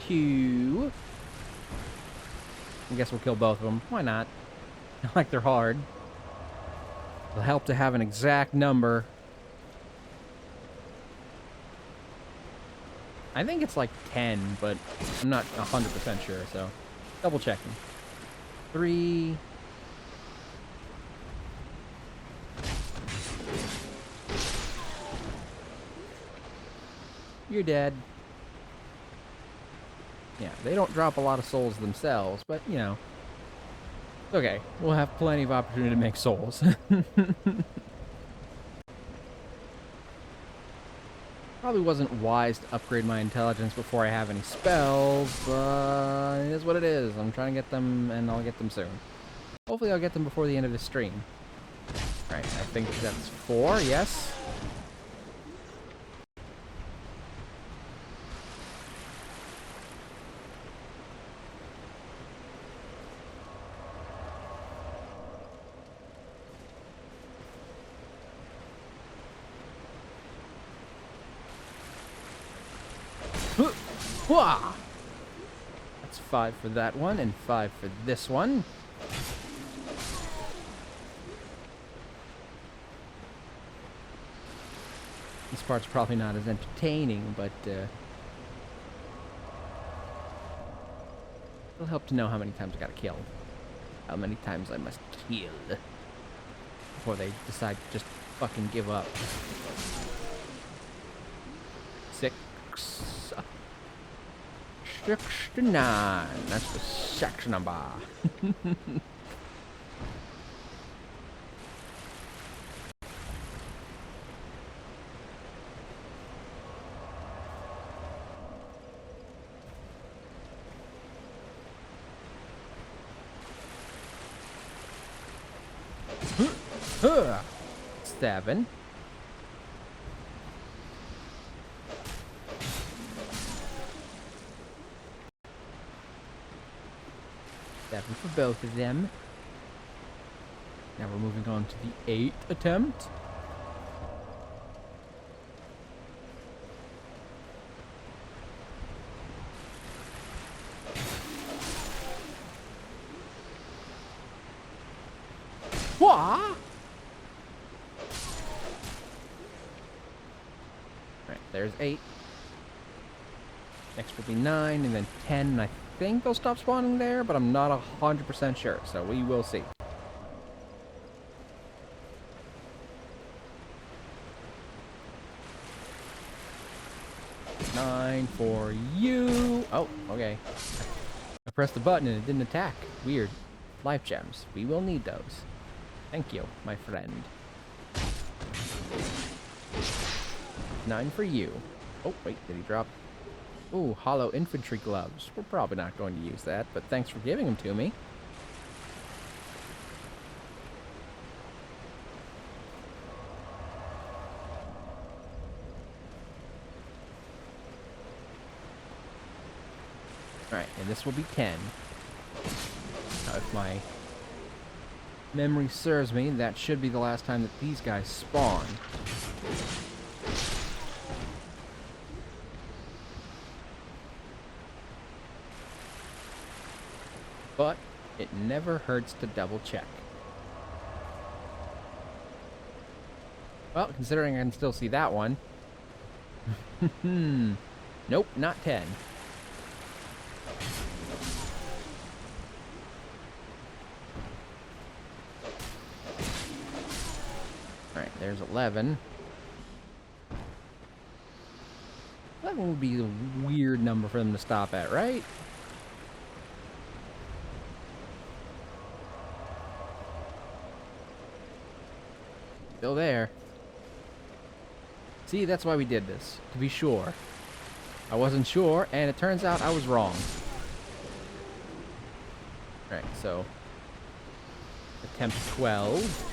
[SPEAKER 2] 2. I guess we'll kill both of them. Why not? Not like they're hard. It'll help to have an exact number. I think it's like 10, but I'm not 100% sure, so double checking. 3. You're dead. Yeah, they don't drop a lot of souls themselves, but, you know. Okay, we'll have plenty of opportunity to make souls. Probably wasn't wise to upgrade my intelligence before I have any spells, but it is what it is. I'm trying to get them, and I'll get them soon. Hopefully I'll get them before the end of the stream. Alright, I think that's 4, yes. That's 5 for that one, and 5 for this one. This part's probably not as entertaining, but it'll help to know how many times I gotta kill. How many times I must kill before they decide to just fucking give up. 6. 69. That's the sex number. Seven. 7 for both of them. Now we're moving on to the 8th attempt. What? Alright, there's 8. Next will be 9, and then 10, and I think they'll stop spawning there, but I'm not 100% sure, so we will see. Nine for you. Oh, okay. I pressed the button and it didn't attack. Weird. Life gems. We will need those. Thank you, my friend. 9 for you. Oh, wait, did he drop? Ooh, hollow infantry gloves. We're probably not going to use that, but thanks for giving them to me. Alright, and this will be 10. Now, if my memory serves me, that should be the last time that these guys spawn. But it never hurts to double check. Well, considering I can still see that one. Nope, not 10. Alright, there's 11. 11 would be a weird number for them to stop at, right? Still there. See, that's why we did this. To be sure. I wasn't sure, and it turns out I was wrong. Alright, so... attempt 12.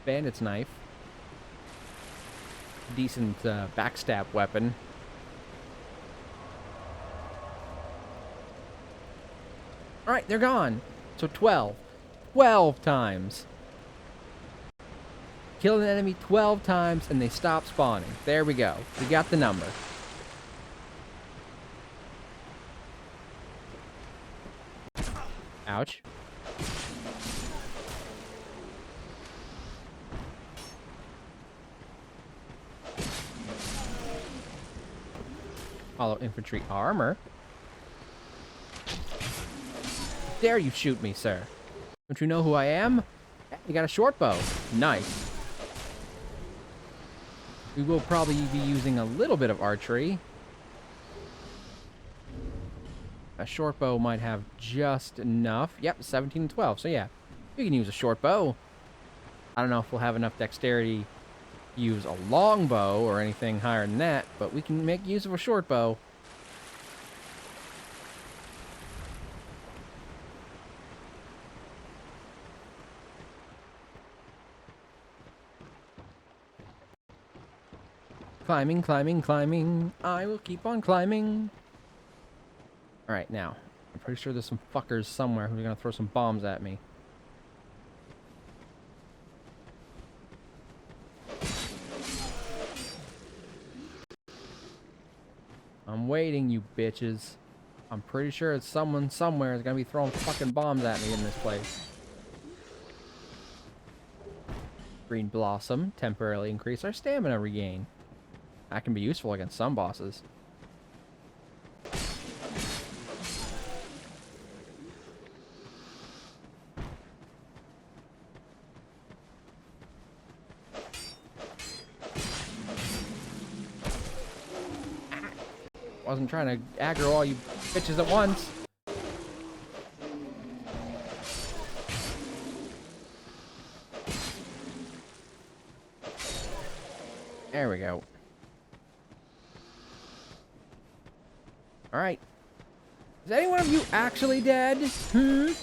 [SPEAKER 2] Bandit's knife. Decent backstab weapon. Alright, they're gone. So 12. 12 times. Kill an enemy 12 times and they stop spawning. There we go. We got the number. Ouch. Hollow infantry armor. Dare you shoot me, sir? Don't you know who I am? You got a short bow. Nice. We will probably be using a little bit of archery. A short bow might have just enough. Yep, 17 and 12. So yeah, we can use a short bow. I don't know if we'll have enough dexterity to use a long bow or anything higher than that, but we can make use of a short bow. Climbing, climbing, climbing. I will keep on climbing. Alright, now. I'm pretty sure there's some fuckers somewhere who are gonna throw some bombs at me. I'm waiting, you bitches. I'm pretty sure it's someone somewhere is gonna be throwing fucking bombs at me in this place. Green Blossom. Temporarily increase our stamina regain. That can be useful against some bosses. Wasn't trying to aggro all you bitches at once. There we go. Alright. Is any one of you actually dead? Or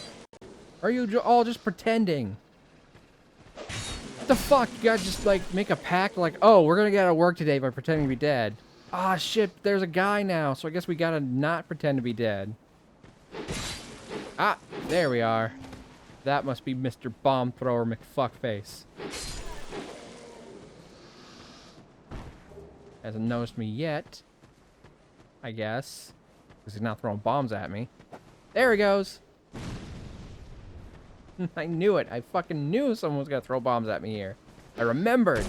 [SPEAKER 2] are you all just pretending? What the fuck? You guys just, like, make a pact like, oh, we're gonna get out of work today by pretending to be dead. Ah, shit, there's a guy now, so I guess we gotta not pretend to be dead. Ah, there we are. That must be Mr. Bomb Thrower McFuckface. Hasn't noticed me yet, I guess, because he's not throwing bombs at me. There he goes. I knew it. I fucking knew someone was gonna throw bombs at me here. I remembered,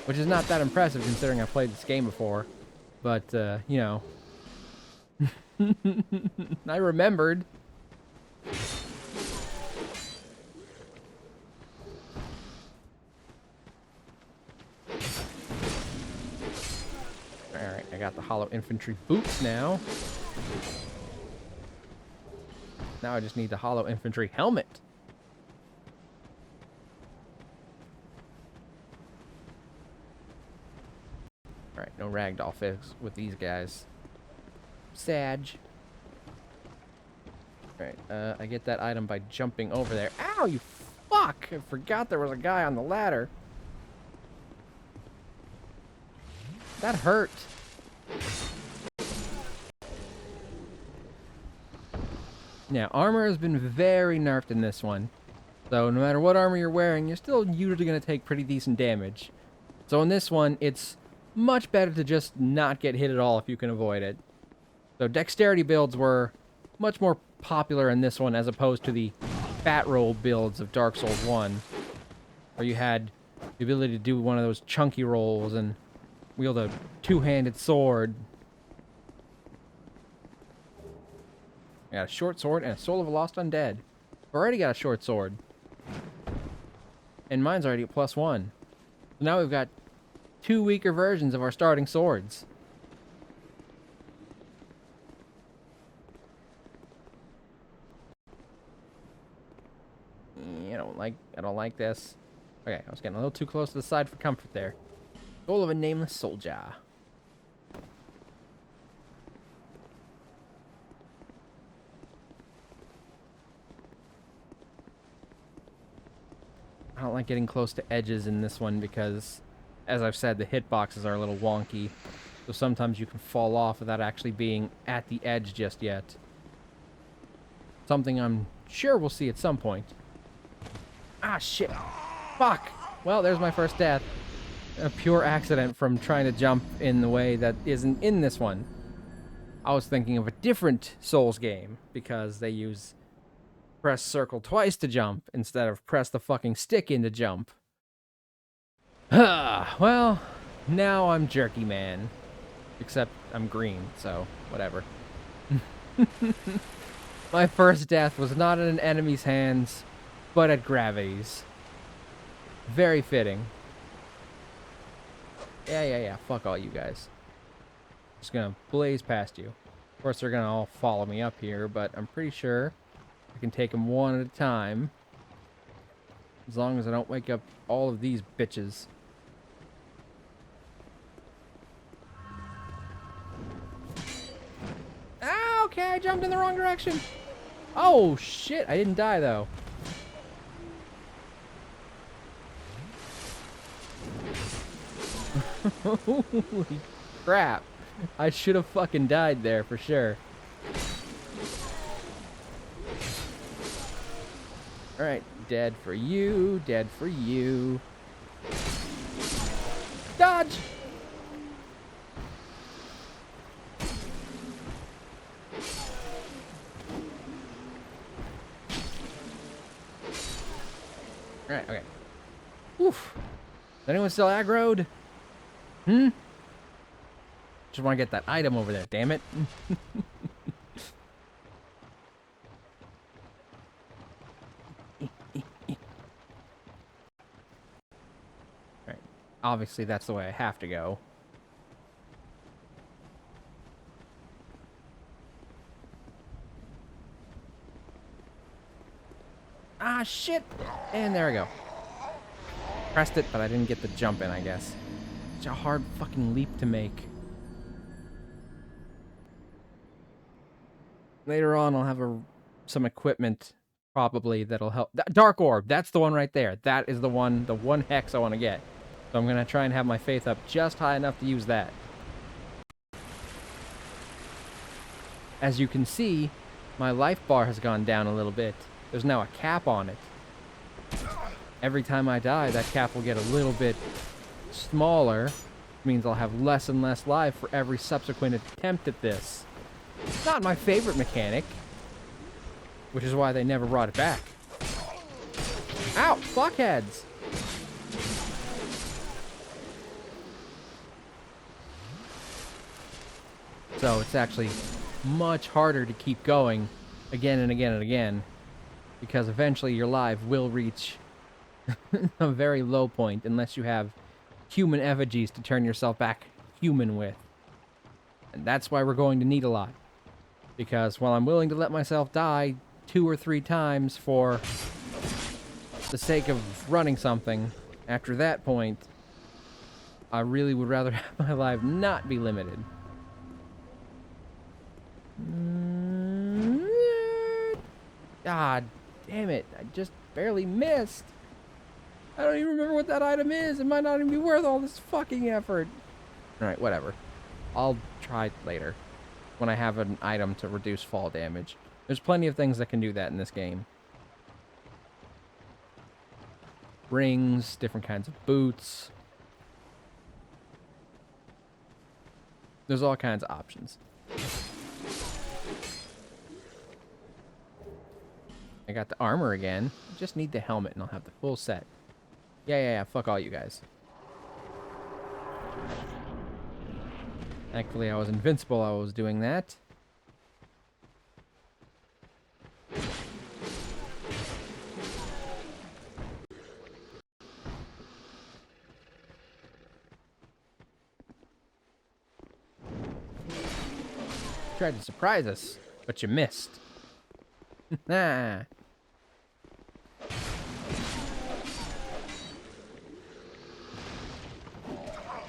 [SPEAKER 2] which is not that impressive considering I've played this game before. But, you know. I remembered. Alright, I got the hollow infantry boots now. Now I just need the hollow infantry helmet. Alright, no ragdoll fix with these guys. Sag. Alright, I get that item by jumping over there. Ow, you fuck! I forgot there was a guy on the ladder. That hurt. Now, armor has been very nerfed in this one. So, no matter what armor you're wearing, you're still usually going to take pretty decent damage. So, in this one, it's much better to just not get hit at all if you can avoid it. So, dexterity builds were much more popular in this one as opposed to the fat roll builds of Dark Souls 1. Where you had the ability to do one of those chunky rolls and wield a two-handed sword. I got a short sword and a soul of a lost undead. I've already got a short sword. And mine's already at +1. So now we've got 2 weaker versions of our starting swords. I don't like this. Okay, I was getting a little too close to the side for comfort there. Soul of a nameless soldier. I don't like getting close to edges in this one because, as I've said, the hitboxes are a little wonky. So sometimes you can fall off without actually being at the edge just yet. Something I'm sure we'll see at some point. Ah, shit. Fuck. Well, there's my first death. A pure accident from trying to jump in the way that isn't in this one. I was thinking of a different Souls game because they use press circle twice to jump instead of press the fucking stick in to jump. Well, now I'm Jerky Man. Except I'm green, so whatever. My first death was not in an enemy's hands, but at gravity's. Very fitting. Yeah, fuck all you guys. Just gonna blaze past you. Of course, they're gonna all follow me up here, but I'm pretty sure I can take them one at a time. As long as I don't wake up all of these bitches. Ah, okay, I jumped in the wrong direction. Oh, shit, I didn't die, though. Holy crap. I should have fucking died there for sure. Alright, dead for you, dead for you. Dodge! Alright, okay. Oof. Is anyone still aggroed? Just want to get that item over there, damn it. Alright. Obviously, that's the way I have to go. Ah, shit! And there we go. Pressed it, but I didn't get the jump in, I guess. Such a hard fucking leap to make. Later on, I'll have some equipment, probably, that'll help. Dark Orb, that's the one right there. That is the one hex I want to get. So I'm going to try and have my faith up just high enough to use that. As you can see, my life bar has gone down a little bit. There's now a cap on it. Every time I die, that cap will get a little bit smaller. It means I'll have less and less life for every subsequent attempt at this. It's not my favorite mechanic, which is why they never brought it back. Ow! Fuckheads! So it's actually much harder to keep going again and again and again, because eventually your life will reach a very low point unless you have human effigies to turn yourself back human with. And that's why we're going to need a lot. Because while I'm willing to let myself die 2 or 3 times for the sake of running something, after that point, I really would rather have my life not be limited. God damn it, I just barely missed. I don't even remember what that item is. It might not even be worth all this fucking effort. Alright, whatever. I'll try later when I have an item to reduce fall damage. There's plenty of things that can do that in this game. Rings, different kinds of boots. There's all kinds of options. I got the armor again. I just need the helmet and I'll have the full set. Yeah, fuck all you guys. Thankfully, I was invincible while I was doing that. Tried to surprise us, but you missed. Nah.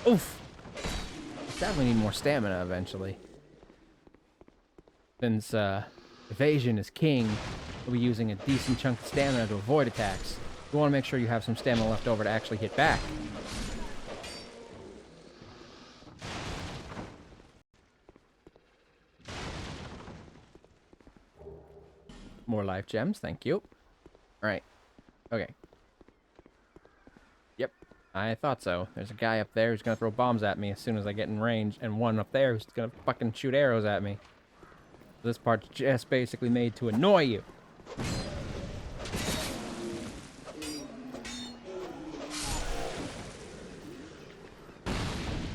[SPEAKER 2] Oof. Definitely need more stamina eventually. Since evasion is king, we'll be using a decent chunk of stamina to avoid attacks. You want to make sure you have some stamina left over to actually hit back. More life gems, thank you. Alright. Okay. Yep, I thought so. There's a guy up there who's gonna throw bombs at me as soon as I get in range, and one up there who's gonna fucking shoot arrows at me. This part's just basically made to annoy you.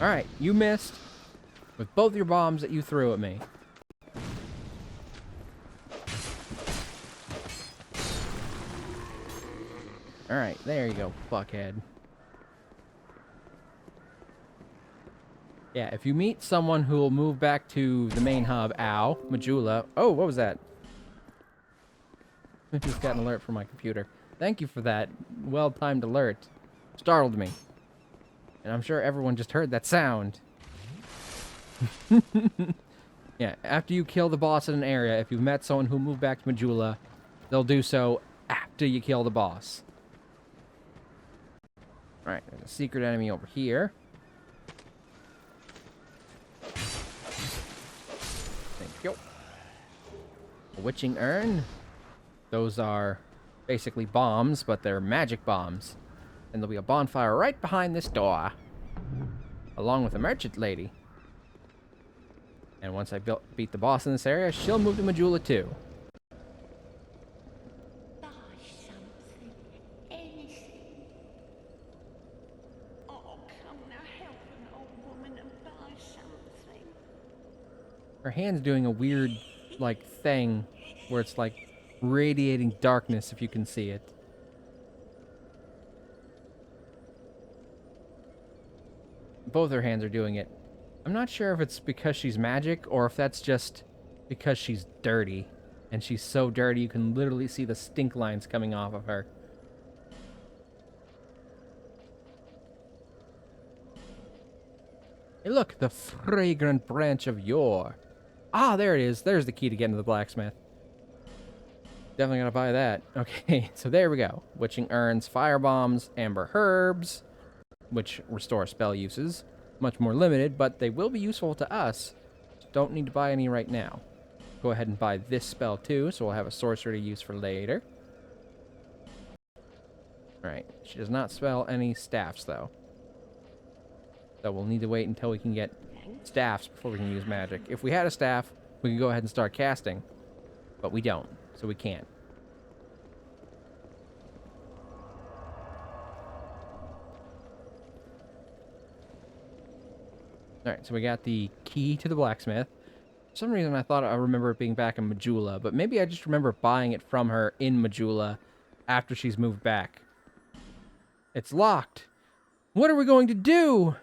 [SPEAKER 2] Alright, you missed with both your bombs that you threw at me. Alright, there you go, fuckhead. Yeah, if you meet someone who will move back to the main hub, ow, Majula. Oh, what was that? I just got an alert from my computer. Thank you for that well-timed alert. Startled me. And I'm sure everyone just heard that sound. Yeah, after you kill the boss in an area, if you've met someone who moved back to Majula, they'll do so after you kill the boss. Alright, there's a secret enemy over here. Thank you. A witching urn. Those are basically bombs, but they're magic bombs. And there'll be a bonfire right behind this door. Along with a merchant lady. And once I beat the boss in this area, she'll move to Majula too.
[SPEAKER 5] Buy something, anything. Oh, come now, help an old woman and buy something.
[SPEAKER 2] Her hand's doing a weird, like, thing where it's like radiating darkness if you can see it. Both her hands are doing it. I'm not sure if it's because she's magic or if that's just because she's dirty. And she's so dirty you can literally see the stink lines coming off of her. Hey look, the fragrant branch of yore. Ah, there it is. There's the key to get into the blacksmith. Definitely gotta buy that. Okay, so there we go. Witching urns, fire bombs, amber herbs, which restore spell uses. Much more limited, but they will be useful to us. Don't need to buy any right now. go ahead and buy this spell too, so we'll have a sorcerer to use for later. Alright, she does not spell any staffs though. So we'll need to wait until we can get staffs before we can use magic. If we had a staff, we could go ahead and start casting. But we don't, so we can't. Alright, so we got the key to the blacksmith. For some reason I thought I remember it being back in Majula, but maybe I just remember buying it from her in Majula after she's moved back. It's locked. What are we going to do?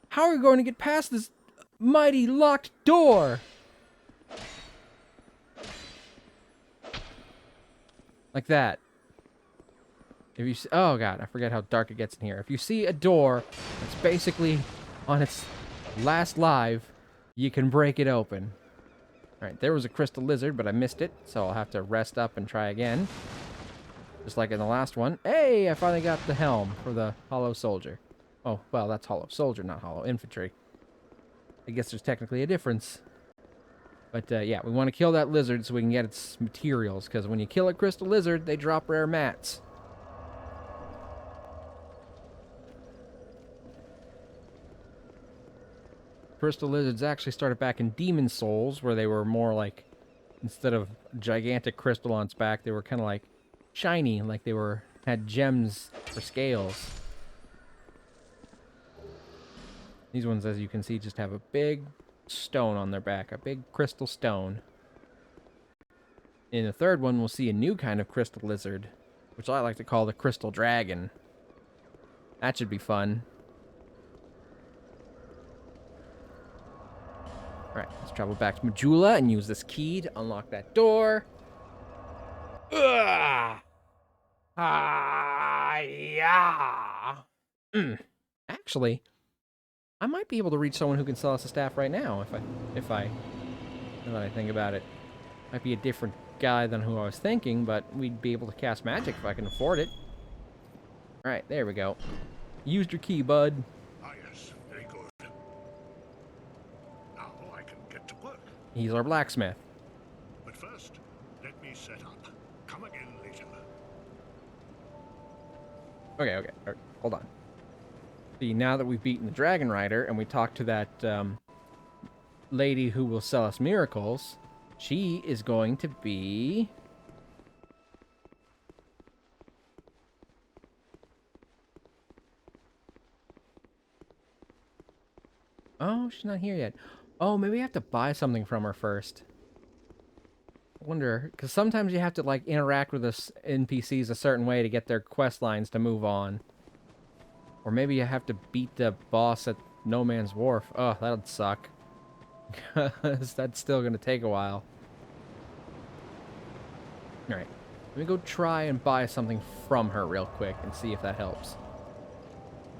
[SPEAKER 2] How are we going to get past this mighty locked door? Like that. If you see, oh god, I forget how dark it gets in here. If you see a door that's basically on its last live, you can break it open. Alright, there was a crystal lizard, but I missed it, so I'll have to rest up and try again. Just like in the last one. Hey, I finally got the helm for the hollow soldier. Oh, well, that's hollow soldier, not hollow infantry. I guess there's technically a difference. But, yeah, we want to kill that lizard so we can get its materials, because when you kill a crystal lizard, they drop rare mats. Crystal lizards actually started back in Demon Souls, where they were more like, instead of gigantic crystal on its back, they were kind of like shiny, like they had gems for scales. These ones, as you can see, just have a big stone on their back, a big crystal stone. In the third one, we'll see a new kind of crystal lizard, which I like to call the crystal dragon. That should be fun. Alright, let's travel back to Majula and use this key to unlock that door. Ugh! Yeah! Actually, I might be able to reach someone who can sell us a staff right now, now that I think about it. Might be a different guy than who I was thinking, but we'd be able to cast magic if I can afford it. Alright, there we go. Used your key, bud.
[SPEAKER 8] Ah, yes, very good. Now I can get to work.
[SPEAKER 2] He's our blacksmith.
[SPEAKER 8] But first, let me set up. Come again later.
[SPEAKER 2] Okay, hold on. See, now that we've beaten the Dragon Rider and we talked to that lady who will sell us miracles, she is going to be... Oh, she's not here yet. Oh, maybe I have to buy something from her first. I wonder, because sometimes you have to, like, interact with the NPCs a certain way to get their quest lines to move on. Or maybe you have to beat the boss at No Man's Wharf. Oh, that'd suck. Because that's still going to take a while. Alright. Let me go try and buy something from her real quick and see if that helps.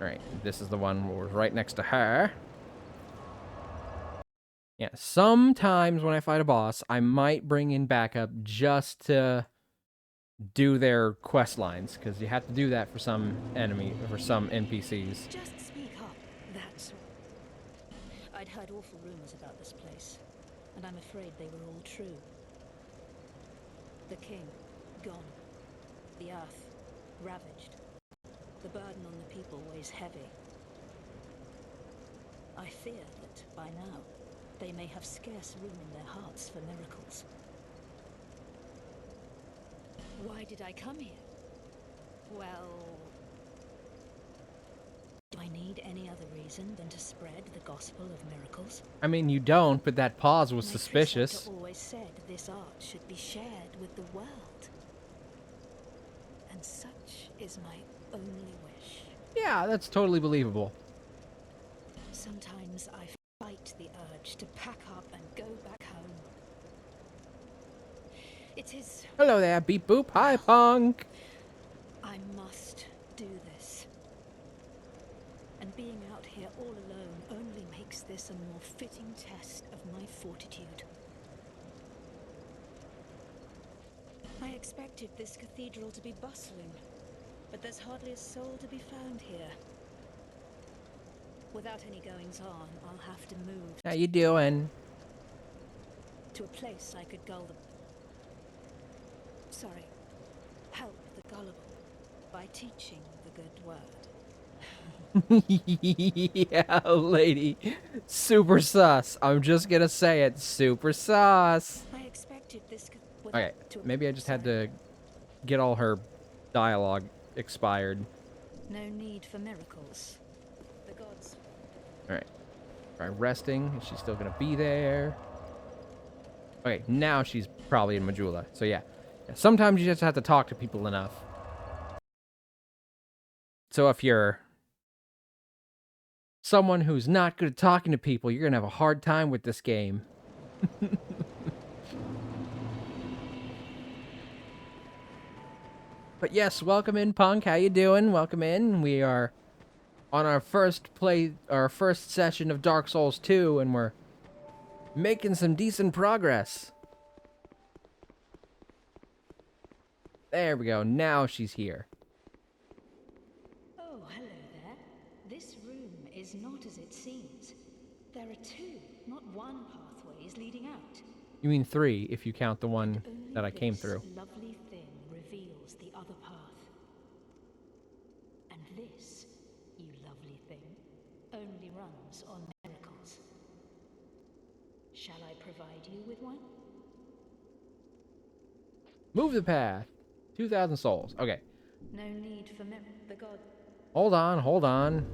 [SPEAKER 2] Alright, this is the one where we're right next to her. Yeah, sometimes when I fight a boss, I might bring in backup just to do their quest lines, because you have to do that for some NPCs.
[SPEAKER 6] Just speak up, that's all. I'd heard awful rumors about this place, and I'm afraid they were all true. The king, gone. The earth, ravaged. The burden on the people weighs heavy. I fear that, by now, they may have scarce room in their hearts for miracles. Why did I come here? Well... do I need any other reason than to spread the gospel of miracles?
[SPEAKER 2] I mean, you don't, but that pause was
[SPEAKER 6] My
[SPEAKER 2] suspicious.
[SPEAKER 6] preceptor always said this art should be shared with the world. And such is my only wish.
[SPEAKER 2] Yeah, that's totally believable.
[SPEAKER 6] Sometimes I fight the urge to pack up and go back home. It is...
[SPEAKER 2] Hello there, beep boop. Hi, punk.
[SPEAKER 6] I must do this. And being out here all alone only makes this a more fitting test of my fortitude. I expected this cathedral to be bustling, but there's hardly a soul to be found here. Without any goings-on, I'll have to move
[SPEAKER 2] How you doing?
[SPEAKER 6] to a place I could gull them. Sorry, help the gullible by teaching the good word.
[SPEAKER 2] Yeah, lady. Super sus. I'm just gonna say it. Super sus.
[SPEAKER 6] I expected this could...
[SPEAKER 2] Okay, maybe I just had to get all her dialogue expired.
[SPEAKER 6] No need for miracles. The gods...
[SPEAKER 2] Alright. Try resting. Is she still gonna be there? Okay, now she's probably in Majula. So yeah. Sometimes you just have to talk to people enough. So if you're someone who's not good at talking to people, you're gonna have a hard time with this game. But yes, welcome in, Punk. How you doing? Welcome in. We are on our first session of Dark Souls 2, and we're making some decent progress. There we go. Now she's here.
[SPEAKER 6] Oh, hello there. This room is not as it seems. There are two, not one pathways leading out.
[SPEAKER 2] You mean 3 if you count the one
[SPEAKER 6] Only
[SPEAKER 2] that I came
[SPEAKER 6] this
[SPEAKER 2] through.
[SPEAKER 6] lovely thing reveals the other path. And this, you lovely thing, only runs on miracles. Shall I provide you with one?
[SPEAKER 2] Move the path. 2,000 souls. Okay.
[SPEAKER 6] No need for the god.
[SPEAKER 2] Hold on.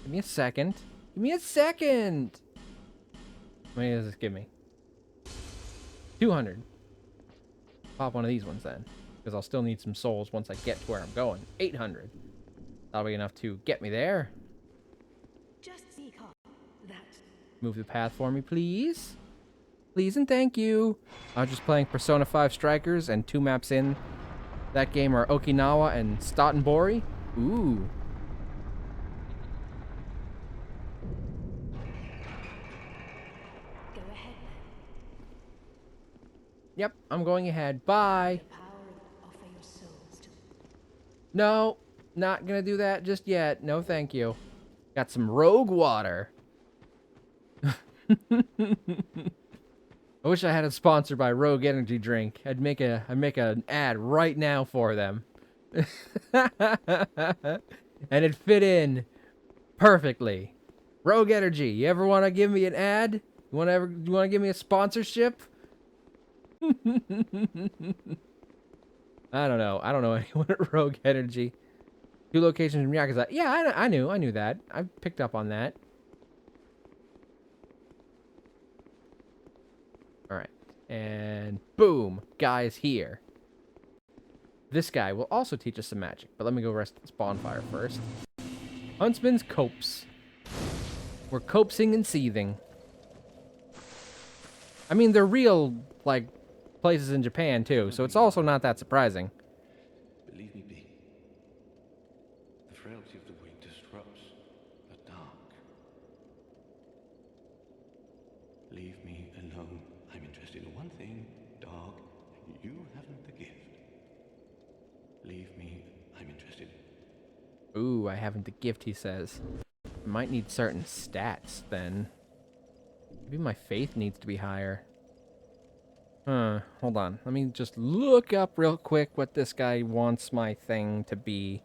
[SPEAKER 2] Give me a second. Give me a second! How many does this give me? 200. Pop one of these ones then. Because I'll still need some souls once I get to where I'm going. 800. That'll be enough to get me there.
[SPEAKER 6] Just seek up. That's...
[SPEAKER 2] Move the path for me, please. Please and thank you. I was just playing Persona 5 Strikers, and 2 maps in that game are Okinawa and Stottenbori. Ooh.
[SPEAKER 6] Go ahead.
[SPEAKER 2] Yep, I'm going ahead. Bye.
[SPEAKER 6] The power of offer your souls to...
[SPEAKER 2] No, not gonna do that just yet. No, thank you. Got some rogue water. I wish I had a sponsor by Rogue Energy Drink. I'd make an ad right now for them. And it fit in perfectly. Rogue Energy, you ever want to give me an ad? You want to give me a sponsorship? I don't know. I don't know anyone at Rogue Energy. 2 locations from Yakuza. Yeah, I knew that. I picked up on that. Alright. And boom. Guy is here. This guy will also teach us some magic. But let me go rest at this bonfire first. Huntsman's Copse. We're copsing and seething. I mean, they're real, like, places in Japan, too. So it's also not that surprising.
[SPEAKER 9] But leave me be. The frailty of the weak disrupts the dark. Leave me alone. I'm interested in one thing, dark, and you haven't the gift. Leave me. I'm interested.
[SPEAKER 2] Ooh, I haven't the gift, he says. I might need certain stats, then. Maybe my faith needs to be higher. Hold on. Let me just look up real quick what this guy wants my thing to be.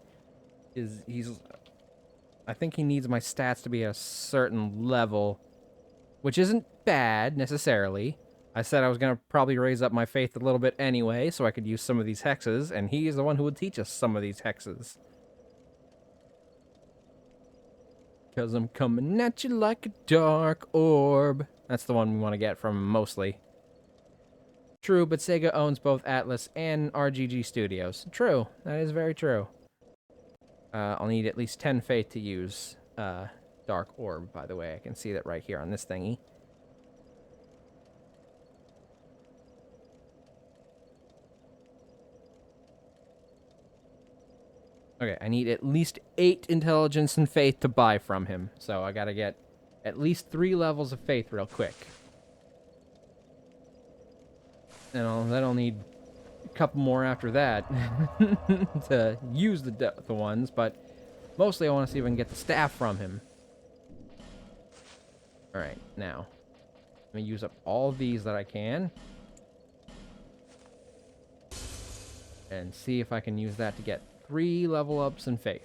[SPEAKER 2] I think he needs my stats to be a certain level, which isn't bad, necessarily. I said I was going to probably raise up my faith a little bit anyway, so I could use some of these hexes, and he is the one who would teach us some of these hexes. Because I'm coming at you like a dark orb. That's the one we want to get from him, mostly. True, but Sega owns both Atlas and RGG Studios. True, that is very true. I'll need at least 10 faith to use Dark Orb, by the way. I can see that right here on this thingy. Okay, I need at least 8 intelligence and faith to buy from him. So I gotta get at least 3 levels of faith real quick. And then I'll need a couple more after that to use the ones, but mostly I want to see if I can get the staff from him. Alright, now. Let me use up all these that I can. And see if I can use that to get 3 level ups in faith.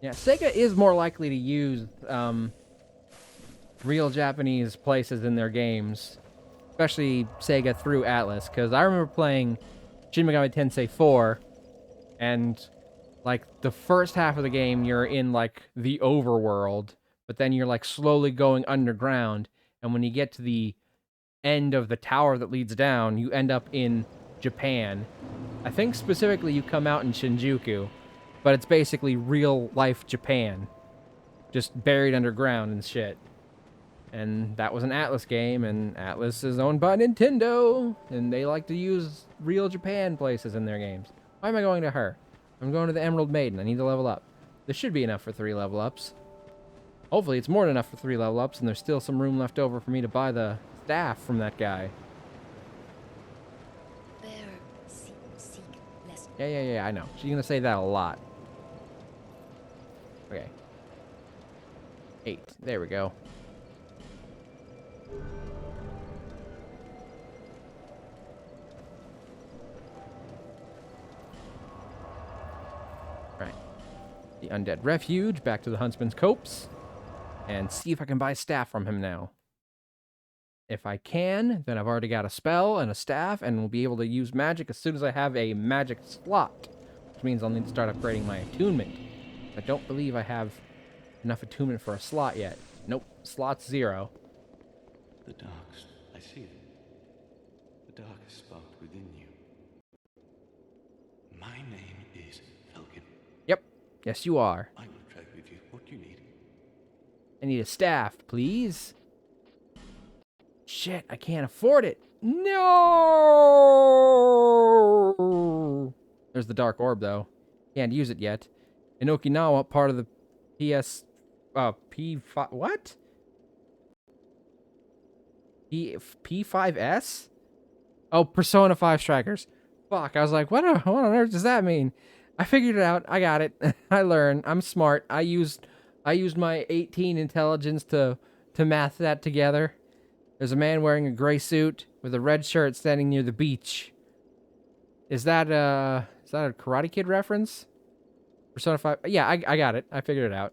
[SPEAKER 2] Yeah, Sega is more likely to use real Japanese places in their games, especially Sega through Atlas, because I remember playing Shin Megami Tensei 4, and like the first half of the game you're in like the overworld, but then you're like slowly going underground, and when you get to the end of the tower that leads down, you end up in Japan. I think specifically you come out in Shinjuku, but it's basically real life Japan, just buried underground and shit. And that was an Atlas game, and Atlas is owned by Nintendo, and they like to use real Japan places in their games. Why am I going to her? I'm going to the Emerald Maiden. I need to level up. This should be enough for 3 level ups. Hopefully it's more than enough for 3 level ups, and there's still some room left over for me to buy the staff from that guy. Yeah, I know. She's gonna say that a lot. Okay. 8. There we go. Right. The Undead Refuge, back to the Huntsman's Copse, and see if I can buy staff from him now. If I can, then I've already got a spell and a staff, and will be able to use magic as soon as I have a magic slot, which means I'll need to start upgrading my attunement. I don't believe I have enough attunement for a slot yet. Nope, slot's 0.
[SPEAKER 9] The darks, I see them. The dark has sparked within you. My name is Falcon.
[SPEAKER 2] Yep, yes you are.
[SPEAKER 9] I will trade with you. What do you need?
[SPEAKER 2] I need a staff, please. Shit, I can't afford it. No! There's the dark orb, though. Can't use it yet. In Okinawa, part of the P5... What? P5S? Oh, Persona 5 Strikers. Fuck, I was like, what on earth does that mean? I figured it out. I got it. I learned. I'm smart. I used my 18 intelligence to math that together. There's a man wearing a gray suit with a red shirt standing near the beach. Is that a Karate Kid reference? Persona 5? Yeah, I got it. I figured it out.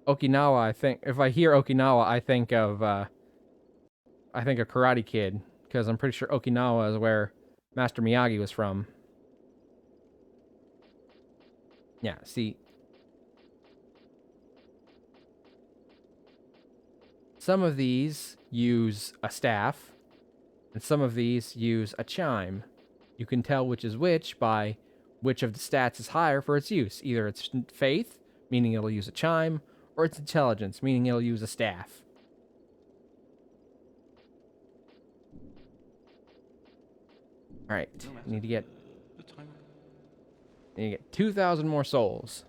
[SPEAKER 2] Okinawa, I think. If I hear Okinawa, I think of Karate Kid, because I'm pretty sure Okinawa is where Master Miyagi was from. Yeah, see. Some of these use a staff, and some of these use a chime. You can tell which is which by which of the stats is higher for its use. Either it's faith, meaning it'll use a chime, or it's intelligence, meaning it'll use a staff. Alright, need to get 2,000 more souls.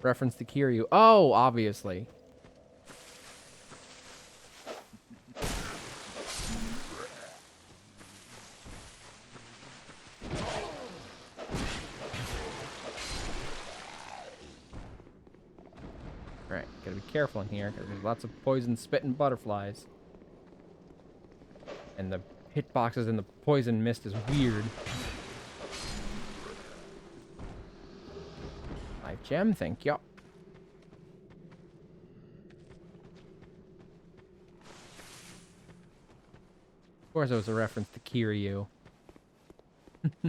[SPEAKER 2] Reference to Kiryu. Oh, obviously. Alright, gotta be careful in here, because there's lots of poison spitting butterflies. And the hitboxes in the poison mist is weird. 5 gem, thank you. Of course it was a reference to Kiryu.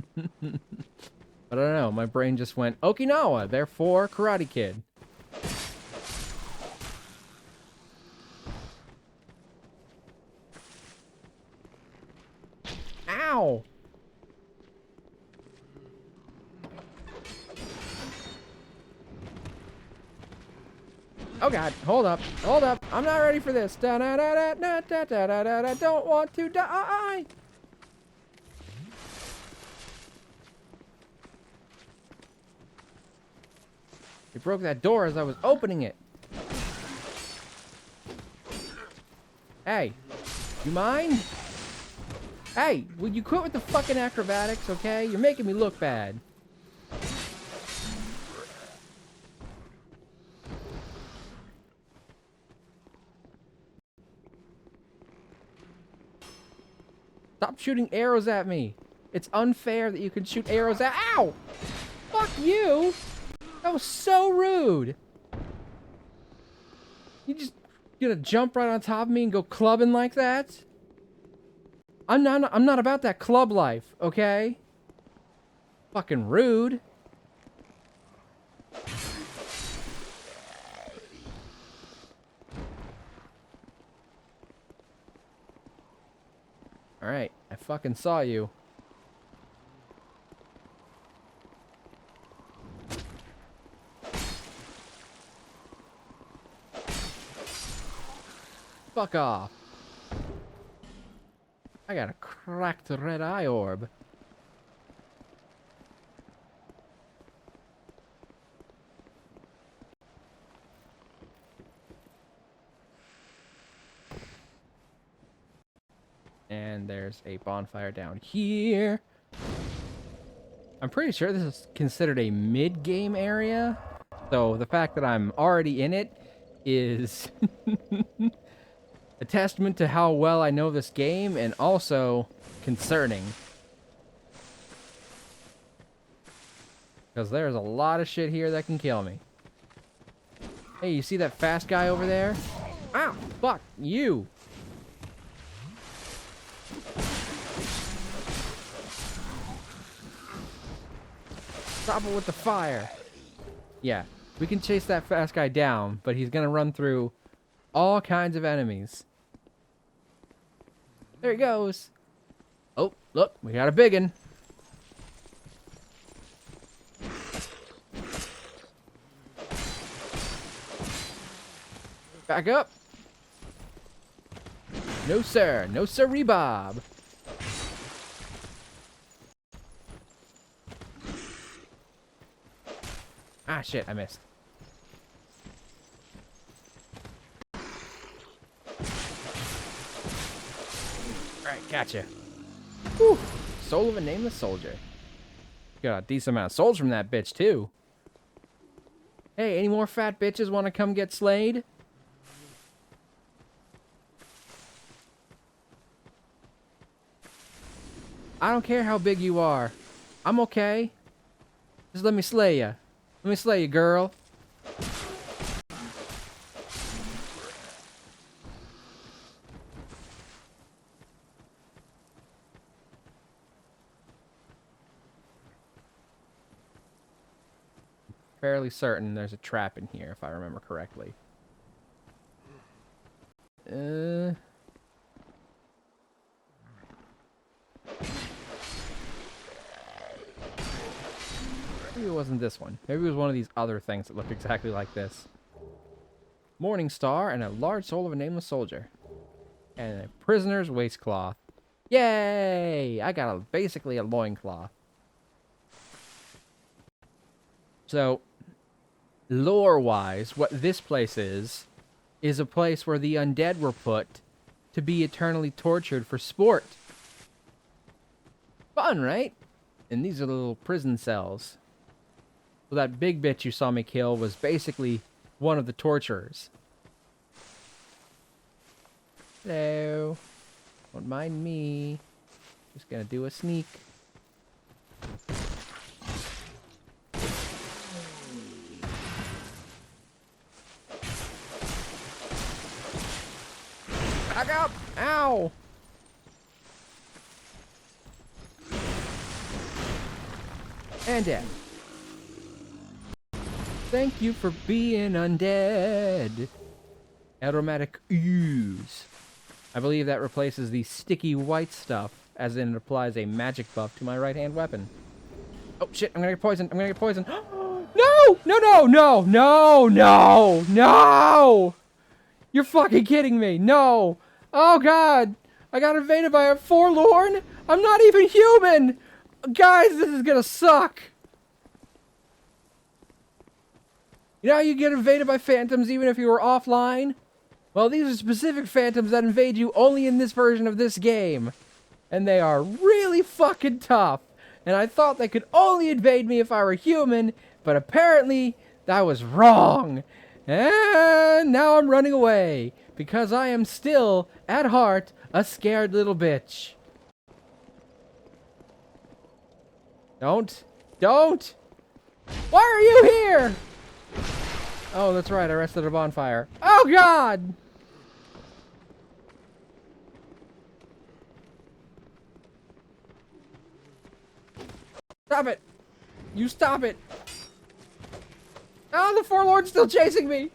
[SPEAKER 2] But I don't know, my brain just went, Okinawa, therefore Karate Kid. Ow! Oh god, hold up, I'm not ready for this. Da da da da da da da da da da. Don't want to die. You broke that door as I was opening it. Hey, you mind? Hey, will you quit with the fucking acrobatics, okay? You're making me look bad. Stop shooting arrows at me. It's unfair that you can shoot arrows at— Ow! Fuck you! That was so rude. You just gonna jump right on top of me and go clubbing like that? I'm not about that club life, okay? Fucking rude. Alright, I fucking saw you. Fuck off. I got a cracked red eye orb. And there's a bonfire down here. I'm pretty sure this is considered a mid-game area. So the fact that I'm already in it is a testament to how well I know this game, and also concerning. Because there's a lot of shit here that can kill me. Hey, you see that fast guy over there? Ow! Fuck you! Stop it with the fire! Yeah, we can chase that fast guy down, but he's gonna run through all kinds of enemies. There he goes! Oh, look, we got a biggin'. Back up! No sir, no sirree Bob. Ah shit, I missed. Alright, gotcha. Whew. Soul of a nameless soldier. Got a decent amount of souls from that bitch too. Hey, any more fat bitches want to come get slayed? I don't care how big you are. I'm okay. Just let me slay ya. Let me slay you, girl. Fairly certain there's a trap in here, if I remember correctly. Maybe it wasn't this one. Maybe it was one of these other things that looked exactly like this. Morning Star and a large soul of a nameless soldier. And a prisoner's waistcloth. Yay! I got basically a loincloth. So, lore-wise, what this place is a place where the undead were put to be eternally tortured for sport. Fun, right? And these are the little prison cells. So that big bitch you saw me kill was basically one of the torturers. Hello. Don't mind me. Just gonna do a sneak. Back up! Ow! And dead. Thank you for being undead. Aromatic ooze. I believe that replaces the sticky white stuff, as in it applies a magic buff to my right hand weapon. Oh shit, I'm gonna get poisoned. I'm gonna get poisoned. No! No, no, no, no, no, no! You're fucking kidding me. No. Oh god. I got invaded by a forlorn. I'm not even human. Guys, this is gonna suck. You know how you get invaded by phantoms even if you were offline? Well, these are specific phantoms that invade you only in this version of this game. And they are really fucking tough. And I thought they could only invade me if I were human, but apparently I was wrong. And now I'm running away, because I am still, at heart, a scared little bitch. Don't. Why are you here? Oh, that's right, I rested a bonfire. Oh, God! Stop it! You stop it! Oh, the Forlorn's still chasing me!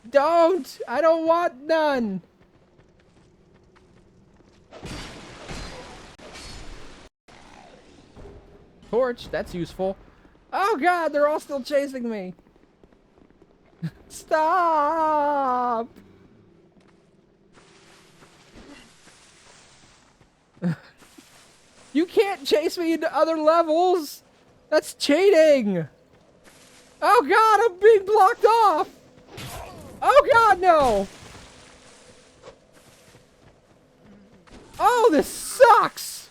[SPEAKER 2] Don't! I don't want none! Torch, that's useful. Oh God, they're all still chasing me! Stop! You can't chase me into other levels! That's cheating! Oh God, I'm being blocked off! Oh God, no! Oh, this sucks!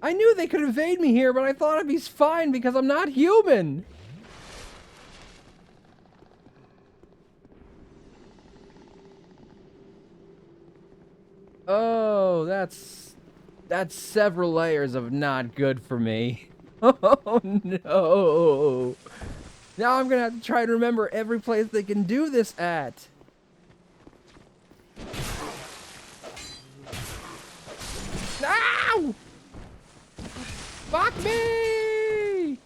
[SPEAKER 2] I knew they could evade me here, but I thought I'd be fine because I'm not human! Oh, that's several layers of not good for me. Oh no! Now I'm gonna have to try to remember every place they can do this at. Ow! Fuck me!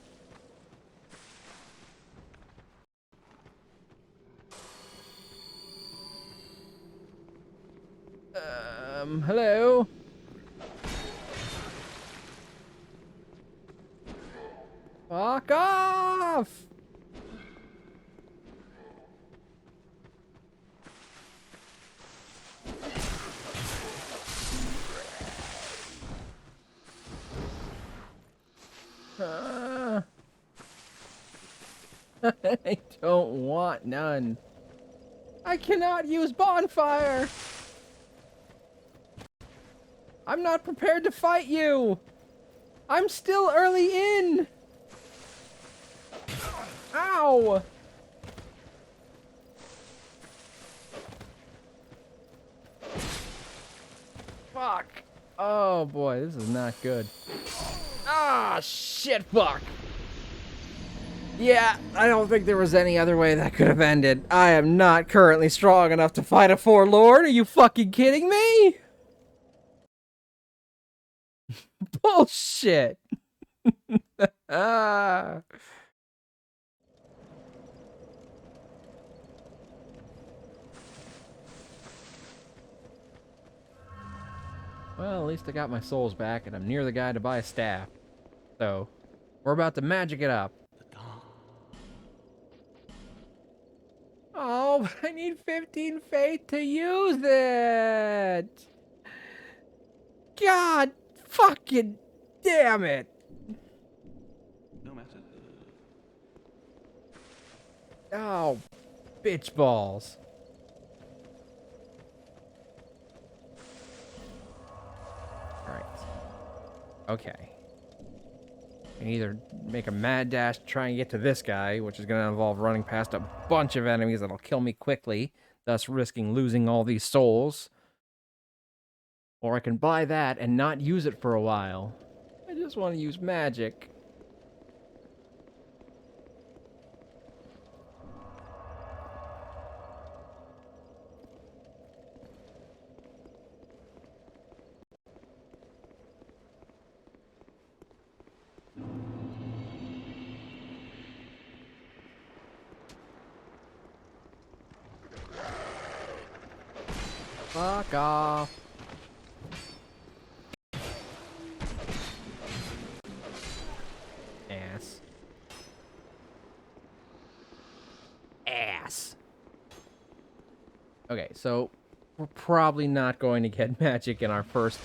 [SPEAKER 2] Hello? Fuck off! I don't want none. I cannot use bonfire! I'm not prepared to fight you! I'm still early in! Ow! Fuck! Oh boy, this is not good. Ah, shit, fuck! Yeah, I don't think there was any other way that could have ended. I am not currently strong enough to fight a Forlorn. Are you fucking kidding me? Bullshit! Ah. Well, at least I got my souls back, and I'm near the guy to buy a staff. So, we're about to magic it up. Oh, but I need 15 faith to use it! God fucking damn it!
[SPEAKER 9] No matter.
[SPEAKER 2] Oh, bitch balls. Alright. Okay. I can either make a mad dash to try and get to this guy, which is going to involve running past a bunch of enemies that'll kill me quickly, thus risking losing all these souls. Or I can buy that and not use it for a while. I just want to use magic. Fuck off. Ass. Ass. Okay, so we're probably not going to get magic in our first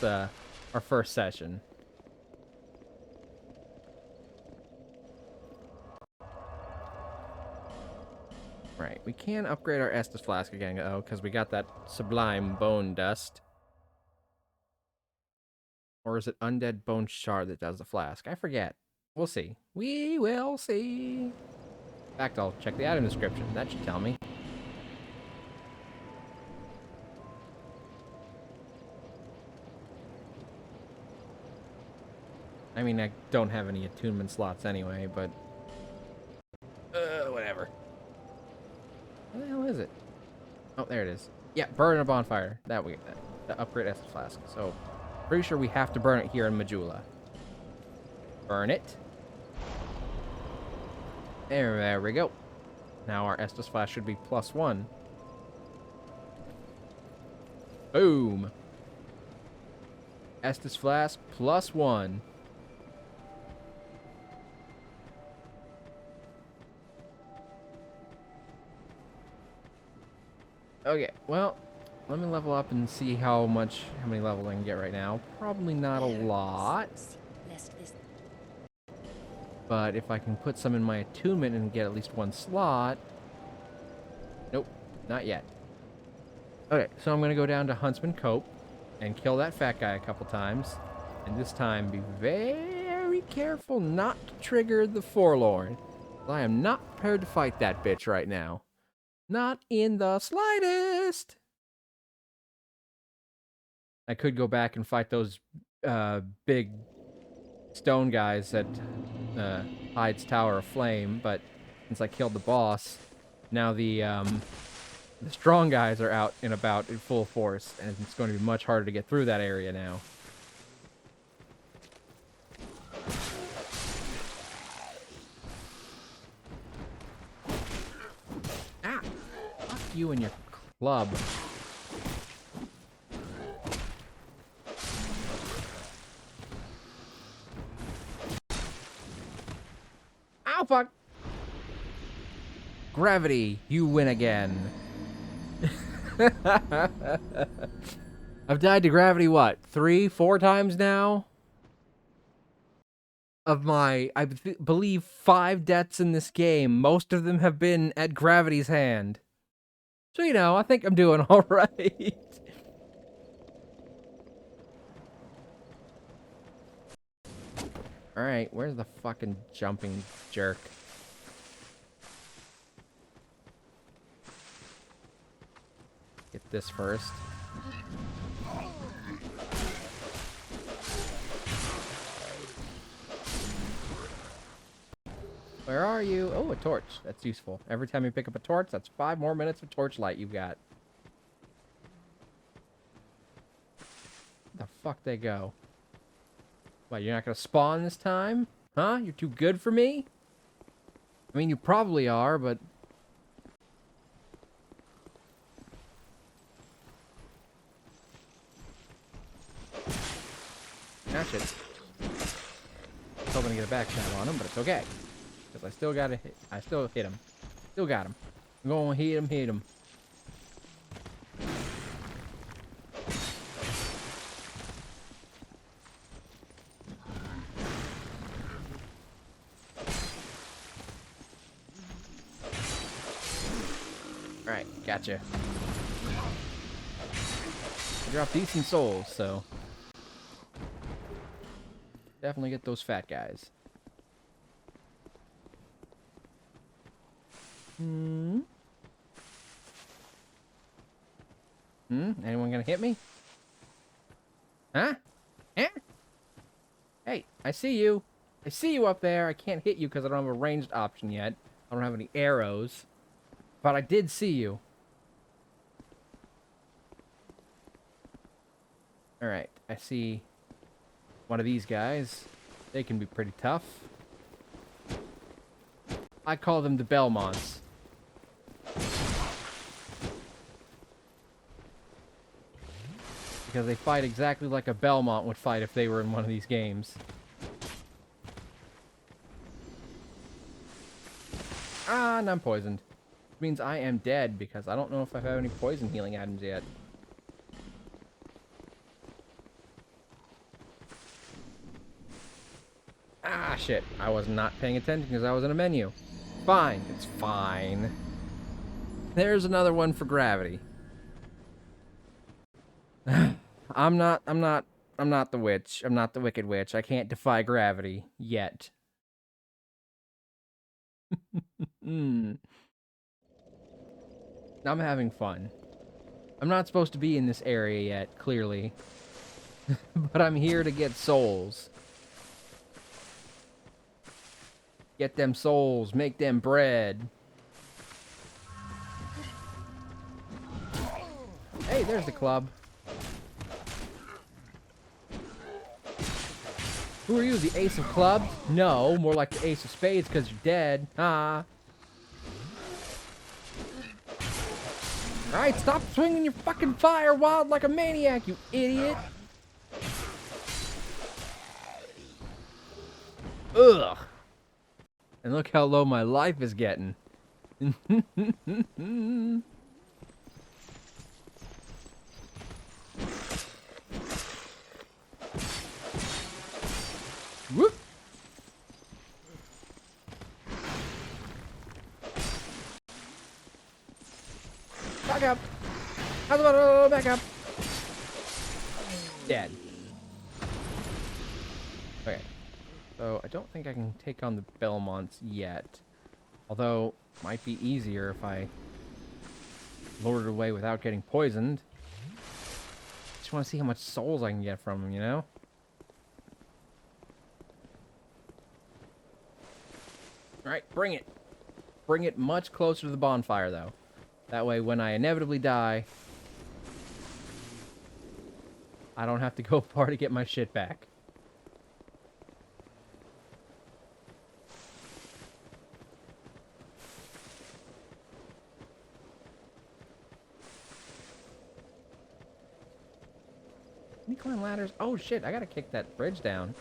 [SPEAKER 2] session. Right, we can upgrade our Estus Flask again, though, because we got that Sublime Bone Dust. Or is it Undead Bone Shard that does the flask? I forget. We'll see. We will see. In fact, I'll check the item description. That should tell me. I mean, I don't have any attunement slots anyway, but... whatever. Where the hell is it? Oh, there it is. Yeah, burn a bonfire. That we the upgrade Estus Flask. So, pretty sure we have to burn it here in Majula. Burn it. There we go. Now our Estus Flask should be +1. Boom. Estus Flask +1. Okay, well, let me level up and see how many levels I can get right now. Probably not a lot. But if I can put some in my attunement and get at least 1 slot... Nope, not yet. Okay, so I'm going to go down to Huntsman Cope and kill that fat guy a couple times. And this time be very careful not to trigger the Forlorn. I am not prepared to fight that bitch right now. Not in the slightest! I could go back and fight those big stone guys at Hyde's Tower of Flame, but since I killed the boss, now the strong guys are out and about in full force, and it's going to be much harder to get through that area now. Ah! Fuck you and your club. Ow, fuck! Gravity, you win again. I've died to gravity, what, 3, 4 times now? Of my, I believe, 5 deaths in this game, most of them have been at gravity's hand. So, you know, I think I'm doing alright. Alright, where's the fucking jumping jerk? Get this first. Where are you? Oh, a torch. That's useful. Every time you pick up a torch, that's 5 more minutes of torchlight you've got. Where the fuck they go? What, you're not gonna spawn this time? Huh? You're too good for me? I mean, you probably are, but... Ah, shit. I was hoping to get a backstab on him, but it's okay. Because I still gotta hit. I still hit him. Still got him. I'm gonna hit him, hit him. Alright, gotcha. I dropped decent souls, so... Definitely get those fat guys. Anyone gonna hit me? Huh? Eh? Hey, I see you. I see you up there. I can't hit you because I don't have a ranged option yet. I don't have any arrows. But I did see you. Alright, I see one of these guys. They can be pretty tough. I call them the Belmonts. Because they fight exactly like a Belmont would fight if they were in one of these games. Ah, and I'm poisoned. Which means I am dead because I don't know if I have any poison healing items yet. Ah, shit. I was not paying attention because I was in a menu. Fine. It's fine. There's another one for gravity. I'm not the witch. I'm not the Wicked Witch. I can't defy gravity yet. I'm having fun. I'm not supposed to be in this area yet, clearly. But I'm here to get souls. Get them souls, make them bread. Hey, there's the club. Who are you, the ace of clubs? No, more like the ace of spades because you're dead. Ah. Alright, stop swinging your fucking fire wild like a maniac, you idiot. Ugh. And look how low my life is getting. Whoop. Back up. How's about back up? Dead. Okay. So I don't think I can take on the Belmonts yet. Although, might be easier if I lured it away without getting poisoned. Just want to see how much souls I can get from them, you know? Alright, bring it. Bring it much closer to the bonfire, though. That way, when I inevitably die, I don't have to go far to get my shit back. Can you climb ladders? Oh shit, I gotta kick that bridge down.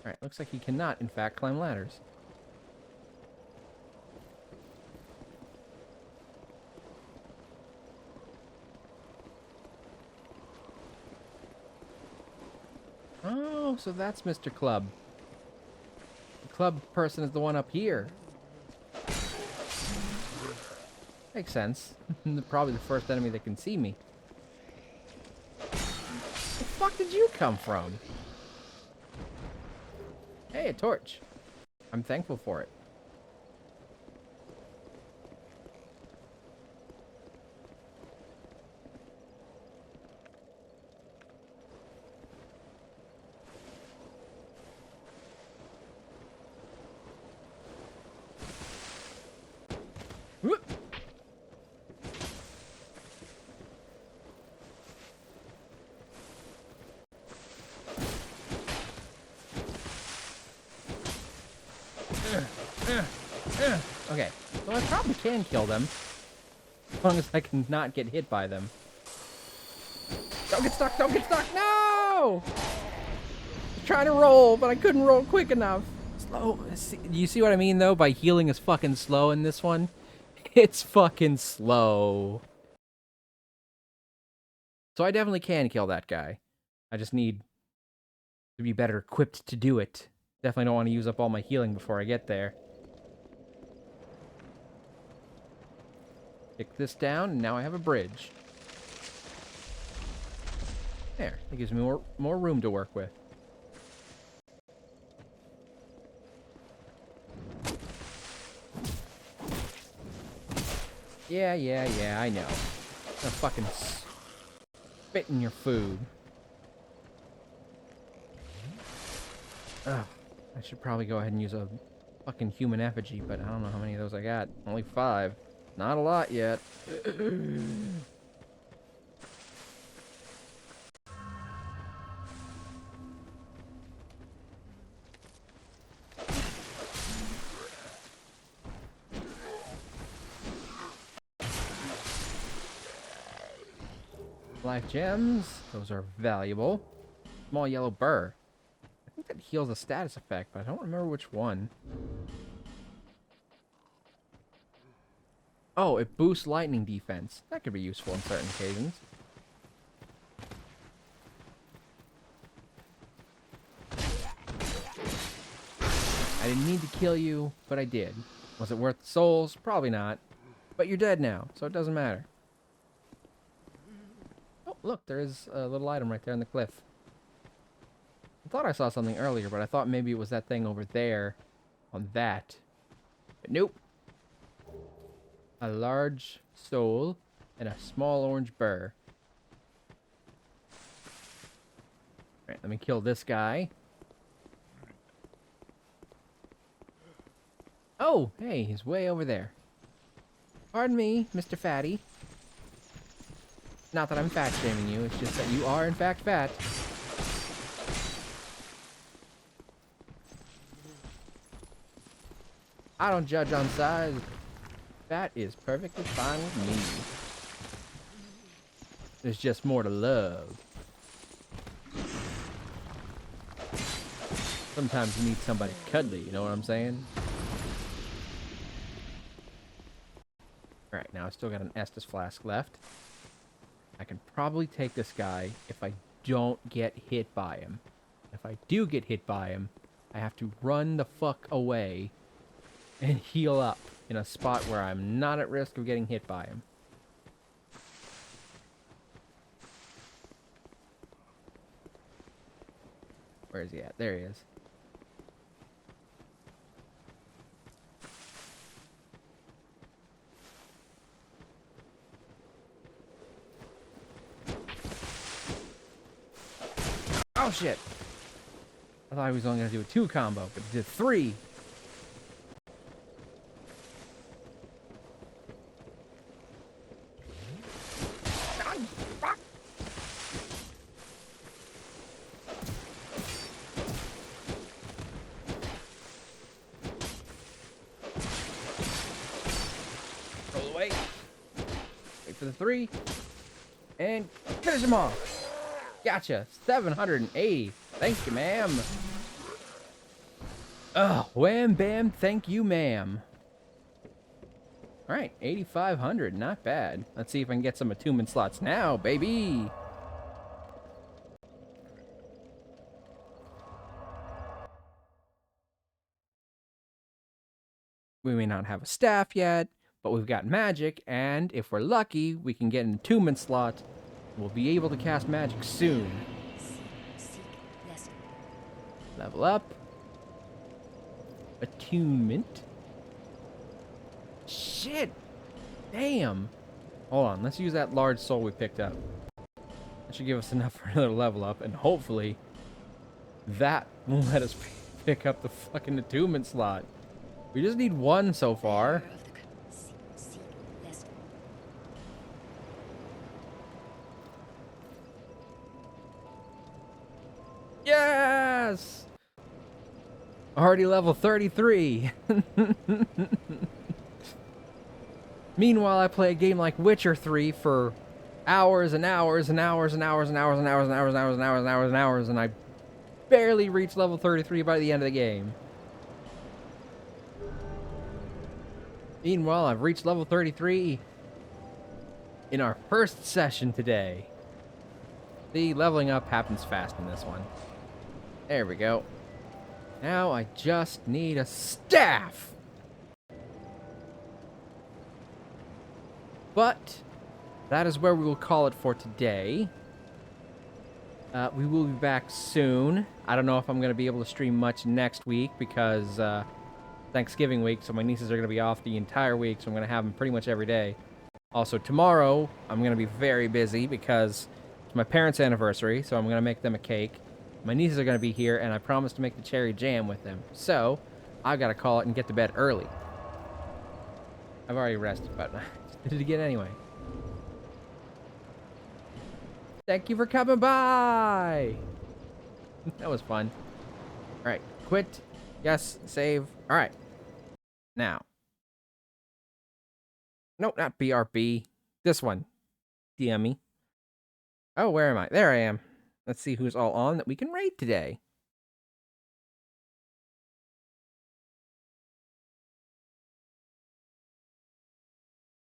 [SPEAKER 2] Alright, looks like he cannot, in fact, climb ladders. Oh, so that's Mr. Club. The club person is the one up here. Makes sense. Probably the first enemy that can see me. Where the fuck did you come from? Hey, a torch. I'm thankful for it. Whoop. Okay, so I probably can kill them. As long as I can not get hit by them. Don't get stuck, don't get stuck, no! I'm trying to roll, but I couldn't roll quick enough. Slow. You see what I mean, though, by healing is fucking slow in this one? It's fucking slow. So I definitely can kill that guy. I just need to be better equipped to do it. Definitely don't want to use up all my healing before I get there. Kick this down, and now I have a bridge. There, it gives me more room to work with. Yeah, I know. I'm gonna fucking spit in your food. Ugh, I should probably go ahead and use a fucking human effigy, but I don't know how many of those I got. Only 5. Not a lot yet. Life gems. Those are valuable. Small yellow burr. I think that heals a status effect, but I don't remember which one. Oh, it boosts lightning defense. That could be useful on certain occasions. didn't need to kill you, but I did. Was it worth the souls? Probably not. But you're dead now, so it doesn't matter. Oh, look, there is a little item right there on the cliff. I thought I saw something earlier, but I thought maybe it was that thing over there on that. But nope. A large soul and a small orange burr. Alright, let me kill this guy. Oh, hey, he's way over there. Pardon me, Mr. Fatty. Not that I'm fat shaming you, it's just that you are in fact fat. I don't judge on size. Fat is perfectly fine with me. There's just more to love. Sometimes you need somebody cuddly, you know what I'm saying? Alright, now I still got an Estus flask left. I can probably take this guy if I don't get hit by him. If I do get hit by him, I have to run the fuck away and heal up in a spot where I'm not at risk of getting hit by him. Where is he at? There he is. Oh shit! I thought he was only gonna do a 2 combo, but he did 3. Roll away. Wait for the 3. And finish him off. Gotcha. 780. Thank you, ma'am. Oh, wham bam, thank you, ma'am. Alright, 8,500. Not bad. Let's see if I can get some attunement slots now, baby. We may not have a staff yet, but we've got magic, and if we're lucky, we can get an attunement slot. We'll be able to cast magic soon. Level up. Attunement. Shit! Damn! Hold on, let's use that large soul we picked up. That should give us enough for another level up, and hopefully that will let us pick up the fucking attunement slot. We just need 1 so far. Yes! Already level 33. Meanwhile, I play a game like Witcher 3 for hours and hours and hours and hours and hours and hours and hours and hours and hours and hours and hours, and I barely reach level 33 by the end of the game. Meanwhile, I've reached level 33 in our first session today. The leveling up happens fast in this one. There we go. Now I just need a staff. But that is where we will call it for today. We will be back soon. I don't know if I'm going to be able to stream much next week because Thanksgiving week, so my nieces are going to be off the entire week, so I'm going to have them pretty much every day. Also, tomorrow, I'm going to be very busy because it's my parents' anniversary, so I'm going to make them a cake. My nieces are going to be here, and I promised to make the cherry jam with them. So, I've got to call it and get to bed early. I've already rested, but I did it again anyway. Thank you for coming by! That was fun. Alright, quit. Yes, save. Alright. Now. Nope, not BRB. This one. DM me. Oh, where am I? There I am. Let's see who's all on that we can raid today.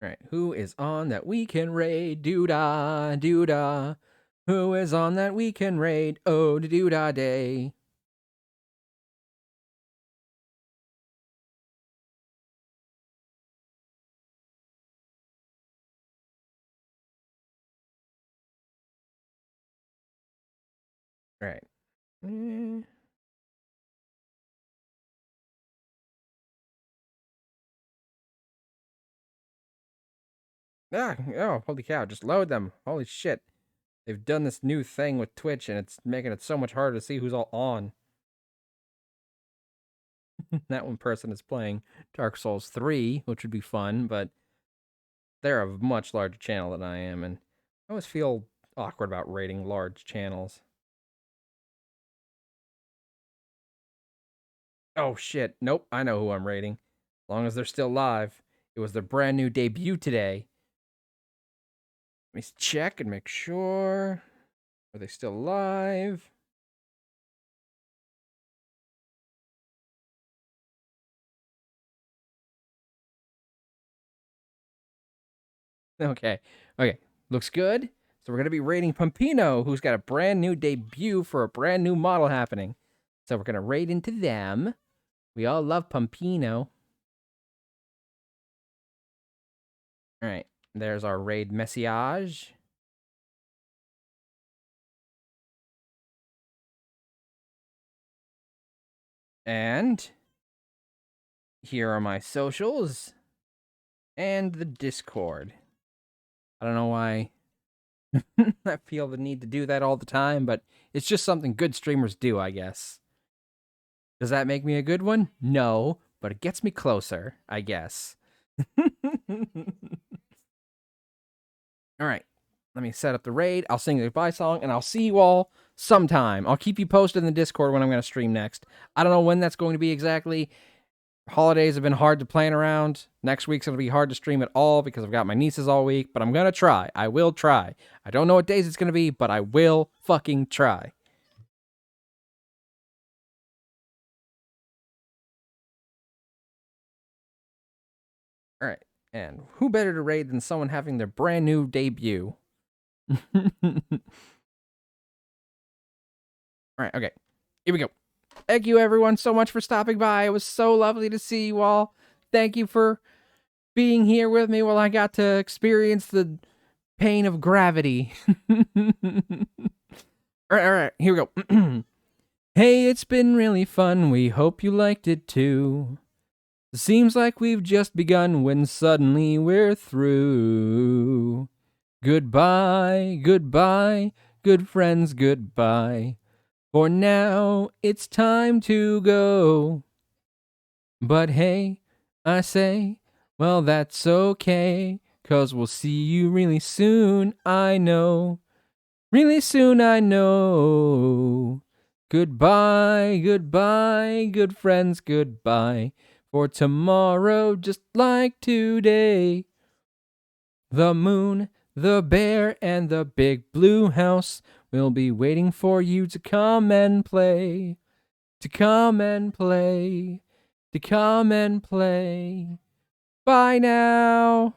[SPEAKER 2] Alright, who is on that we can raid? Doo-da, doo-da. Who is on that we can raid? Oh, doo-da day. Right. Mm. Ah, oh, holy cow, just load them. Holy shit. They've done this new thing with Twitch, and it's making it so much harder to see who's all on. That one person is playing Dark Souls 3, which would be fun, but they're a much larger channel than I am, and I always feel awkward about rating large channels. Oh shit, nope, I know who I'm rating. As long as they're still live. It was their brand new debut today. Let me check and make sure. Are they still live? Okay. Okay. Looks good. So we're going to be rating Pumpino, who's got a brand new debut for a brand new model happening. So we're going to rate into them. We all love Pumpino. All right. There's our raid message. And here are my socials and the Discord. I don't know why I feel the need to do that all the time, but it's just something good streamers do, I guess. Does that make me a good one? No, but it gets me closer, I guess. All right, let me set up the raid. I'll sing the goodbye song, and I'll see you all sometime. I'll keep you posted in the Discord when I'm going to stream next. I don't know when that's going to be exactly. Holidays have been hard to plan around. Next week's going to be hard to stream at all because I've got my nieces all week, but I'm going to try. I will try. I don't know what days it's going to be, but I will fucking try. All right. And who better to raid than someone having their brand new debut? All right. Okay. Here we go. Thank you, everyone, so much for stopping by. It was so lovely to see you all. Thank you for being here with me while I got to experience the pain of gravity. All right, here we go. Hey, it's been really fun. We hope you liked it too. Seems like we've just begun when suddenly we're through. Goodbye, goodbye, good friends, goodbye. For now, it's time to go. But hey, I say, well, that's okay, 'cause we'll see you really soon, I know. Really soon, I know. Goodbye, goodbye, good friends, goodbye. For tomorrow, just like today. The moon, the bear, and the big blue house will be waiting for you to come and play. To come and play. To come and play. Bye now.